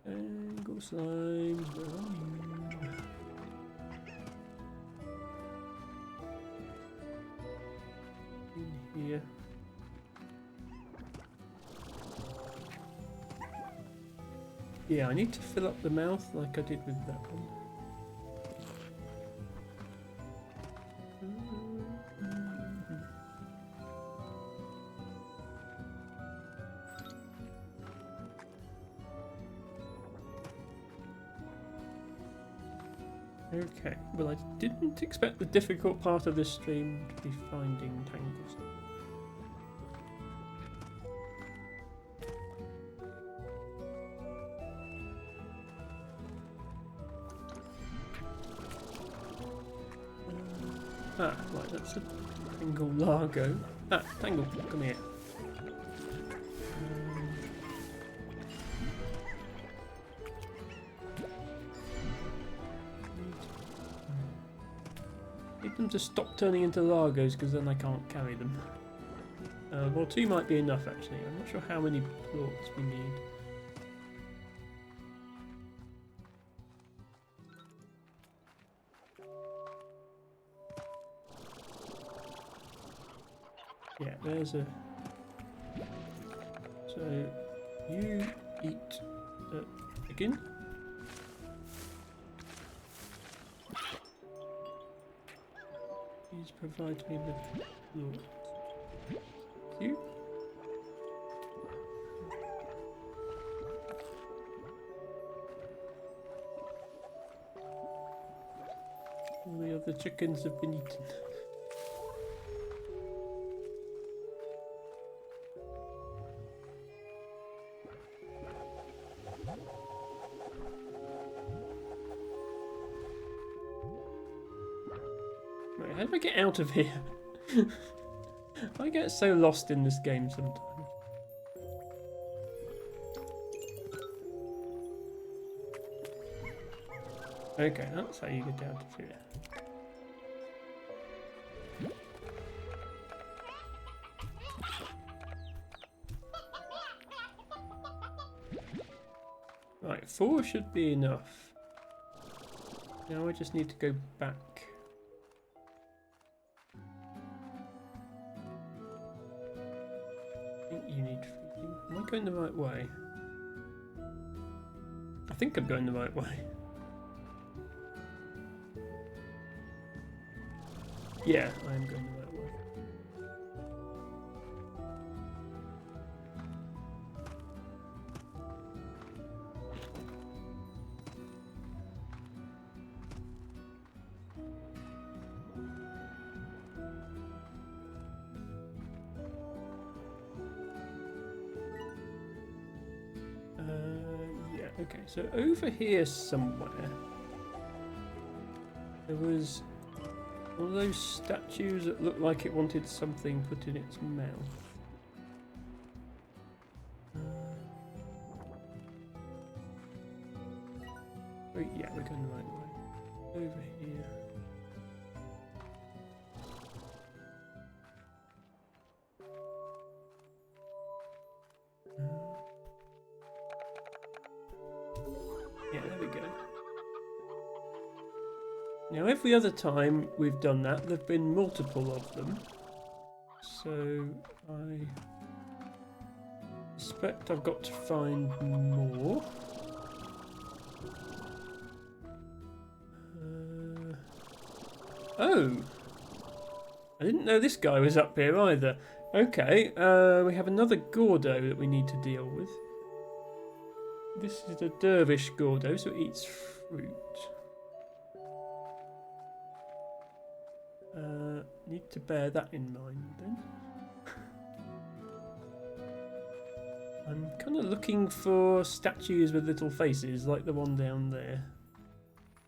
Tangle Slime, where are you? In here. Yeah, I need to fill up the mouth like I did with that one. Okay, well I didn't expect the difficult part of this stream to be finding tangles. Right, that's a Tangle Largo. Tangle, come here. Need them to stop turning into Largos because then I can't carry them. Well, 2 might be enough actually. I'm not sure how many plorts we need. Yeah, there's a... So, you eat chicken. Please provide me with plorts. You? All the other chickens have been eaten. Right, how do I get out of here? I get so lost in this game sometimes. Okay, that's how you get out of here. Right, 4 should be enough. Now I just need to go back. I think you need feeding. Am I going the right way? I think I'm going the right way. Yeah, I am going the right way. Yeah, okay, so over here somewhere there was one of those statues that looked like it wanted something put in its mouth. Oh, yeah, we're going the right way. Over here. Yeah, there we go. Now, every other time we've done that, there have been multiple of them. So, I suspect I've got to find more. Oh! I didn't know this guy was up here either. Okay, we have another Gordo that we need to deal with. This is a Dervish Gordo, so it eats fruit. Need to bear that in mind then. I'm kind of looking for statues with little faces, like the one down there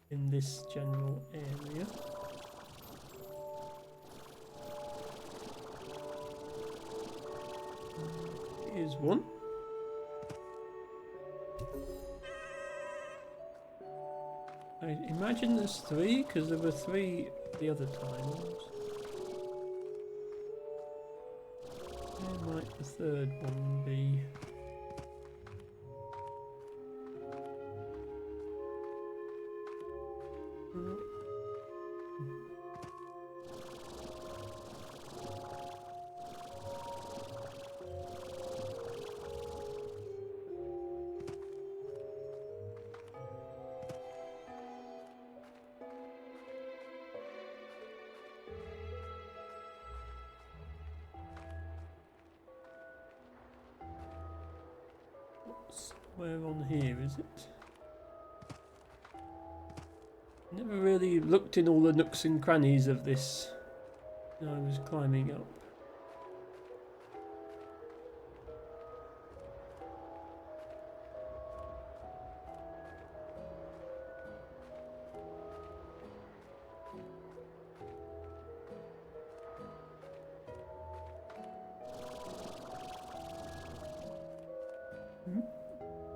in this general area. one. I imagine there's 3 because there were 3 the other times. Where might the third one be? Where on here is it? Never really looked in all the nooks and crannies of this when I was climbing up.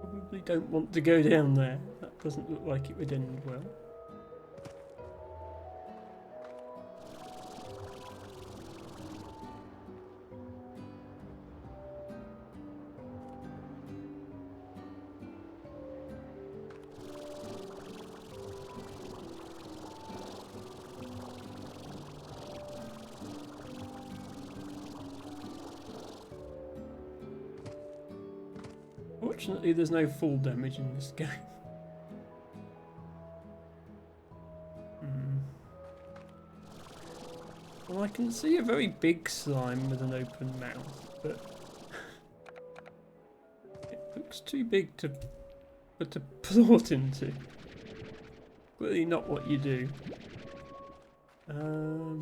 Probably don't want to go down there. That doesn't look like it would end well. Fortunately, there's no fall damage in this game. Well, I can see a very big slime with an open mouth, but it looks too big to put a plort into. Really not what you do. Are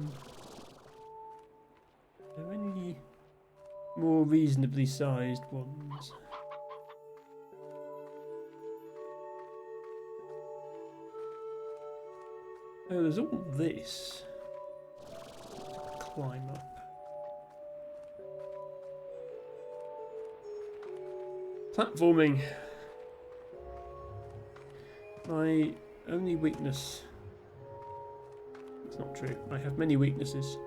there any more reasonably sized ones? Oh, there's all this to climb up. Platforming. My only weakness. It's not true. I have many weaknesses.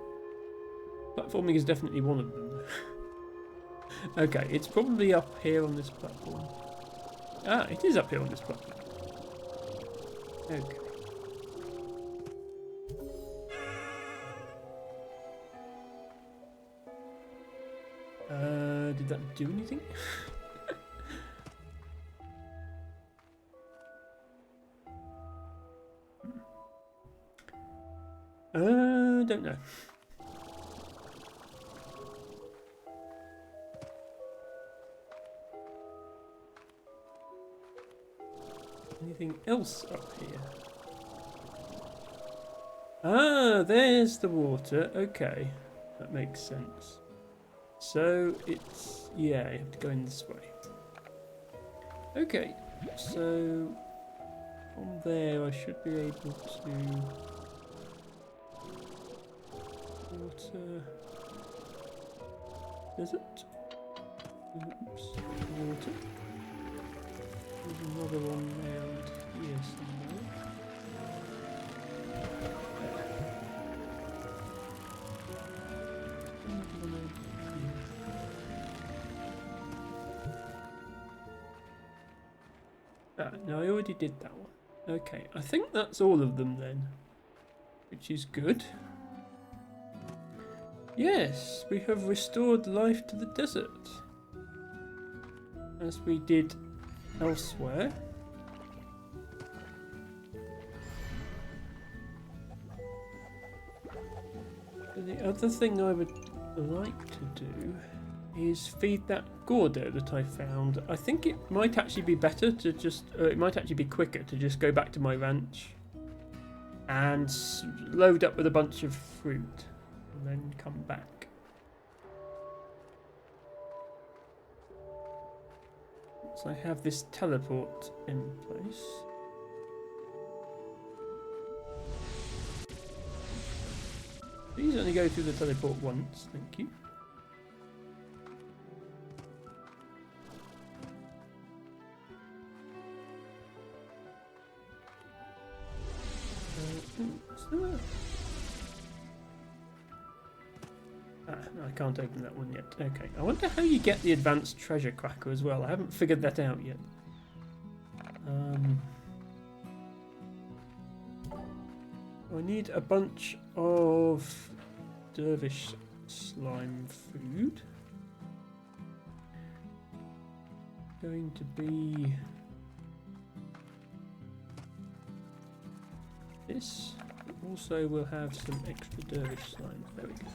Platforming is definitely one of them. Okay, it's probably up here on this platform. Ah, it is up here on this platform. Okay. Did that do anything? Don't know. Anything else up here? Ah, there's the water. Okay, that makes sense. So it's, yeah, you have to go in this way. Okay, so from there I should be able to water desert. Oops, water. There's another one around here somewhere. No, I already did that one. Okay, I think that's all of them then, which is good. Yes, we have restored life to the desert, as we did elsewhere. The other thing I would like to do is feed that Gordo that I found. I think it might actually be better to just, it might actually be quicker to just go back to my ranch and load up with a bunch of fruit and then come back. So I have this teleport in place. Please only go through the teleport once, thank you. No, I can't open that one yet. Okay, I wonder how you get the advanced treasure cracker as well. I haven't figured that out yet. I need a bunch of dervish slime food. Going to be this. Also, we'll have some extra dervish slime. There we go.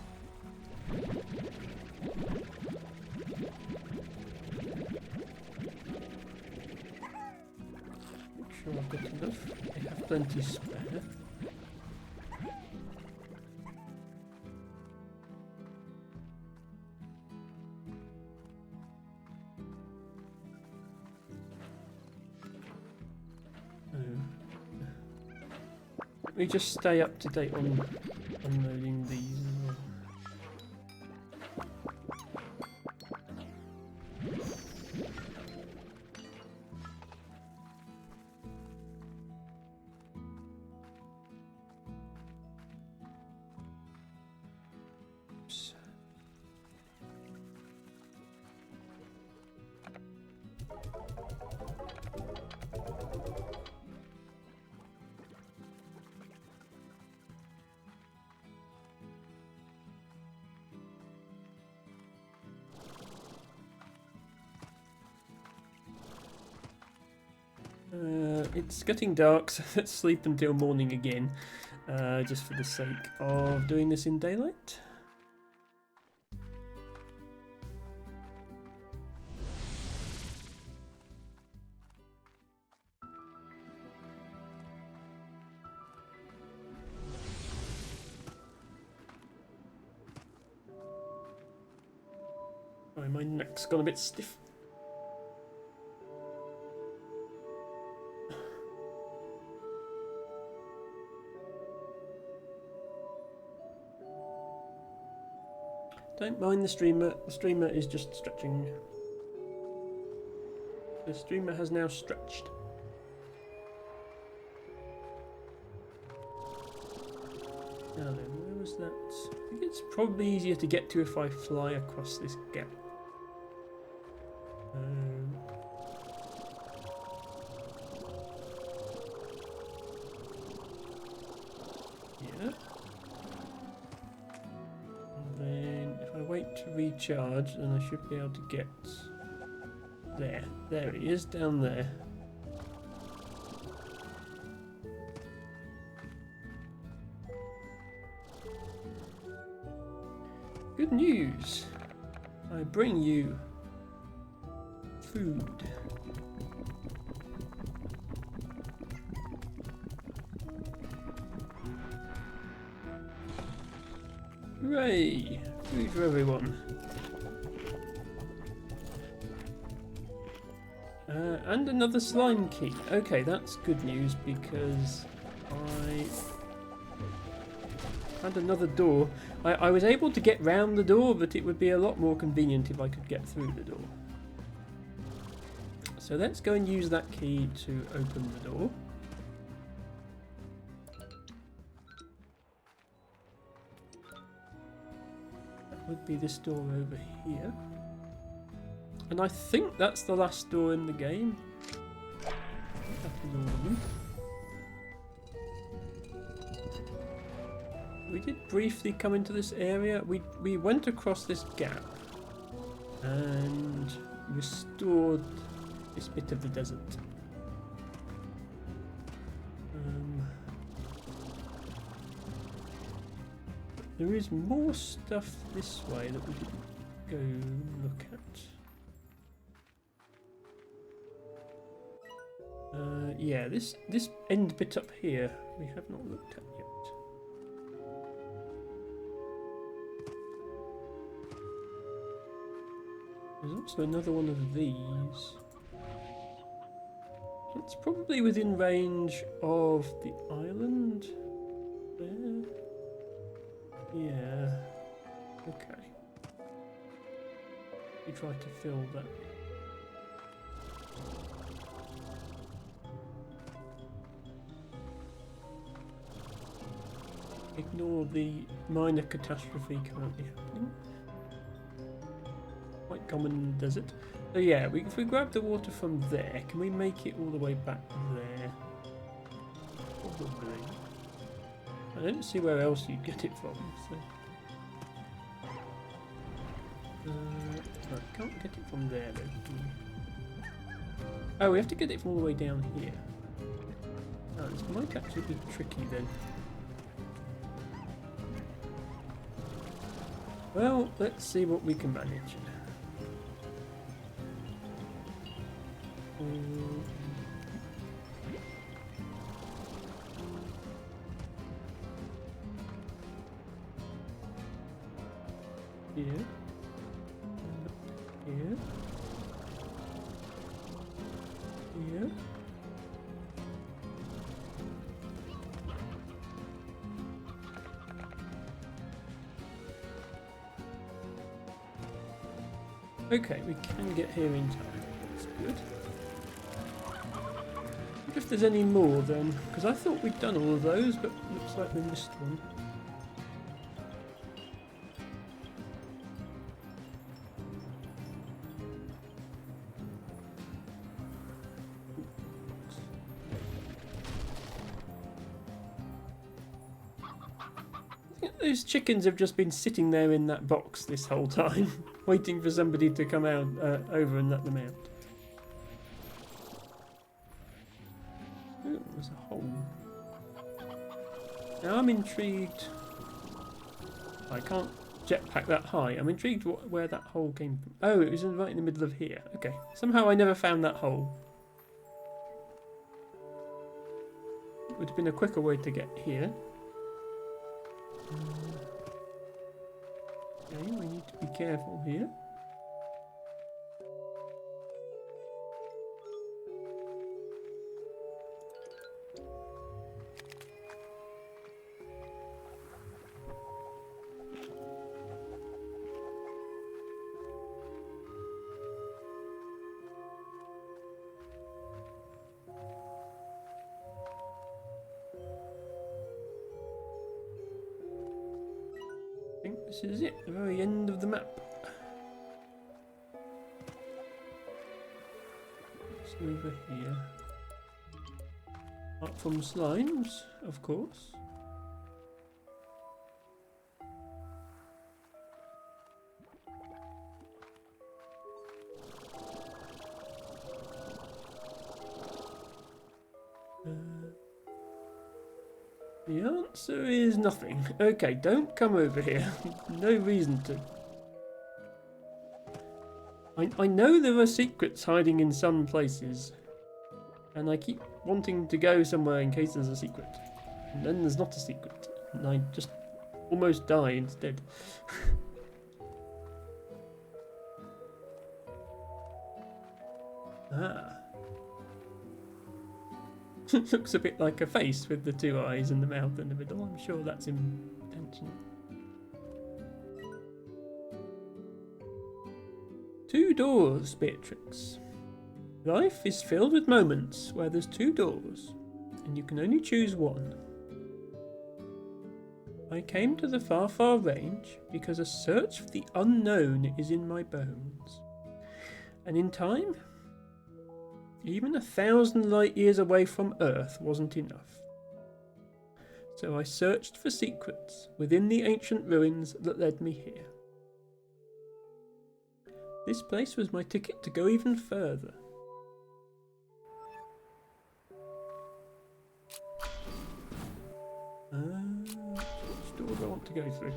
Make sure I've got enough. I have plenty spare. Let me just stay up to date on unloading these as well. Oops. It's getting dark, so let's sleep until morning again, just for the sake of doing this in daylight. Oh, my neck's gone a bit stiff. Don't mind the streamer. The streamer is just stretching. The streamer has now stretched. Now then, where was that? I think it's probably easier to get to if I fly across this gap. Yeah. And then if I wait to recharge, then I should be able to get there. There he is, down there. Good news! I bring you food. Hooray! Food for everyone. And another slime key. Okay, that's good news because I had another door. I was able to get round the door, but it would be a lot more convenient if I could get through the door. So let's go and use that key to open the door. That would be this door over here. And I think that's the last door in the game. That is all of them. We did briefly come into this area. We went across this gap and restored this bit of the desert. There is more stuff this way that we didn't go look at. Yeah, this end bit up here we have not looked at yet. There's also another one of these. It's probably within range of the island. There. Yeah. Okay. We try to fill that. Ignore the minor catastrophe currently happening. Quite common in the desert. So yeah, if we grab the water from there, can we make it all the way back there? Probably. I don't see where else you'd get it from, so... I can't get it from there though. Oh, we have to get it from all the way down here. Oh, this might actually be tricky then. Well, let's see what we can manage. Here. Here. Here. Okay, we can get here in time. That's good. If there's any more then, because I thought we'd done all of those, but looks like we missed one. Those chickens have just been sitting there in that box this whole time, waiting for somebody to come out over and let them out. Ooh, there's a hole. Now I'm intrigued. I can't jetpack that high. I'm intrigued where that hole came from. Oh, it was right in the middle of here. Okay. Somehow I never found that hole. It would have been a quicker way to get here. Okay, we need to be careful here. I think this is it, the very end of the map. It's over here. Apart from slimes, of course. The answer is nothing. Okay, don't come over here. No reason to. I know there are secrets hiding in some places. And I keep wanting to go somewhere in case there's a secret. And then there's not a secret. And I just almost die instead. Ah. It looks a bit like a face with the two eyes and the mouth in the middle. I'm sure that's intentional. 2 doors, Beatrix. Life is filled with moments where there's 2 doors, and you can only choose one. I came to the far, far range because a search for the unknown is in my bones. And in time, even 1,000 light years away from Earth wasn't enough. So I searched for secrets within the ancient ruins that led me here. This place was my ticket to go even further. Which door do I want to go through?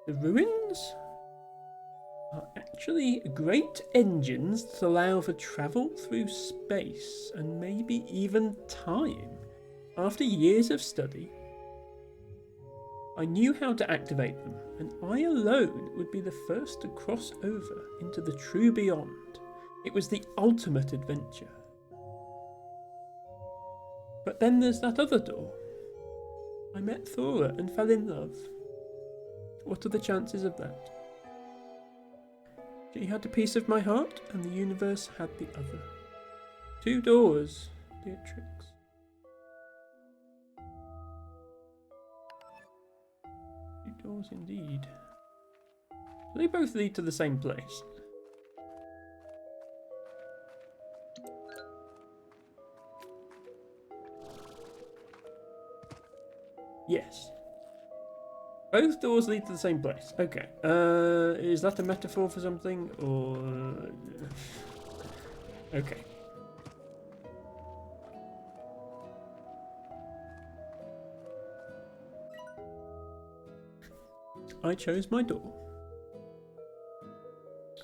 The ruins are actually great engines that allow for travel through space and maybe even time. After years of study, I knew how to activate them, and I alone would be the first to cross over into the true beyond. It was the ultimate adventure. But then there's that other door. I met Thora and fell in love. What are the chances of that? She had a piece of my heart, and the universe had the other. 2 doors, Beatrix. Doors indeed. They both lead to the same place. Yes. Both doors lead to the same place. Okay. Is that a metaphor for something, or... Okay. I chose my door.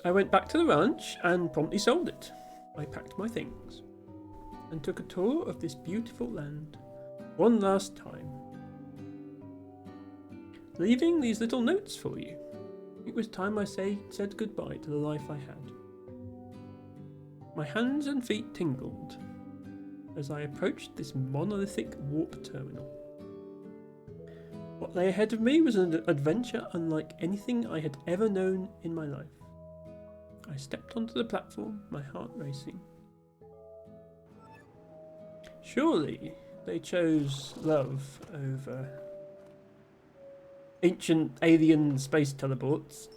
I went back to the ranch and promptly sold it. I packed my things and took a tour of this beautiful land one last time, leaving these little notes for you. It was time I said goodbye to the life I had. My hands and feet tingled as I approached this monolithic warp terminal. What lay ahead of me was an adventure unlike anything I had ever known in my life. I stepped onto the platform, my heart racing. Surely they chose love over ancient alien space teleports.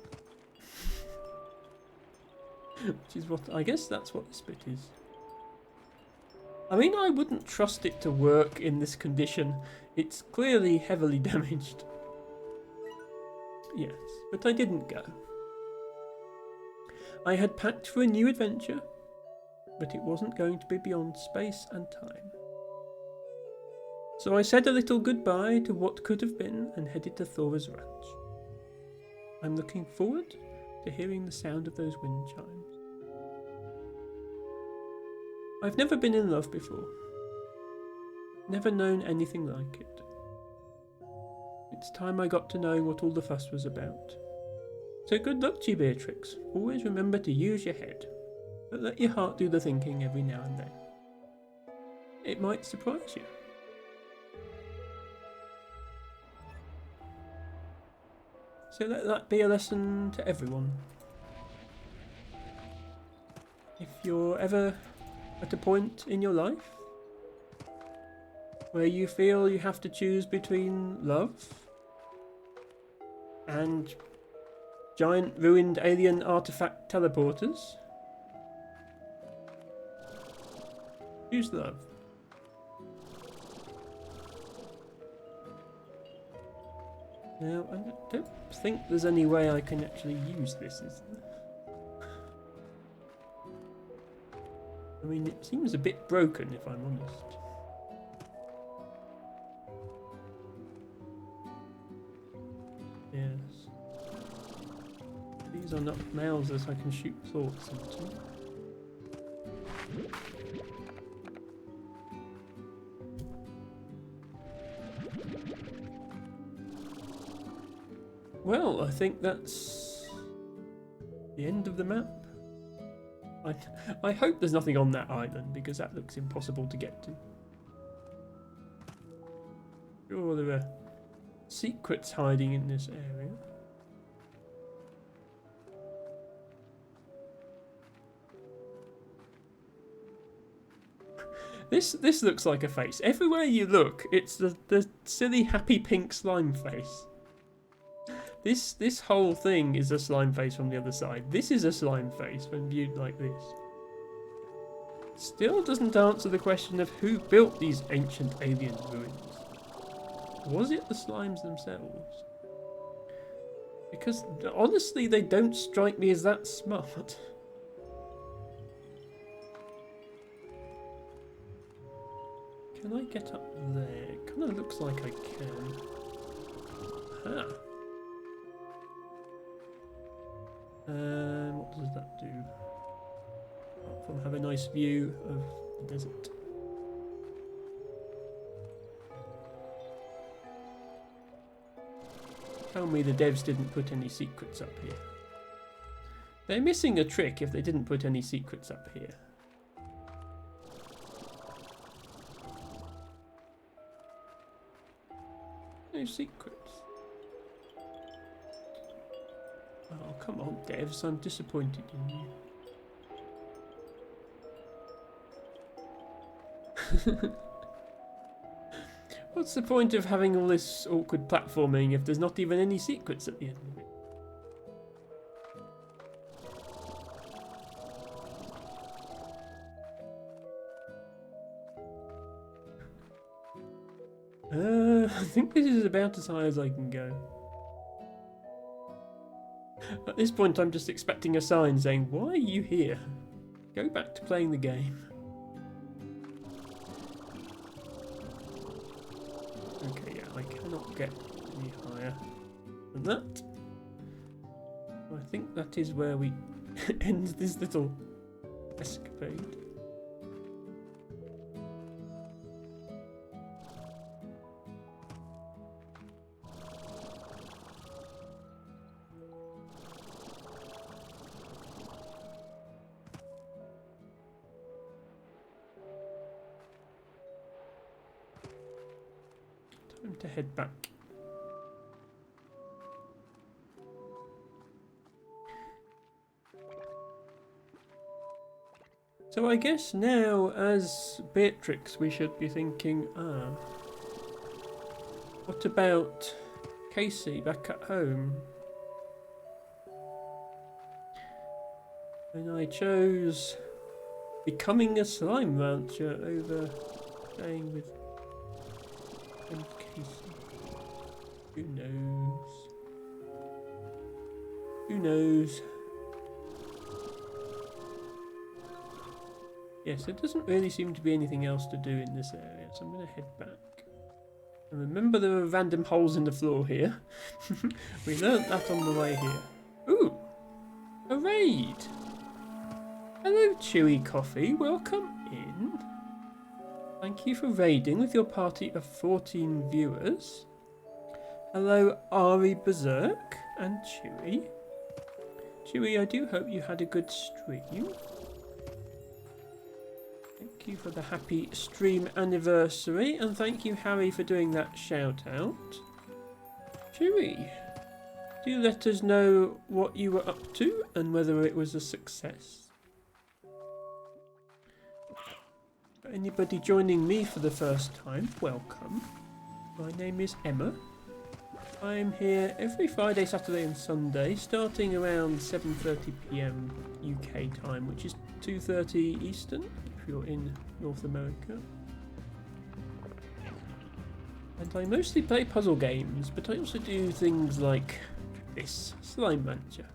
Which is what, I guess that's what this bit is. I mean, I wouldn't trust it to work in this condition. It's clearly heavily damaged. Yes, but I didn't go. I had packed for a new adventure, but it wasn't going to be beyond space and time. So I said a little goodbye to what could have been and headed to Thora's ranch. I'm looking forward to hearing the sound of those wind chimes. I've never been in love before. Never known anything like it. It's time I got to know what all the fuss was about. So good luck to you, Beatrix. Always remember to use your head, but let your heart do the thinking every now and then. It might surprise you. So let that be a lesson to everyone. If you're ever at a point in your life where you feel you have to choose between love and giant ruined alien artifact teleporters, choose love. Now, I don't think there's any way I can actually use this, is there? I mean, it seems a bit broken, if I'm honest. Yes. These are not Mausers I can shoot thoughts into. Well, I think that's the end of the map. I hope there's nothing on that island, because that looks impossible to get to. Sure, there are secrets hiding in this area. This looks like a face. Everywhere you look, it's the silly happy pink slime face. This whole thing is a slime face from the other side. This is a slime face when viewed like this. Still doesn't answer the question of who built these ancient alien ruins. Was it the slimes themselves? Because honestly, they don't strike me as that smart. Can I get up there? It kind of looks like I can. Aha. What does that do? Apart from have a nice view of the desert. Tell me the devs didn't put any secrets up here. They're missing a trick if they didn't put any secrets up here. No secrets. Oh, come on, devs, I'm disappointed in you. What's the point of having all this awkward platforming if there's not even any secrets at the end of it? I think this is about as high as I can go. At this point, I'm just expecting a sign saying, "Why are you here? Go back to playing the game." Okay, yeah, I cannot get any higher than that. I think that is where we end this little escapade. Time to head back. So I guess now, as Beatrix, we should be thinking, what about Casey back at home? And I chose becoming a slime rancher over staying with Casey. Who knows? Who knows? Yes, there doesn't really seem to be anything else to do in this area, so I'm going to head back. And remember, there are random holes in the floor here. We learnt that on the way here. Ooh! A raid! Hello, Chewy Coffee. Welcome in. Thank you for raiding with your party of 14 viewers. Hello, Ari Berserk and Chewy. Chewy, I do hope you had a good stream. Thank you for the happy stream anniversary, and thank you, Harry, for doing that shout out. Chewy, do let us know what you were up to and whether it was a success. For anybody joining me for the first time, welcome. My name is Emma. I'm here every Friday, Saturday and Sunday, starting around 7:30 PM UK time, which is 2:30 Eastern if you're in North America. And I mostly play puzzle games, but I also do things like this, Slime Rancher.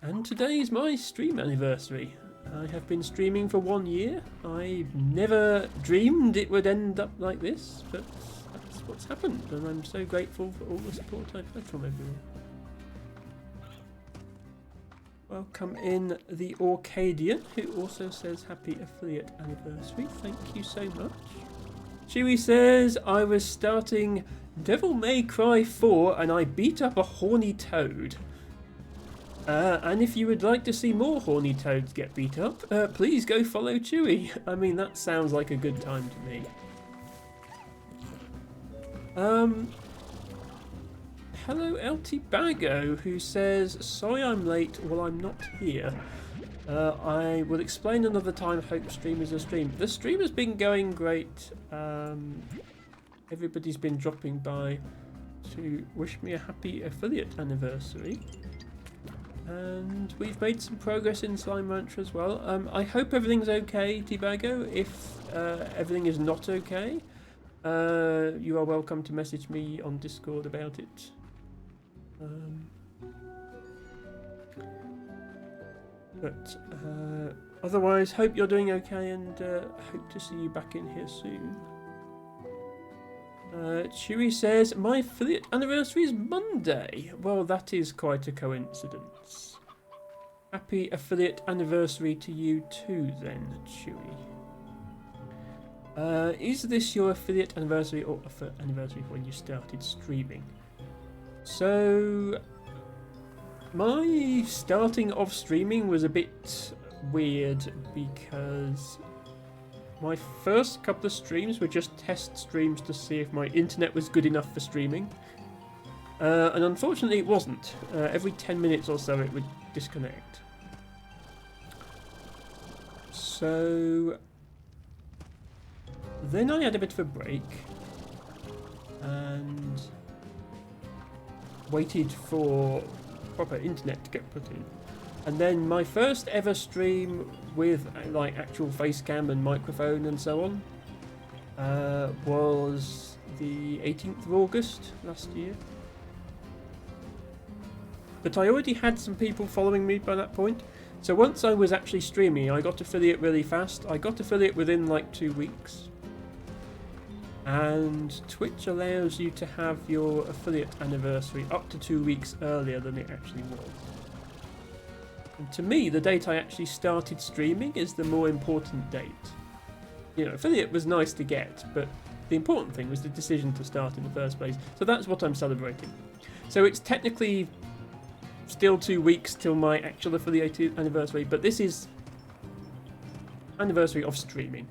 And today is my stream anniversary. I have been streaming for 1 year. I never dreamed it would end up like this, but that's what's happened, and I'm so grateful for all the support I've had from everyone. Welcome in the Orcadian, who also says happy affiliate anniversary. Thank you so much. Chewy says, I was starting Devil May Cry 4 and I beat up a horny toad. And if you would like to see more horny toads get beat up, please go follow Chewy. I mean, that sounds like a good time to me. Hello LT Bago, who says, sorry I'm late, well I'm not here. I will explain another time, hope stream is a stream. The stream has been going great. Everybody's been dropping by to wish me a happy affiliate anniversary. And we've made some progress in Slime Rancher as well. I hope everything's okay, T-Bago. If everything is not okay, you are welcome to message me on Discord about it. But otherwise, hope you're doing okay, and hope to see you back in here soon. Chewy says, my affiliate anniversary is Monday. Well, that is quite a coincidence. Happy affiliate anniversary to you too then, Chewy. Is this your affiliate anniversary or anniversary for when you started streaming? So, my starting of streaming was a bit weird because my first couple of streams were just test streams to see if my internet was good enough for streaming. And unfortunately it wasn't. Every 10 minutes or so it would disconnect. So then I had a bit of a break and waited for proper internet to get put in. And then my first ever stream with like actual face cam and microphone and so on was the 18th of August last year. But I already had some people following me by that point. So once I was actually streaming, I got affiliate really fast. I got affiliate within like 2 weeks. And Twitch allows you to have your affiliate anniversary up to 2 weeks earlier than it actually was. And to me, the date I actually started streaming is the more important date. You know, affiliate was nice to get, but the important thing was the decision to start in the first place. So that's what I'm celebrating. So it's technically still 2 weeks till my actual affiliated anniversary, but this is anniversary of streaming.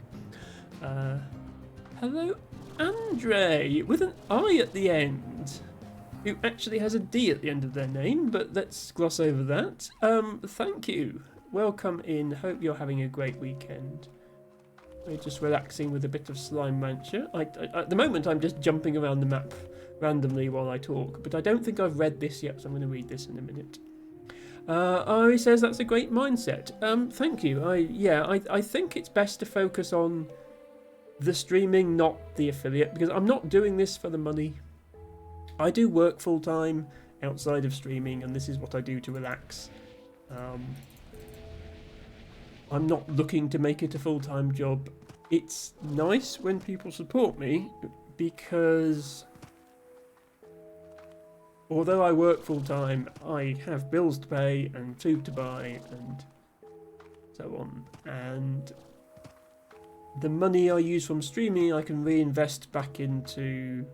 Hello, Andre, with an I at the end, who actually has a D at the end of their name, but let's gloss over that. Thank you. Welcome in. Hope you're having a great weekend. We're just relaxing with a bit of Slime Rancher. At the moment, I'm just jumping around the map randomly while I talk, but I don't think I've read this yet, so I'm going to read this in a minute. Ari says that's a great mindset. Thank you. I think it's best to focus on the streaming, not the affiliate, because I'm not doing this for the money. I do work full time outside of streaming, and this is what I do to relax. I'm not looking to make it a full-time job. It's nice when people support me, because although I work full-time, I have bills to pay and food to buy and so on. And the money I use from streaming, I can reinvest back into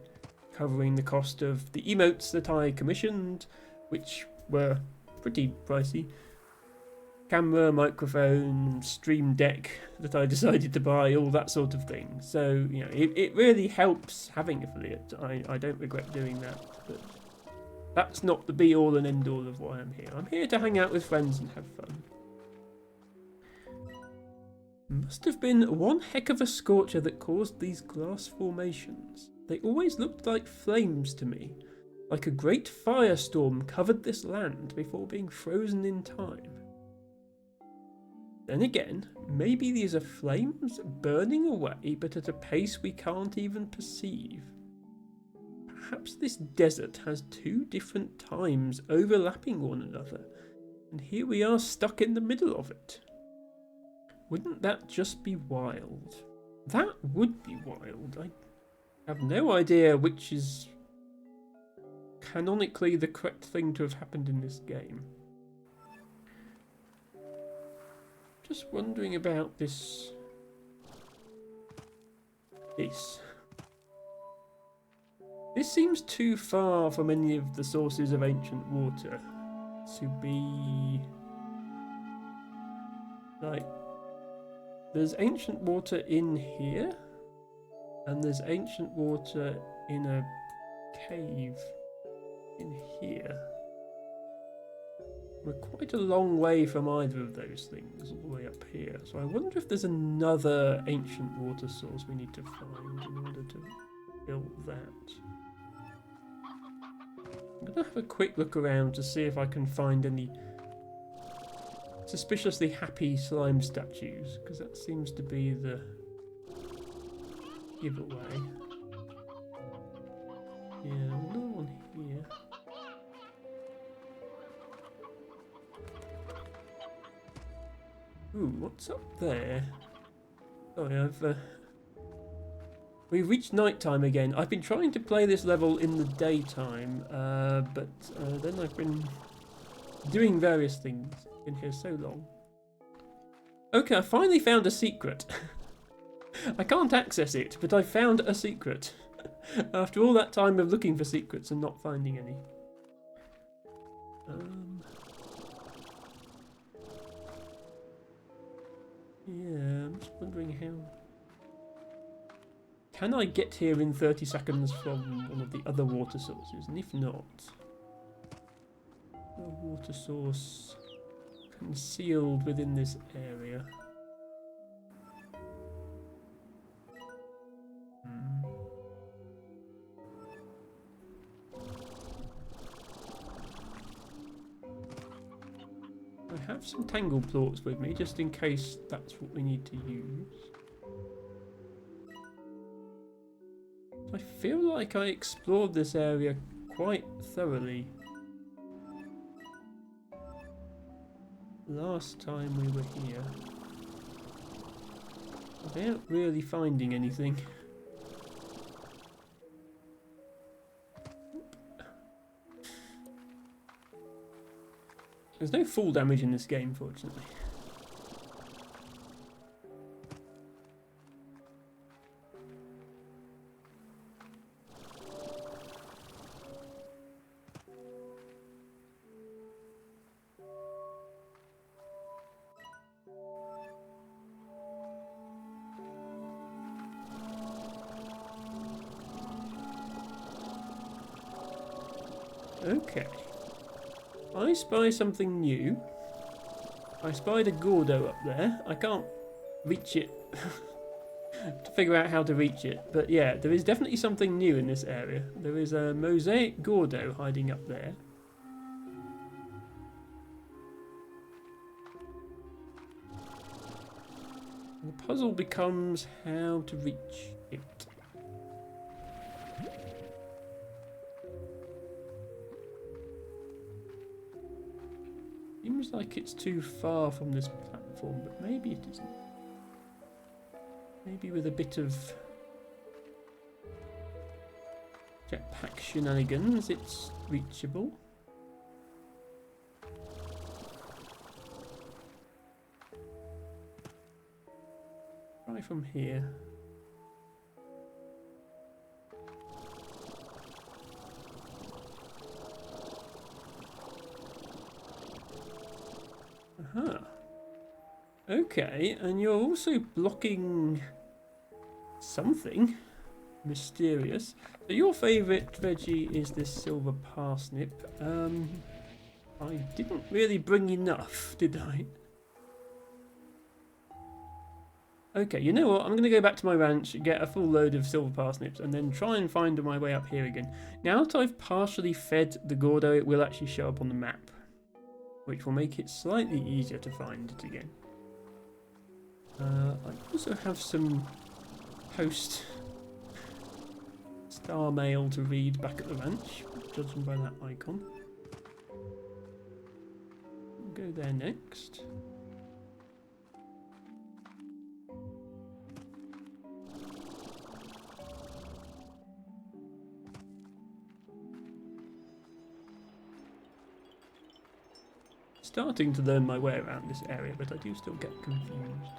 covering the cost of the emotes that I commissioned, which were pretty pricey. Camera, microphone, stream deck that I decided to buy, all that sort of thing. So, you know, it really helps having affiliate. I don't regret doing that, but that's not the be-all and end-all of why I'm here. I'm here to hang out with friends and have fun. Must have been one heck of a scorcher that caused these glass formations. They always looked like flames to me, like a great firestorm covered this land before being frozen in time. Then again, maybe these are flames burning away, but at a pace we can't even perceive. Perhaps this desert has two different times overlapping one another, and here we are stuck in the middle of it. Wouldn't that just be wild? That would be wild. I have no idea which is canonically the correct thing to have happened in this game. Just wondering about this. This seems too far from any of the sources of ancient water to be like. There's ancient water in here, and there's ancient water in a cave in here. We're quite a long way from either of those things, all the way up here. So I wonder if there's another ancient water source we need to find in order to build that. I'm going to have a quick look around to see if I can find any suspiciously happy slime statues, because that seems to be the giveaway. Yeah, another one here. Ooh, what's up there? Sorry, we've reached nighttime again. I've been trying to play this level in the daytime, but then I've been doing various things. Been here so long. Okay, I finally found a secret. I can't access it, but I found a secret. After all that time of looking for secrets and not finding any. Yeah, I'm just wondering how. Can I get here in 30 seconds from one of the other water sources? And if not, a water source concealed within this area. have some tangle plorts with me, just in case that's what we need to use. I feel like I explored this area quite thoroughly last time we were here, without really finding anything. There's no fall damage in this game, fortunately. Okay. I spy something new. I spied a Gordo up there. I can't reach it to figure out how to reach it. But yeah, there is definitely something new in this area. There is a mosaic Gordo hiding up there. The puzzle becomes how to reach it. Seems like it's too far from this platform, but maybe it isn't. Maybe with a bit of jetpack shenanigans, it's reachable. Try from here. Aha. Okay, and you're also blocking something mysterious. So your favourite veggie is this silver parsnip. I didn't really bring enough, did I? Okay, you know what? I'm going to go back to my ranch, get a full load of silver parsnips, and then try and find my way up here again. Now that I've partially fed the Gordo, it will actually show up on the map, which will make it slightly easier to find it again. I also have some post star mail to read back at the ranch, judging by that icon. We'll go there next. Starting to learn my way around this area, but I do still get confused.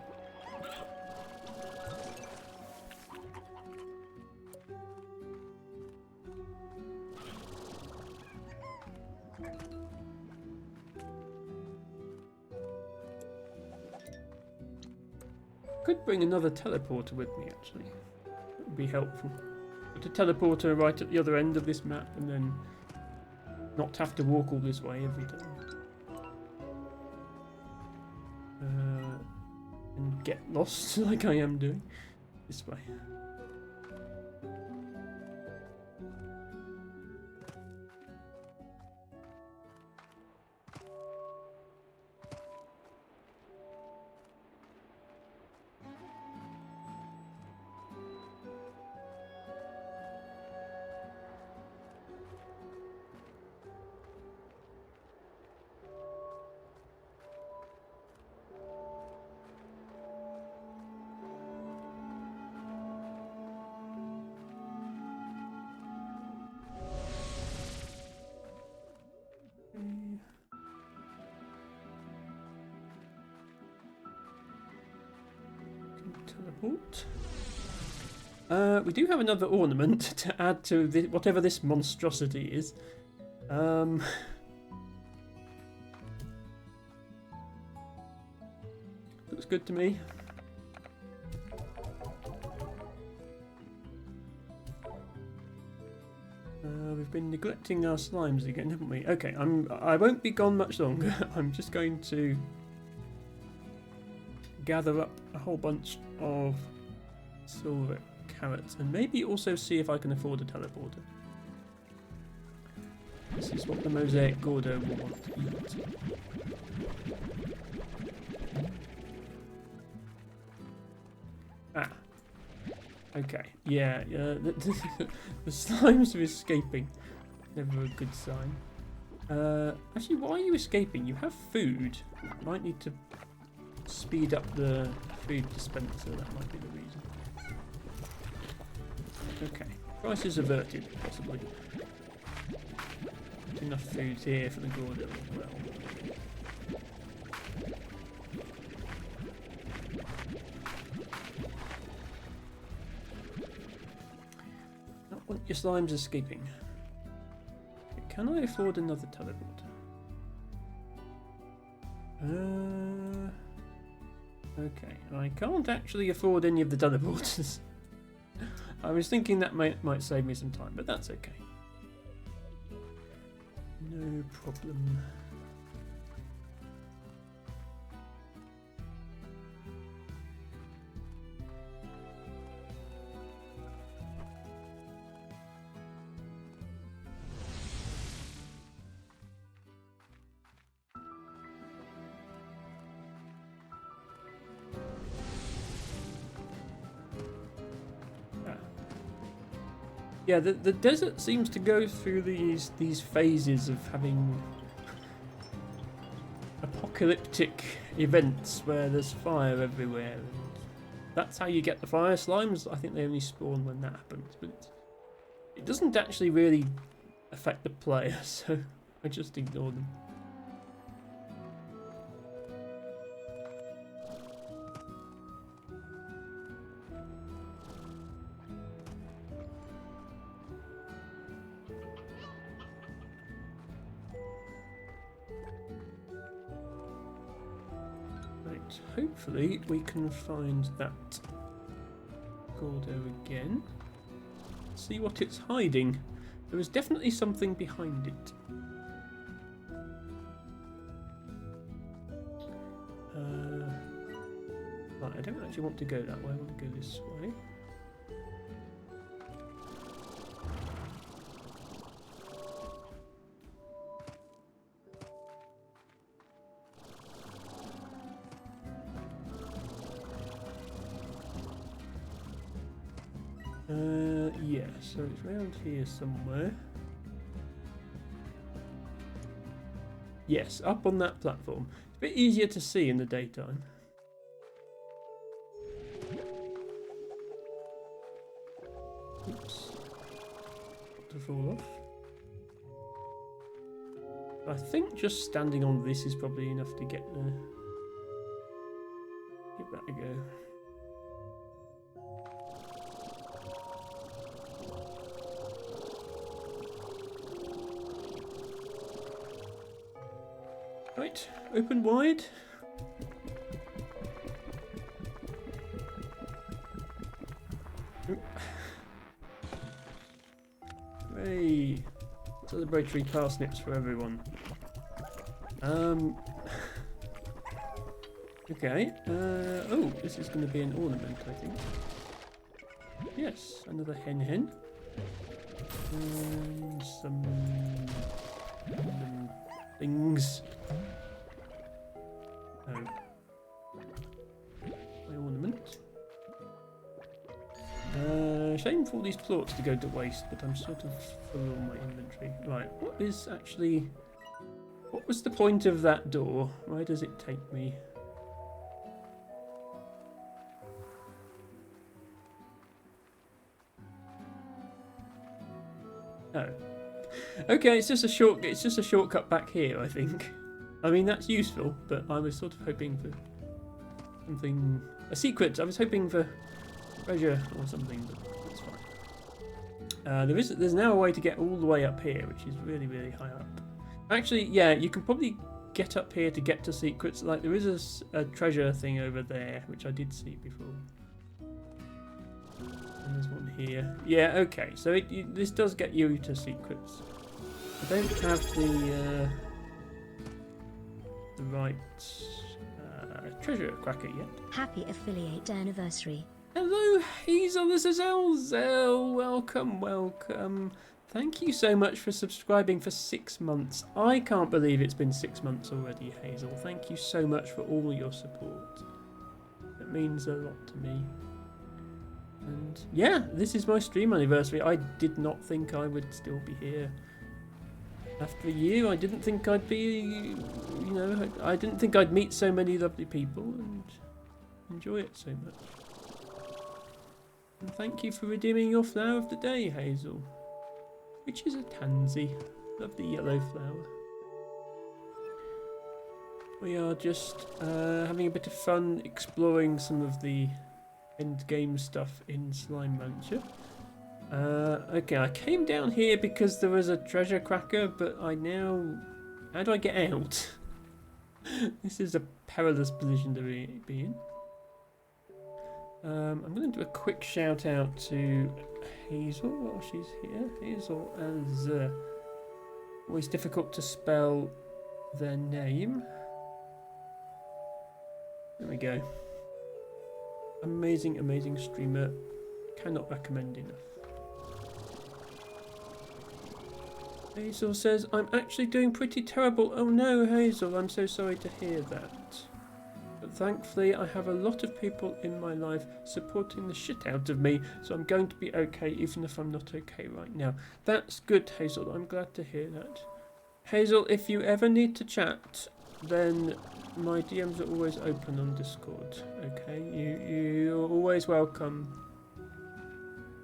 Could bring another teleporter with me, actually. That would be helpful. Put a teleporter right at the other end of this map and then not have to walk all this way every time. And get lost like I am doing. This way. Teleport. We do have another ornament to add to whatever this monstrosity is. Looks good to me. We've been neglecting our slimes again, haven't we? Okay, I won't be gone much longer. I'm just going to gather up a whole bunch of silver carrots and maybe also see if I can afford a teleporter. This is what the Mosaic Gordo will want to eat. Ah. Okay. Yeah. The slimes are escaping. Never a good sign. Actually, why are you escaping? You have food. You might need to speed up the food dispenser. That might be the reason. Okay. Crisis averted, possibly. Enough food here for the Gordo as well. Not want your slimes escaping. Can I afford another teleport? Okay, I can't actually afford any of the teleporters. I was thinking that might save me some time, but that's okay. No problem. Yeah, the desert seems to go through these phases of having apocalyptic events where there's fire everywhere. And that's how you get the fire slimes. I think they only spawn when that happens, but it doesn't actually really affect the player, so I just ignore them. Hopefully we can find that Gordo again. See what it's hiding. There is definitely something behind it. Right, I don't actually want to go that way. I want to go this way. Yeah, so it's around here somewhere. Yes, up on that platform. It's a bit easier to see in the daytime. Oops. Got to fall off. I think just standing on this is probably enough to get there. Give that a go. Right, open wide. Hey, celebratory parsnips for everyone. Okay. Oh, this is going to be an ornament, I think. Yes, another hen. And some things. Oh. My ornament. Shame for all these plorts to go to waste, but I'm sort of full on my inventory. Right, what was the point of that door? Where does it take me? Oh. Okay, it's just a shortcut back here, I think. I mean, that's useful, but I was sort of hoping for something... a secret! I was hoping for treasure or something, but that's fine. There's now a way to get all the way up here, which is really, really high up. Actually, yeah, you can probably get up here to get to secrets. Like, there is a treasure thing over there, which I did see before. And there's one here. Yeah, okay, so this does get you to secrets. I don't have the right treasure cracker yet. Happy affiliate anniversary. Hello, Hazel, this is Elzel. Welcome. Thank you so much for subscribing for 6 months. I can't believe it's been 6 months already, Hazel. Thank you so much for all your support. It means a lot to me. And yeah, this is my stream anniversary. I did not think I would still be here. After a year, I didn't think I'd be, I didn't think I'd meet so many lovely people and enjoy it so much. And thank you for redeeming your flower of the day, Hazel. Which is a tansy. Lovely yellow flower. We are just having a bit of fun exploring some of the end game stuff in Slime Rancher. Okay, I came down here because there was a treasure cracker, but I now... How do I get out? This is a perilous position to be in. I'm going to do a quick shout out to Hazel while she's here. Hazel as always difficult to spell their name. There we go. Amazing, amazing streamer. Cannot recommend enough. Hazel says, I'm actually doing pretty terrible. Oh no, Hazel, I'm so sorry to hear that. But thankfully, I have a lot of people in my life supporting the shit out of me, so I'm going to be okay even if I'm not okay right now. That's good, Hazel. I'm glad to hear that. Hazel, if you ever need to chat, then my DMs are always open on Discord, okay? You're always welcome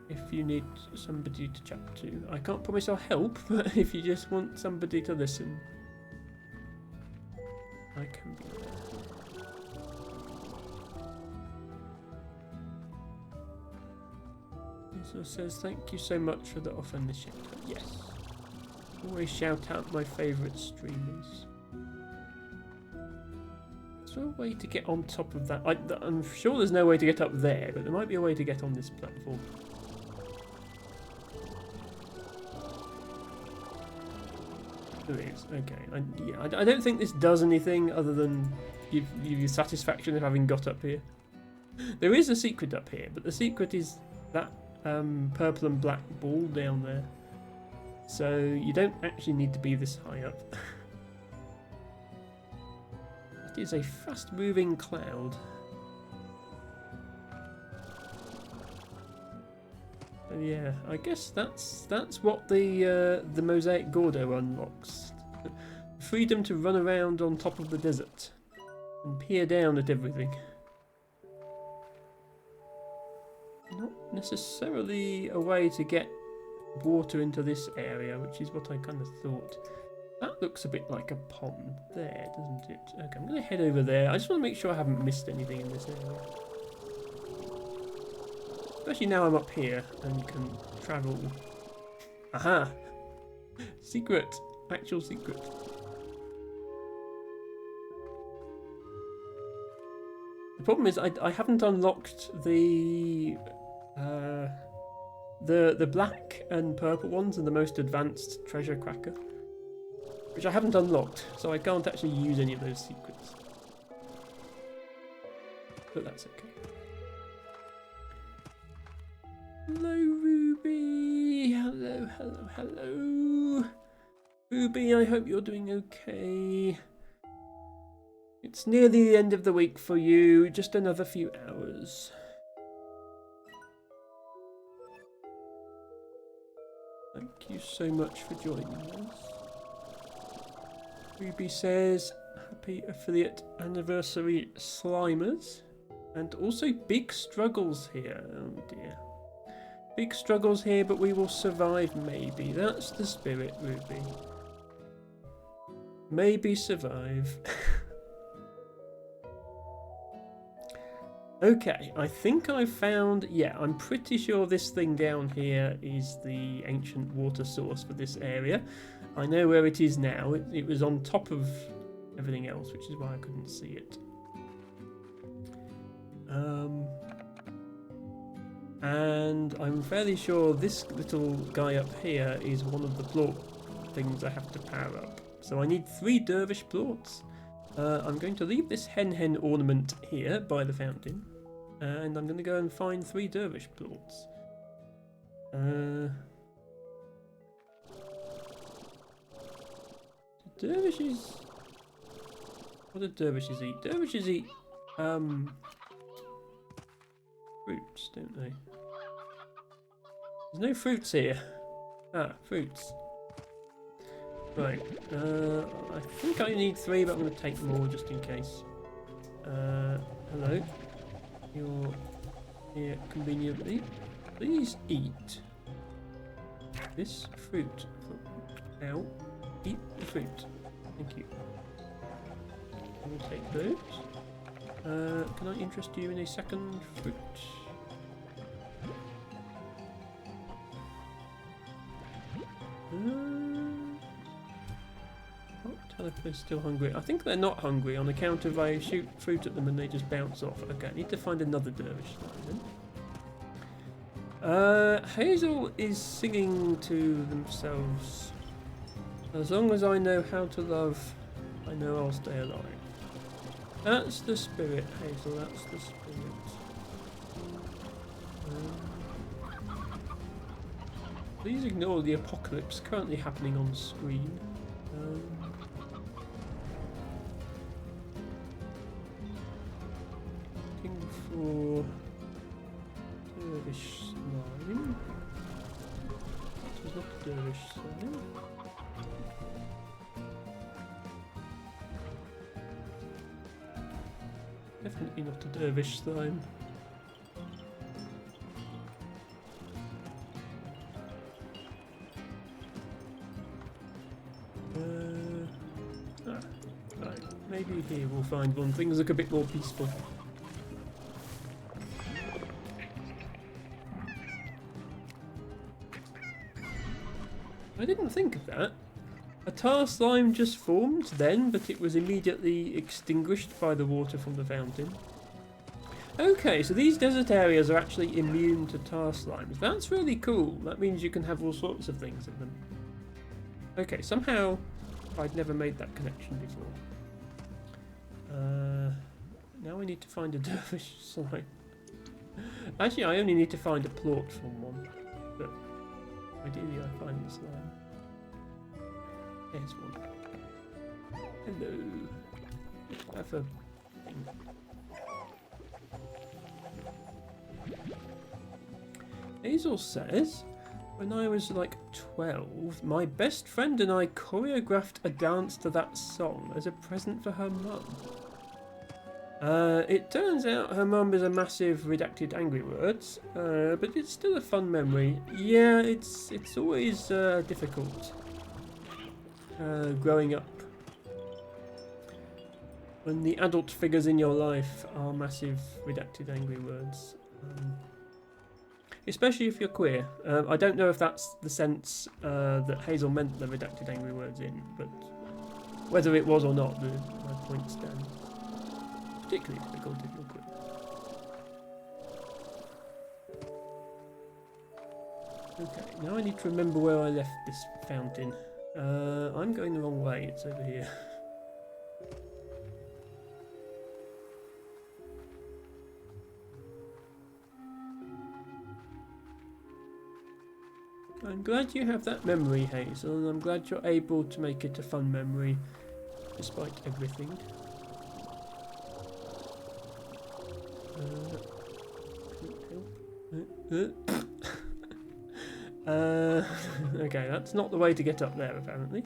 if you need somebody to chat to. I can't promise I'll help, but if you just want somebody to listen, I can be there. Also says, thank you so much for the offer and the shout out. Yes. Always shout out my favourite streamers. Is there a way to get on top of that? I'm sure there's no way to get up there, but there might be a way to get on this platform. There is. Okay. I don't think this does anything other than give you the satisfaction of having got up here. There is a secret up here, but the secret is that purple and black ball down there. So you don't actually need to be this high up. It is a fast-moving cloud. Yeah, I guess that's what the Mosaic Gordo unlocks. Freedom to run around on top of the desert and peer down at everything. Not necessarily a way to get water into this area, which is what I kind of thought. That looks a bit like a pond there, doesn't it? Okay, I'm going to head over there. I just want to make sure I haven't missed anything in this area. Especially now I'm up here and can travel. Aha! Secret! Actual secret. The problem is I haven't unlocked the black and purple ones and the most advanced treasure cracker, which I haven't unlocked, so I can't actually use any of those secrets. But that's okay. Hello, Ruby. Hello, hello, hello. Ruby, I hope you're doing okay. It's nearly the end of the week for you, just another few hours. Thank you so much for joining us. Ruby says, happy affiliate anniversary, Slimers. And also big struggles here. Oh dear. Big struggles here, but we will survive maybe. That's the spirit, Ruby. Maybe survive. Okay, I think I found... Yeah, I'm pretty sure this thing down here is the ancient water source for this area. I know where it is now. It was on top of everything else, which is why I couldn't see it. And I'm fairly sure this little guy up here is one of the plort things I have to power up. So I need 3 dervish plorts. I'm going to leave this hen ornament here by the fountain. And I'm going to go and find 3 dervish plorts. dervishes... What do dervishes eat? Dervishes eat, fruits, don't they? There's no fruits here. Ah, fruits. Right, I think I need 3, but I'm going to take more just in case. Hello. You're here conveniently. Please eat this fruit. Ow. Eat the fruit. Thank you. I will take those. Can I interest you in a second fruit? Can't tell if they're still hungry. I think they're not hungry on account of I shoot fruit at them and they just bounce off. Okay, I need to find another dervish then. Hazel is singing to themselves. As long as I know how to love, I know I'll stay alive. That's the spirit, Hazel, that's the spirit. Please ignore the apocalypse currently happening on screen. Looking for dervish slime. This is not a dervish slime. Definitely not a dervish slime. Right. Maybe here we'll find one. Things look a bit more peaceful. I didn't think of that. A tar slime just formed then, but it was immediately extinguished by the water from the fountain. Okay, so these desert areas are actually immune to tar slimes. That's really cool. That means you can have all sorts of things in them. Okay, somehow I'd never made that connection before. Now I need to find a dervish slime. Actually, I only need to find a plort from one, but ideally I find the slime. There's one. Hello. Have a thing. Hazel says, when I was like 12, my best friend and I choreographed a dance to that song as a present for her mum. It turns out her mum is a massive redacted Angry Words, but it's still a fun memory. Yeah, it's always difficult growing up when the adult figures in your life are massive redacted Angry Words. Especially if you're queer. I don't know if that's the sense that Hazel meant the redacted Angry Words in, but whether it was or not, my point stands. Particularly difficult if you're queer. Okay, now I need to remember where I left this fountain. I'm going the wrong way, it's over here. I'm glad you have that memory, Hazel, and I'm glad you're able to make it a fun memory, despite everything. Okay, that's not the way to get up there, apparently.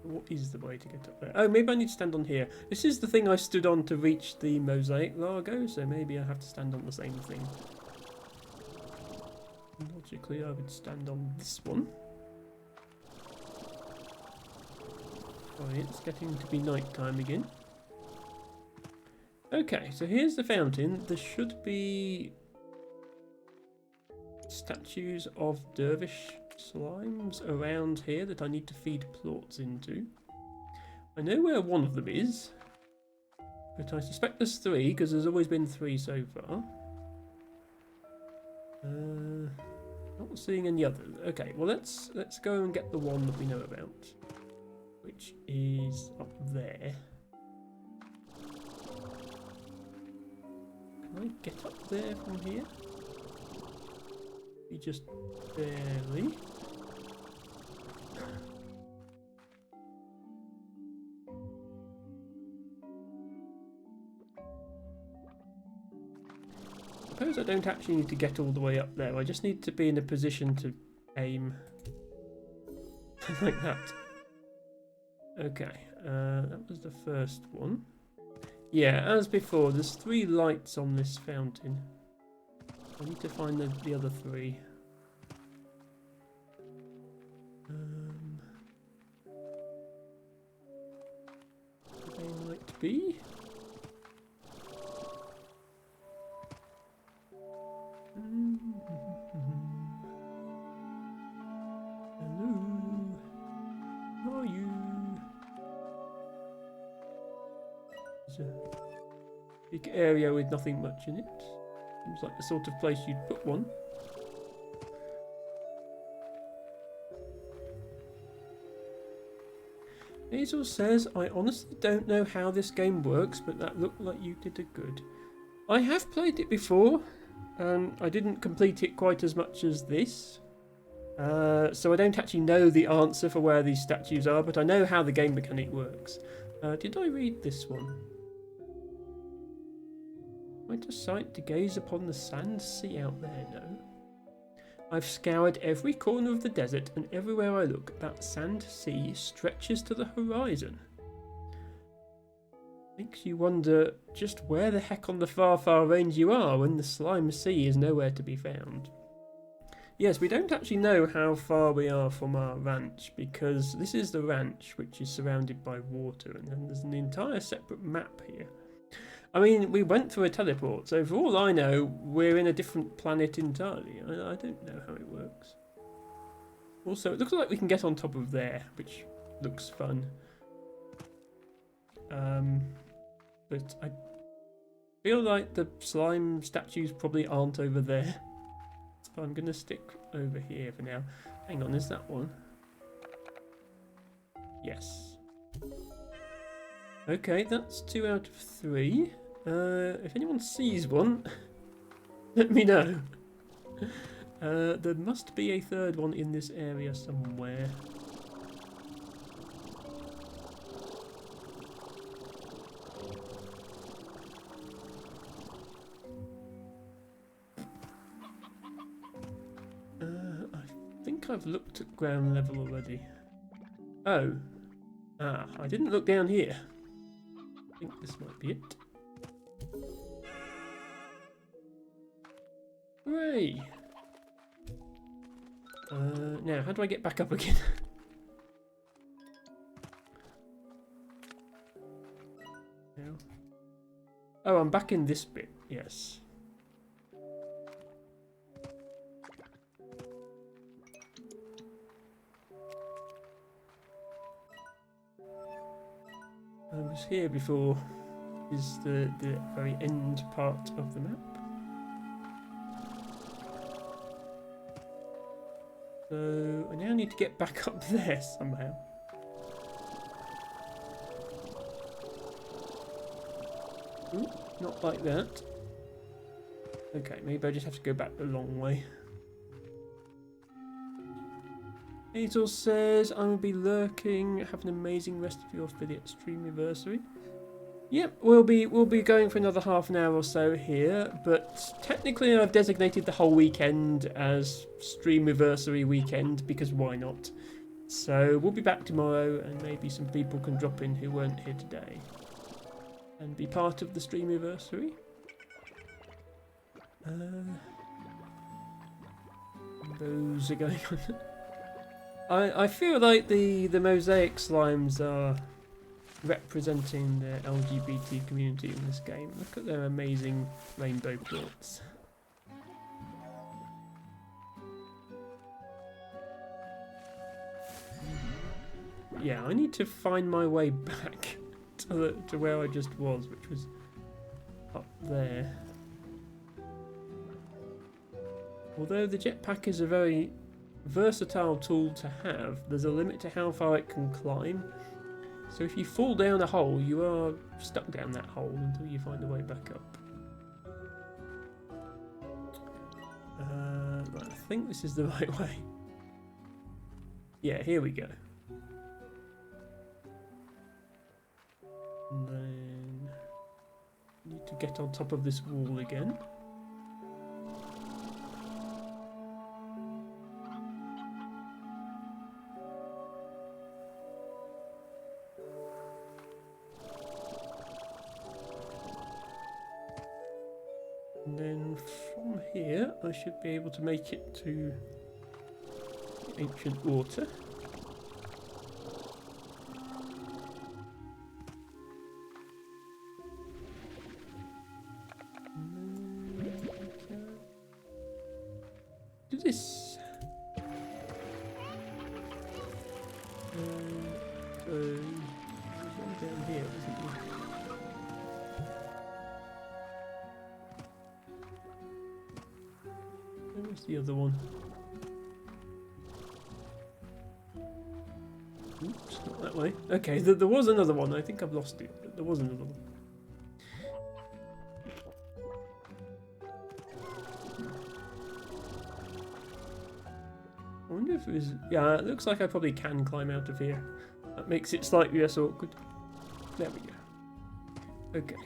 What is the way to get up there? Oh, maybe I need to stand on here. This is the thing I stood on to reach the mosaic Largo, so maybe I have to stand on the same thing. Logically, I would stand on this one. Right, it's getting to be night time again. Okay, so here's the fountain. There should be statues of dervish slimes around here that I need to feed plorts into. I know where one of them is, but I suspect there's 3 because there's always been 3 so far. Not seeing any others. Okay, well let's go and get the one that we know about, which is up there. Can I get up there from here? You just barely. I suppose I don't actually need to get all the way up there. I just need to be in a position to aim like that. Okay, that was the first one. Yeah, as before, there's 3 lights on this fountain. I need to find the other 3. They might be. Hello. How are you? There's a big area with nothing much in it. Seems like the sort of place you'd put one. Hazel says, I honestly don't know how this game works, but that looked like you did a good. I have played it before. I didn't complete it quite as much as this. So I don't actually know the answer for where these statues are, but I know how the game mechanic works. Did I read this one? Quite a sight to gaze upon the sand sea out there, no? I've scoured every corner of the desert, and everywhere I look, that sand sea stretches to the horizon. Makes you wonder just where the heck on the far, far range you are when the slime sea is nowhere to be found. Yes, we don't actually know how far we are from our ranch, because this is the ranch, which is surrounded by water, and then there's an entire separate map here. I mean, we went through a teleport, so for all I know, we're in a different planet entirely. I don't know how it works. Also, it looks like we can get on top of there, which looks fun. But I feel like the slime statues probably aren't over there. So I'm going to stick over here for now. Hang on, is that one? Yes. Okay, that's 2 out of 3. If anyone sees one, let me know. There must be a 3rd one in this area somewhere. I think I've looked at ground level already. Oh. I didn't look down here. I think this might be it. Hooray! Now, how do I get back up again? Now. Oh, I'm back in this bit, yes. I was here before. Is the very end part of the map. So I now need to get back up there somehow. Ooh, not like that. Okay, maybe I just have to go back the long way. Hazel says, I will be lurking. Have an amazing rest of your affiliate stream anniversary. Yep, we'll be going for another half an hour or so here, but technically I've designated the whole weekend as stream anniversary weekend because why not? So we'll be back tomorrow, and maybe some people can drop in who weren't here today and be part of the stream anniversary. Those are going on. I feel like the mosaic slimes are representing the LGBT community in this game. Look at their amazing rainbow quilts. Yeah, I need to find my way back to where I just was, which was up there. Although the jetpack is a very versatile tool to have, there's a limit to how far it can climb. So if you fall down a hole, you are stuck down that hole until you find a way back up. Right, I think this is the right way. Yeah, here we go. And then need to get on top of this wall again. And then from here, I should be able to make it to the ancient water. And then we can do this. So there's one down here, isn't there? Where's the other one? Oops, not that way. Okay, there was another one. I think I've lost it, but there was another one. I wonder if it was... Yeah, it looks like I probably can climb out of here. That makes it slightly less awkward. There we go. Okay.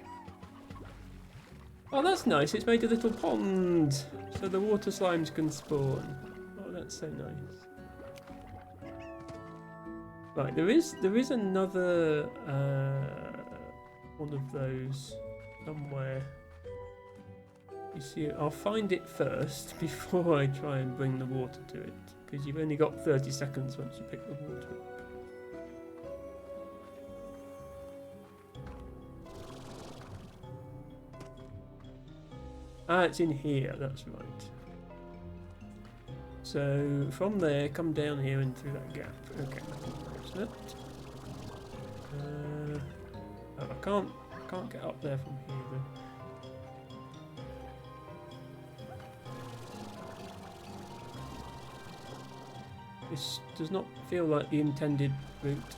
Oh, that's nice. It's made a little pond, so the water slimes can spawn. Oh, that's so nice. Right, there is another one of those somewhere. You see, I'll find it first before I try and bring the water to it, because you've only got 30 seconds once you pick the water up. Ah, it's in here, that's right. So, from there, come down here and through that gap. Okay, that's that. Oh, I can't get up there from here, though. This does not feel like the intended route.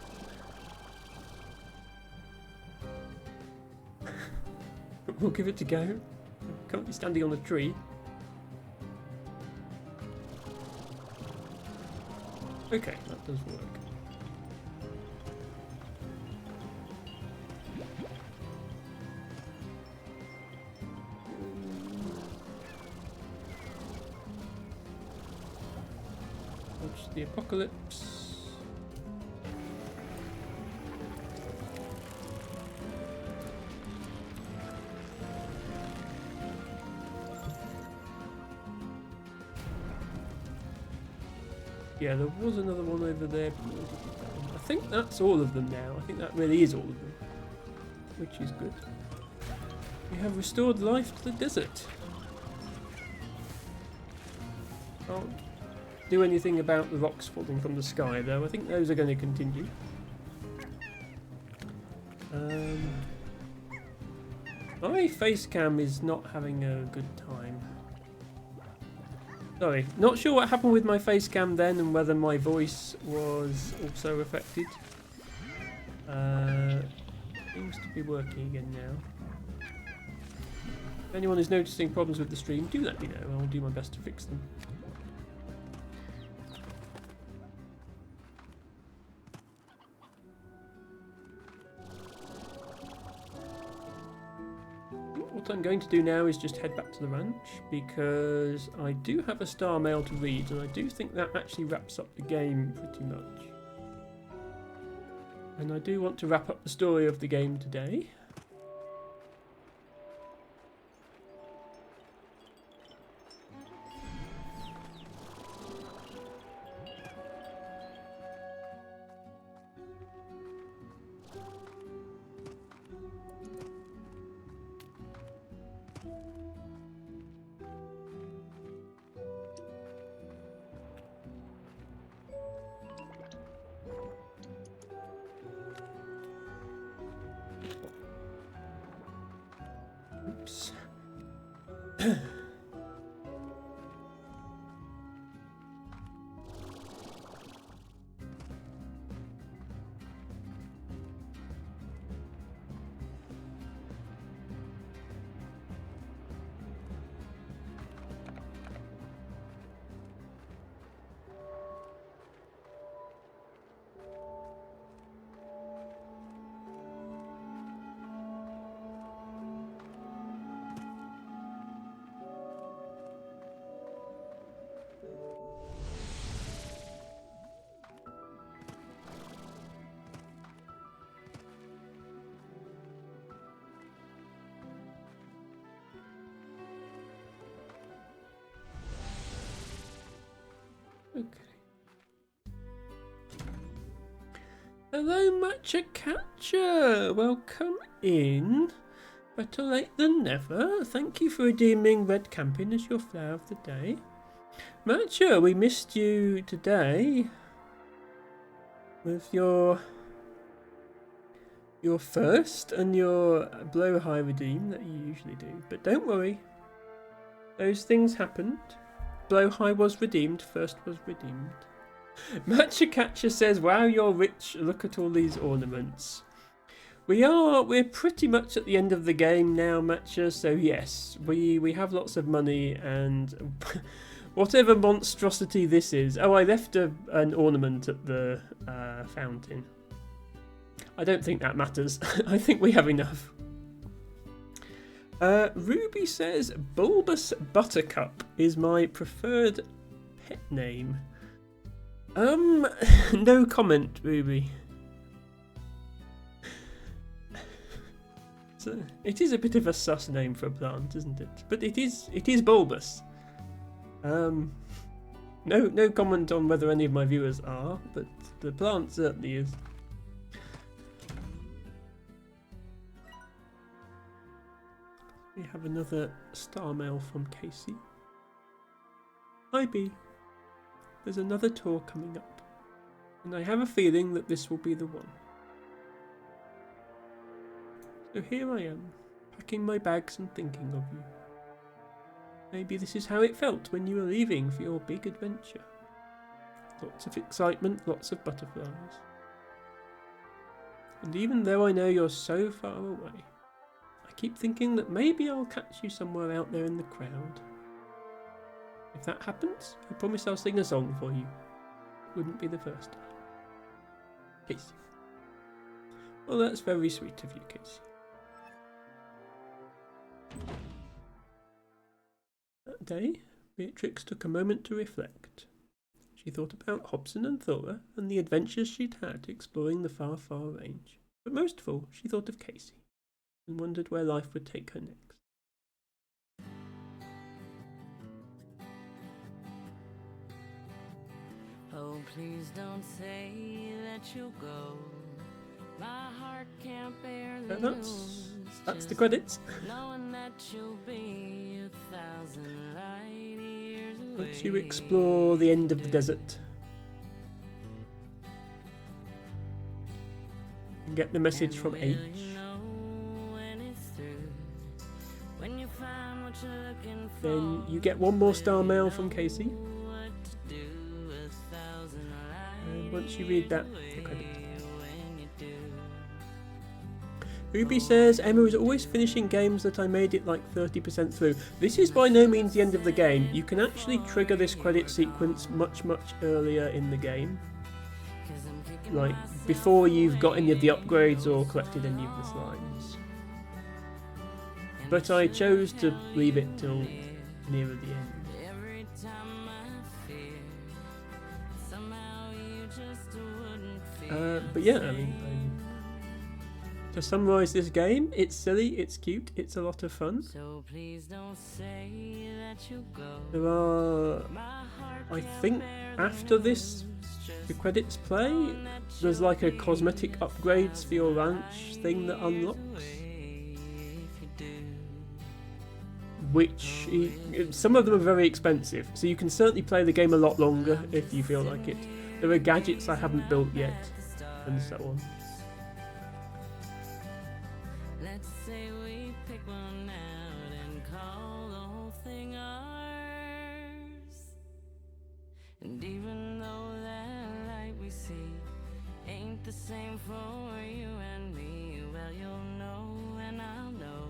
We'll give it a go. I'm currently standing on a tree. Okay, that does work. Watch the apocalypse. Yeah, there was another one over there. I think that's all of them now. I think that really is all of them, which is good. We have restored life to the desert. Can't do anything about the rocks falling from the sky, though. I think those are going to continue. My face cam is not having a good time. Sorry, not sure what happened with my face cam then and whether my voice was also affected. Seems to be working again now. If anyone is noticing problems with the stream, do let me know. I'll do my best to fix them. What I'm going to do now is just head back to the ranch, because I do have a star mail to read, and I do think that actually wraps up the game pretty much. And I do want to wrap up the story of the game today. Oops. Hello, Matcha Catcher. Welcome in. Better late than never. Thank you for redeeming Red Camping as your flower of the day. Matcha, we missed you today with your first and your blow high redeem that you usually do. But don't worry, those things happened. Blow high was redeemed, first was redeemed. Matcha Catcher says, wow, you're rich, look at all these ornaments. We're pretty much at the end of the game now, Matcha, so yes, we have lots of money and whatever monstrosity this is. Oh, I left an ornament at the fountain. I don't think that matters. I think we have enough. Ruby says, Bulbous Buttercup is my preferred pet name. No comment, Ruby. So, it is a bit of a sus name for a plant, isn't it? But it is bulbous. No comment on whether any of my viewers are, but the plant certainly is. We have another star mail from Casey. Hi B. There's another tour coming up, and I have a feeling that this will be the one. So here I am, packing my bags and thinking of you. Maybe this is how it felt when you were leaving for your big adventure. Lots of excitement, lots of butterflies. And even though I know you're so far away, I keep thinking that maybe I'll catch you somewhere out there in the crowd. If that happens, I promise I'll sing a song for you. Wouldn't be the first time. Casey. Well, that's very sweet of you, Casey. That day, Beatrix took a moment to reflect. She thought about Hobson and Thora and the adventures she'd had exploring the far, far range. But most of all, she thought of Casey and wondered where life would take her next. Oh, please don't say that you'll go. My heart can't bear the news. That's the credits. Knowing that you'll be 1,000 light years away. Once you explore the end of the desert and get the message from H. Then you get one more star mail from Casey. And once you read that, the credits. Ruby says, Emma is always finishing games that I made it like 30% through. This is by no means the end of the game. You can actually trigger this credit sequence much, much earlier in the game. Like, before you've got any of the upgrades or collected any of the slimes. But I chose to leave it till nearer the end. But yeah, I mean, to summarise this game, it's silly, it's cute, it's a lot of fun. So please don't say that you'll go. There are, I think, after this, the credits play, there's like a cosmetic upgrades for your ranch thing that unlocks. Which, some of them are very expensive, so you can certainly play the game a lot longer if you feel like it. There are gadgets I haven't built yet, and so on. Let's say we pick one out and call the whole thing ours. And even though that light we see ain't the same for you and me, well, you'll know and I'll know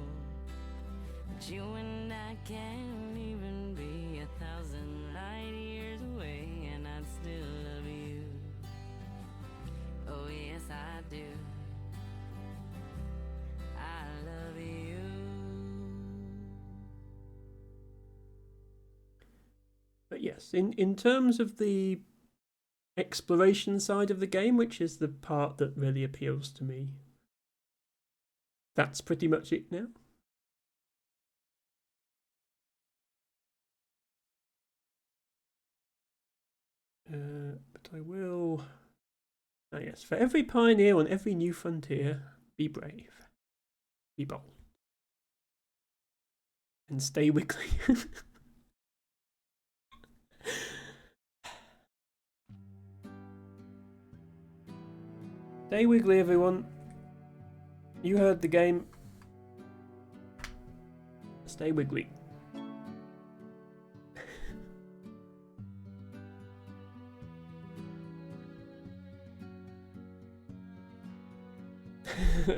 that you and I can't even be 1,000 light years away, and I'd still love you. Oh yes, I do. I love you. But yes, in terms of the exploration side of the game, which is the part that really appeals to me, that's pretty much it now. But I will Ah, yes. For every pioneer on every new frontier, be brave. Be bold. And stay wiggly. Stay wiggly, everyone. You heard the game. Stay wiggly.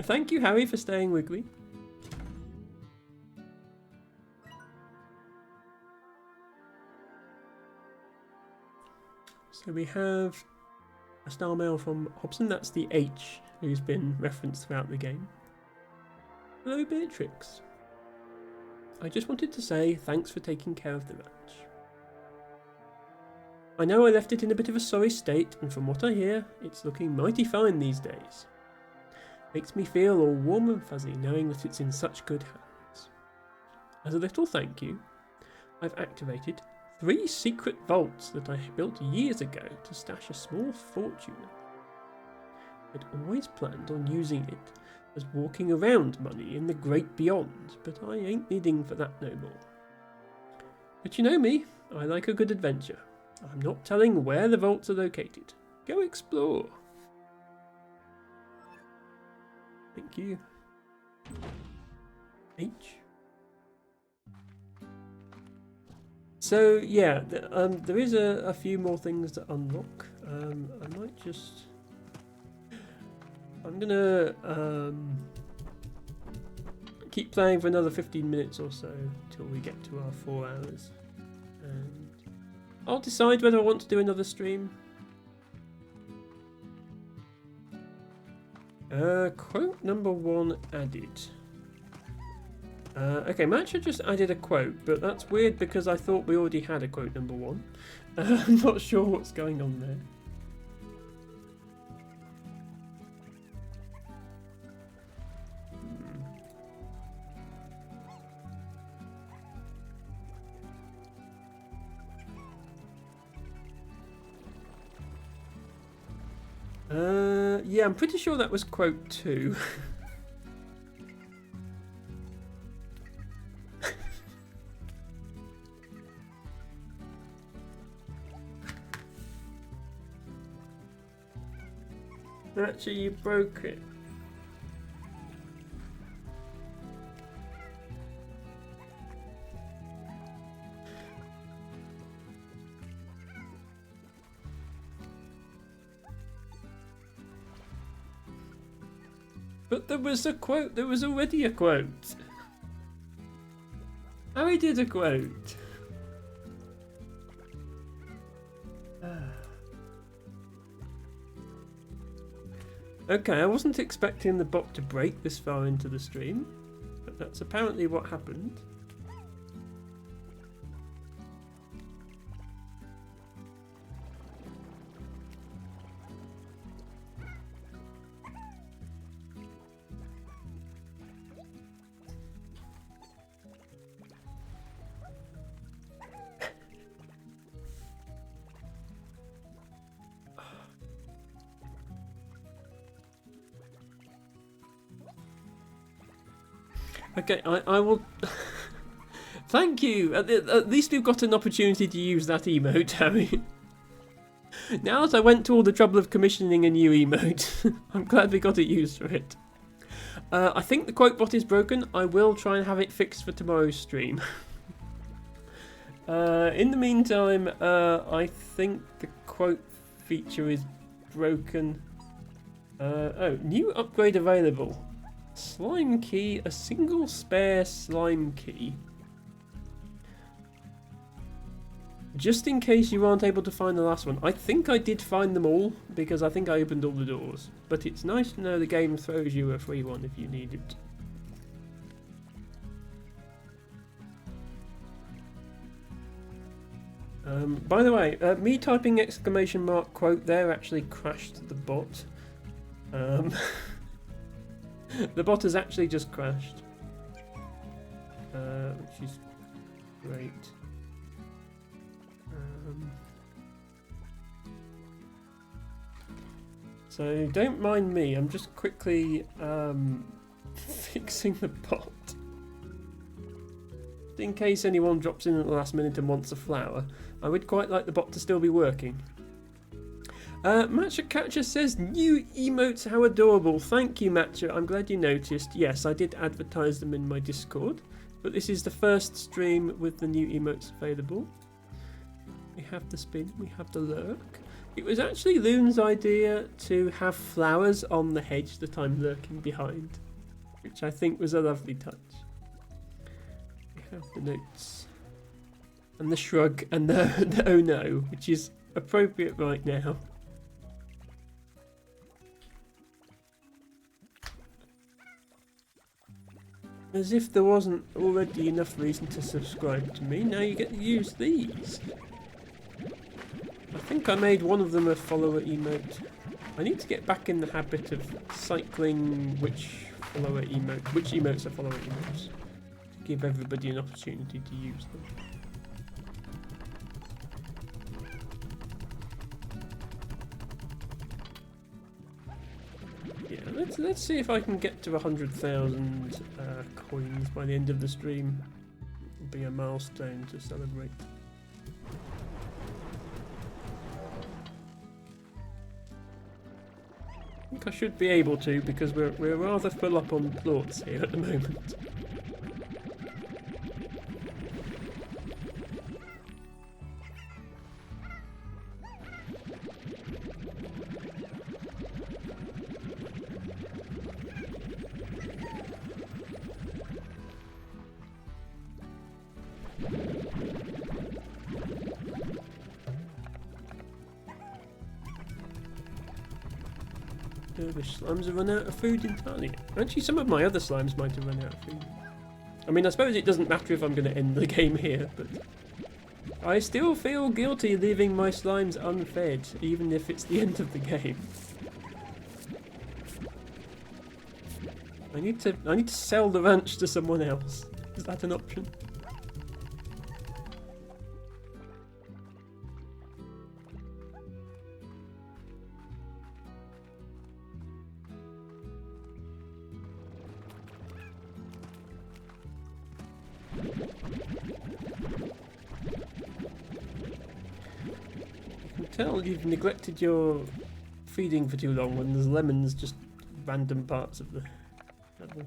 Thank you, Harry, for staying wiggly. So we have a star mail from Hobson. That's the H who's been referenced throughout the game. Hello, Beatrix. I just wanted to say thanks for taking care of the ranch. I know I left it in a bit of a sorry state, and from what I hear, it's looking mighty fine these days. Makes me feel all warm and fuzzy knowing that it's in such good hands. As a little thank you, I've activated 3 secret vaults that I built years ago to stash a small fortune. I'd always planned on using it as walking around money in the great beyond, but I ain't needing for that no more. But you know me, I like a good adventure. I'm not telling where the vaults are located. Go explore. Thank you. H. So yeah, there is a few more things to unlock. I might just... I'm gonna keep playing for another 15 minutes or so till we get to our 4 hours. And I'll decide whether I want to do another stream. Quote number 1 added. Okay, Matcha just added a quote, but that's weird because I thought we already had a quote number 1. I'm not sure what's going on there. Yeah, I'm pretty sure that was quote 2. Actually, you broke it. But there was a quote. There was already a quote. Harry did a quote. Okay, I wasn't expecting the bot to break this far into the stream, but that's apparently what happened. Okay, I will... Thank you! At least we've got an opportunity to use that emote, Harry. Now that I went to all the trouble of commissioning a new emote, I'm glad we got it used for it. I think the quote bot is broken. I will try and have it fixed for tomorrow's stream. In the meantime, I think the quote feature is broken. Oh, new upgrade available. Slime key, a single spare slime key. Just in case you aren't able to find the last one. I think I did find them all, because I think I opened all the doors. But it's nice to know the game throws you a free one if you need it. By the way, me typing exclamation mark quote there actually crashed the bot. The bot has actually just crashed, which is great. So don't mind me, I'm just quickly fixing the bot. In case anyone drops in at the last minute and wants a flower, I would quite like the bot to still be working. Matcha Catcher says, new emotes, how adorable. Thank you, Matcha. I'm glad you noticed. Yes, I did advertise them in my Discord, but this is the first stream with the new emotes available. We have the spin, we have the lurk. It was actually Loon's idea to have flowers on the hedge that I'm lurking behind, which I think was a lovely touch. We have the notes and the shrug and the oh no, which is appropriate right now. As if there wasn't already enough reason to subscribe to me, now you get to use these. I think I made one of them a follower emote. I need to get back in the habit of cycling which emotes are follower emotes. To give everybody an opportunity to use them. Yeah, let's see if I can get to 100,000 coins by the end of the stream. It'll be a milestone to celebrate. I think I should be able to, because we're rather full up on plots here at the moment. Dervish slimes have run out of food entirely. Actually, some of my other slimes might have run out of food. I mean, I suppose it doesn't matter if I'm going to end the game here, but I still feel guilty leaving my slimes unfed, even if it's the end of the game. I need to sell the ranch to someone else. Is that an option? Tell you've neglected your feeding for too long when there's lemons just random parts of the level.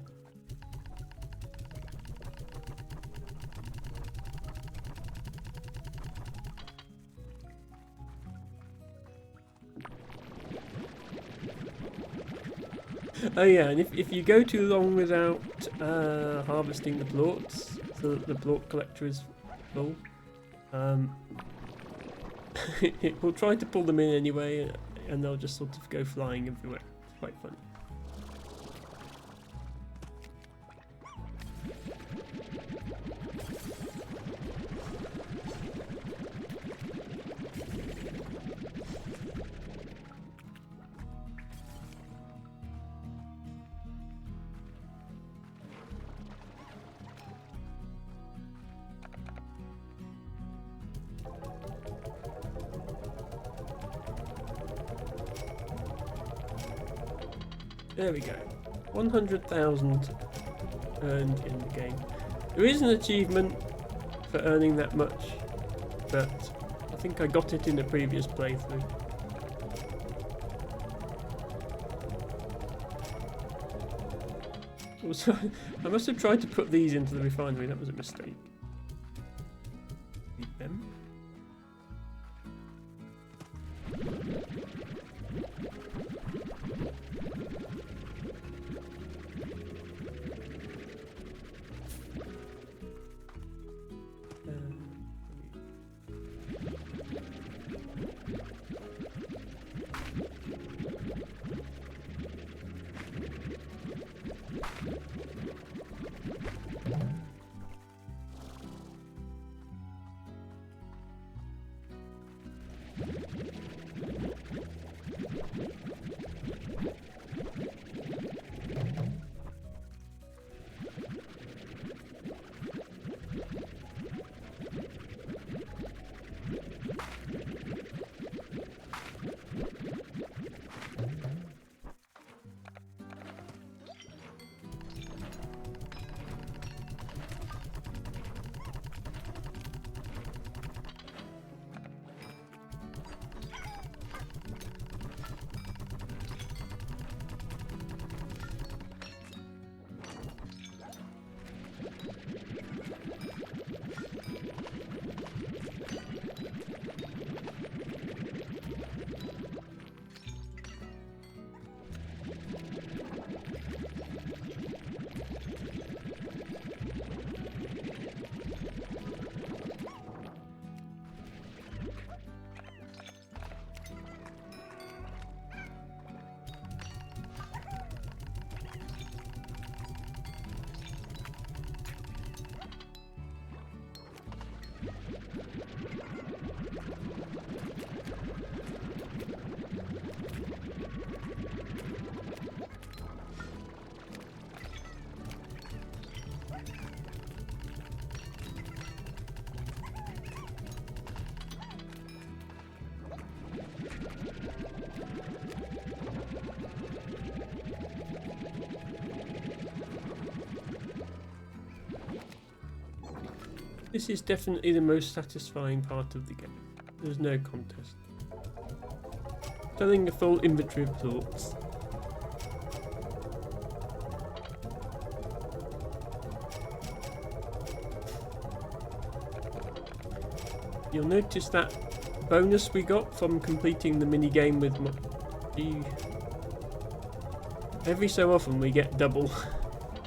Oh yeah, and if you go too long without harvesting the plorts, so that the plort collector is full, it will try to pull them in anyway, and they'll just sort of go flying everywhere. It's quite funny. There we go. 100,000 earned in the game. There is an achievement for earning that much, but I think I got it in a previous playthrough. Also, I must have tried to put these into the refinery, that was a mistake. Eat them. This is definitely the most satisfying part of the game. There's no contest. Filling a full inventory of thoughts. You'll notice that bonus we got from completing the mini game with every so often we get double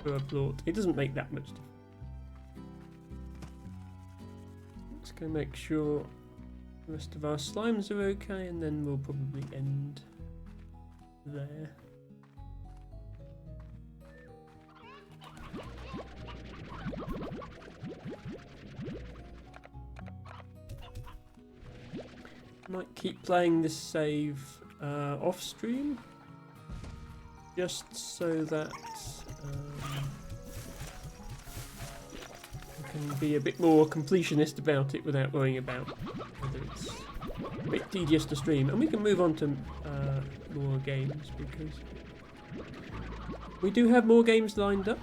for a plot. It doesn't make that much difference. Let's go make sure the rest of our slimes are okay, and then we'll probably end there. Might keep playing this save off stream, just so that I can be a bit more completionist about it without worrying about whether it's a bit tedious to stream. And we can move on to more games, because we do have more games lined up.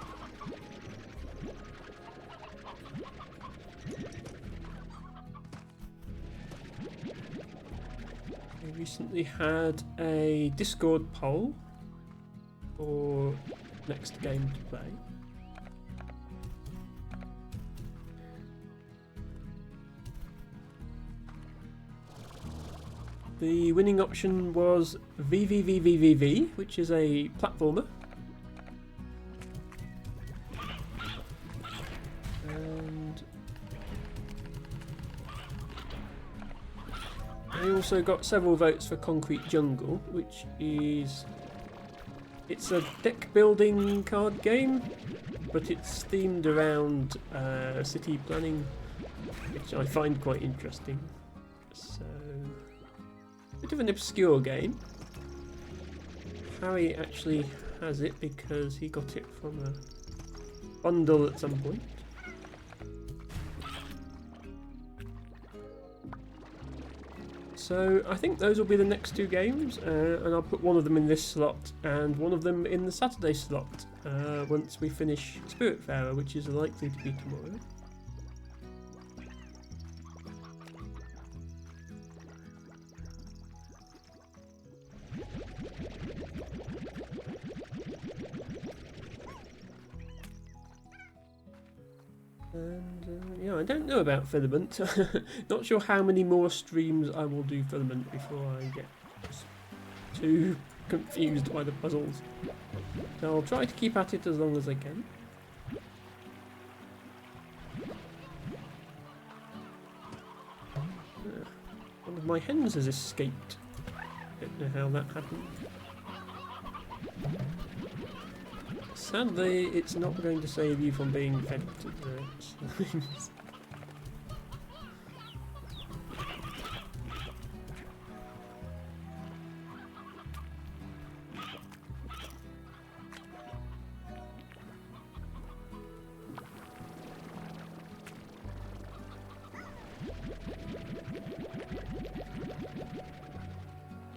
We recently had a Discord poll for next game to play. The winning option was VVVVVV, which is a platformer. And I also got several votes for Concrete Jungle, which is... it's a deck building card game, but it's themed around city planning, which I find quite interesting. So... bit of an obscure game. Harry actually has it because he got it from a bundle at some point. So I think those will be the next two games, and I'll put one of them in this slot and one of them in the Saturday slot once we finish Spiritfarer, which is likely to be tomorrow. And yeah, I don't know about Filament. Not sure how many more streams I will do Filament before I get just too confused by the puzzles. So I'll try to keep at it as long as I can. One of my hens has escaped. Don't know how that happened. Sadly, it's not going to save you from being fed to the slimes.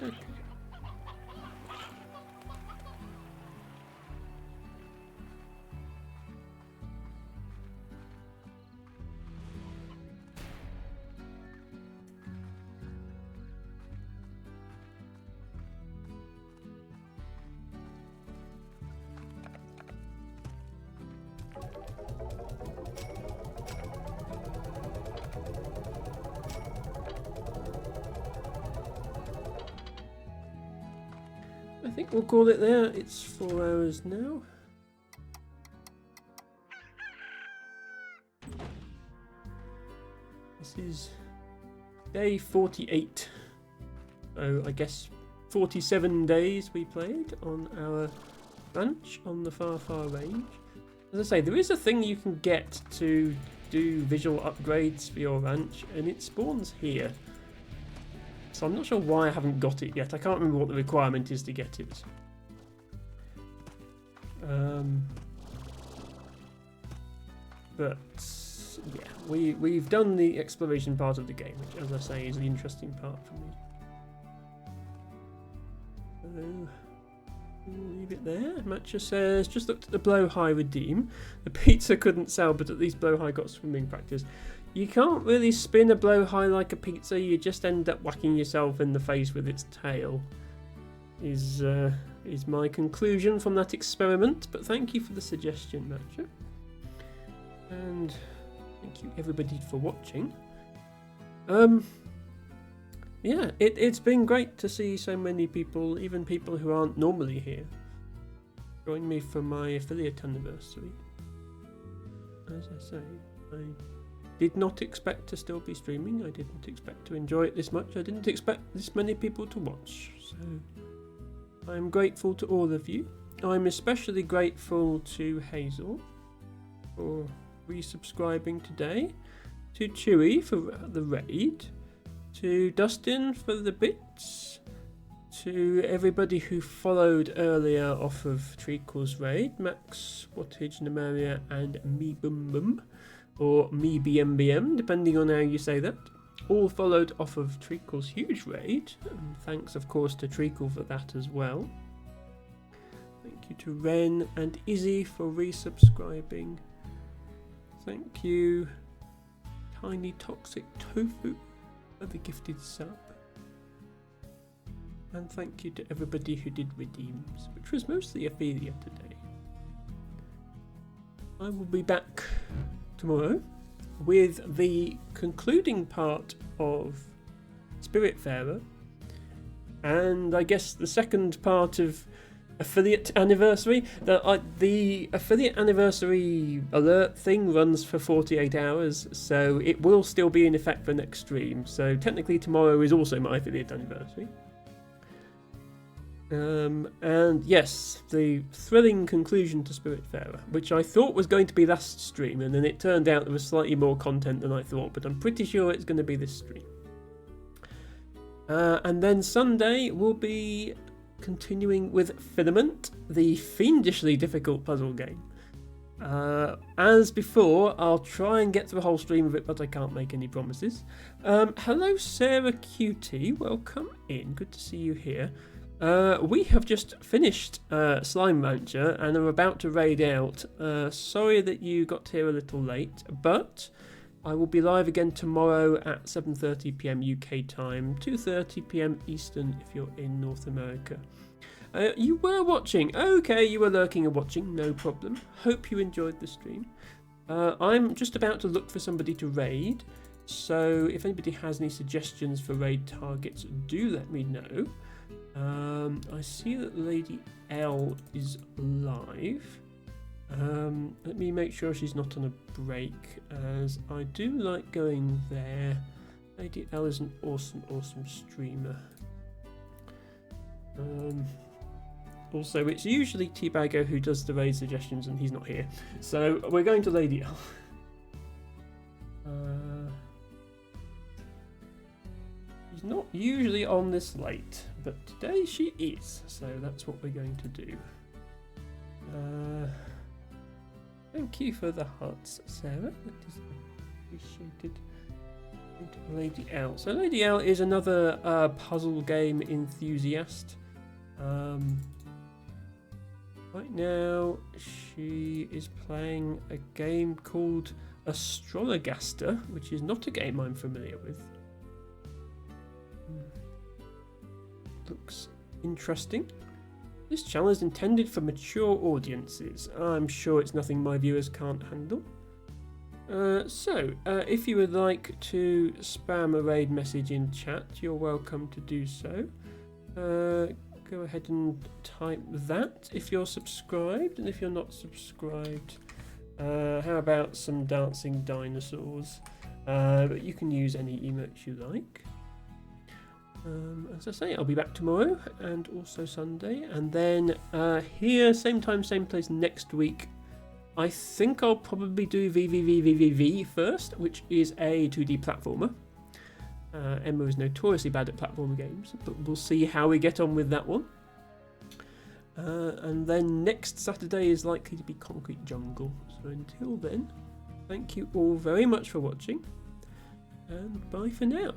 Okay. I think we'll call it there. It's 4 hours now. This is day 48. So I guess 47 days we played on our ranch on the Far Far Range. As I say, there is a thing you can get to do visual upgrades for your ranch, and it spawns here. So I'm not sure why I haven't got it yet. I can't remember what the requirement is to get it. But yeah, we've done the exploration part of the game, which, as I say, is the interesting part for me. So We'll leave it there. Matcha says, just looked at the blowhigh redeem. The pizza couldn't sell, but at least blowhigh got swimming practice. You can't really spin a blowhigh like a pizza. You just end up whacking yourself in the face with its tail. Is my conclusion from that experiment. But thank you for the suggestion, Matcha. And thank you everybody for watching. Yeah, it's been great to see so many people, even people who aren't normally here, join me for my affiliate anniversary. As I say, I did not expect to still be streaming. I didn't expect to enjoy it this much. I didn't expect this many people to watch. So I'm grateful to all of you. I'm especially grateful to Hazel for resubscribing today, to Chewy for the raid, to Dustin for the bits, to everybody who followed earlier off of Treacle's raid, Max, Wattage, Nemaria and Me Bum Bum, or Me BMBM, depending on how you say that. All followed off of Treacle's huge raid, and thanks of course to Treacle for that as well. Thank you to Ren and Izzy for resubscribing. Thank you, Tiny Toxic Tofu, for the gifted sub. And thank you to everybody who did redeems, which was mostly Ophelia today. I will be back tomorrow with the concluding part of Spiritfarer, and I guess the second part of affiliate anniversary. The affiliate anniversary alert thing runs for 48 hours, so it will still be in effect for next stream. So technically tomorrow is also my affiliate anniversary. And yes, the thrilling conclusion to Spiritfarer, which I thought was going to be last stream, and then it turned out there was slightly more content than I thought, but I'm pretty sure it's going to be this stream. And then Sunday will be continuing with Filament, the fiendishly difficult puzzle game. As before, I'll try and get through a whole stream of it, but I can't make any promises. Hello Sarah QT, welcome in, good to see you here. We have just finished Slime Rancher and are about to raid out. Sorry that you got here a little late, but I will be live again tomorrow at 7:30 PM UK time, 2:30 PM Eastern if you're in North America. You were watching. Okay, you were lurking and watching, no problem. Hope you enjoyed the stream. I'm just about to look for somebody to raid, so if anybody has any suggestions for raid targets, do let me know. I see that Lady L is live. Let me make sure she's not on a break, as I do like going there. Lady L is an awesome streamer. Also, it's usually Teabago who does the raid suggestions, and he's not here. So we're going to Lady L. She's not usually on this late, but today she is, so that's what we're going to do. Thank you for the hearts, Sarah. That is appreciated. Lady L. So Lady L is another puzzle game enthusiast. Right now, she is playing a game called Astrologaster, which is not a game I'm familiar with. Looks interesting. This channel is intended for mature audiences. I'm sure it's nothing my viewers can't handle. If you would like to spam a raid message in chat, you're welcome to do so. Go ahead and type that if you're subscribed, and if you're not subscribed, how about some dancing dinosaurs? But you can use any emotes you like. As I say, I'll be back tomorrow and also Sunday, and then here, same time, same place next week. I think I'll probably do VVVVVV first, which is a 2D platformer. Emma is notoriously bad at platformer games, but we'll see how we get on with that one. And then next Saturday is likely to be Concrete Jungle. So until then, thank you all very much for watching, and bye for now.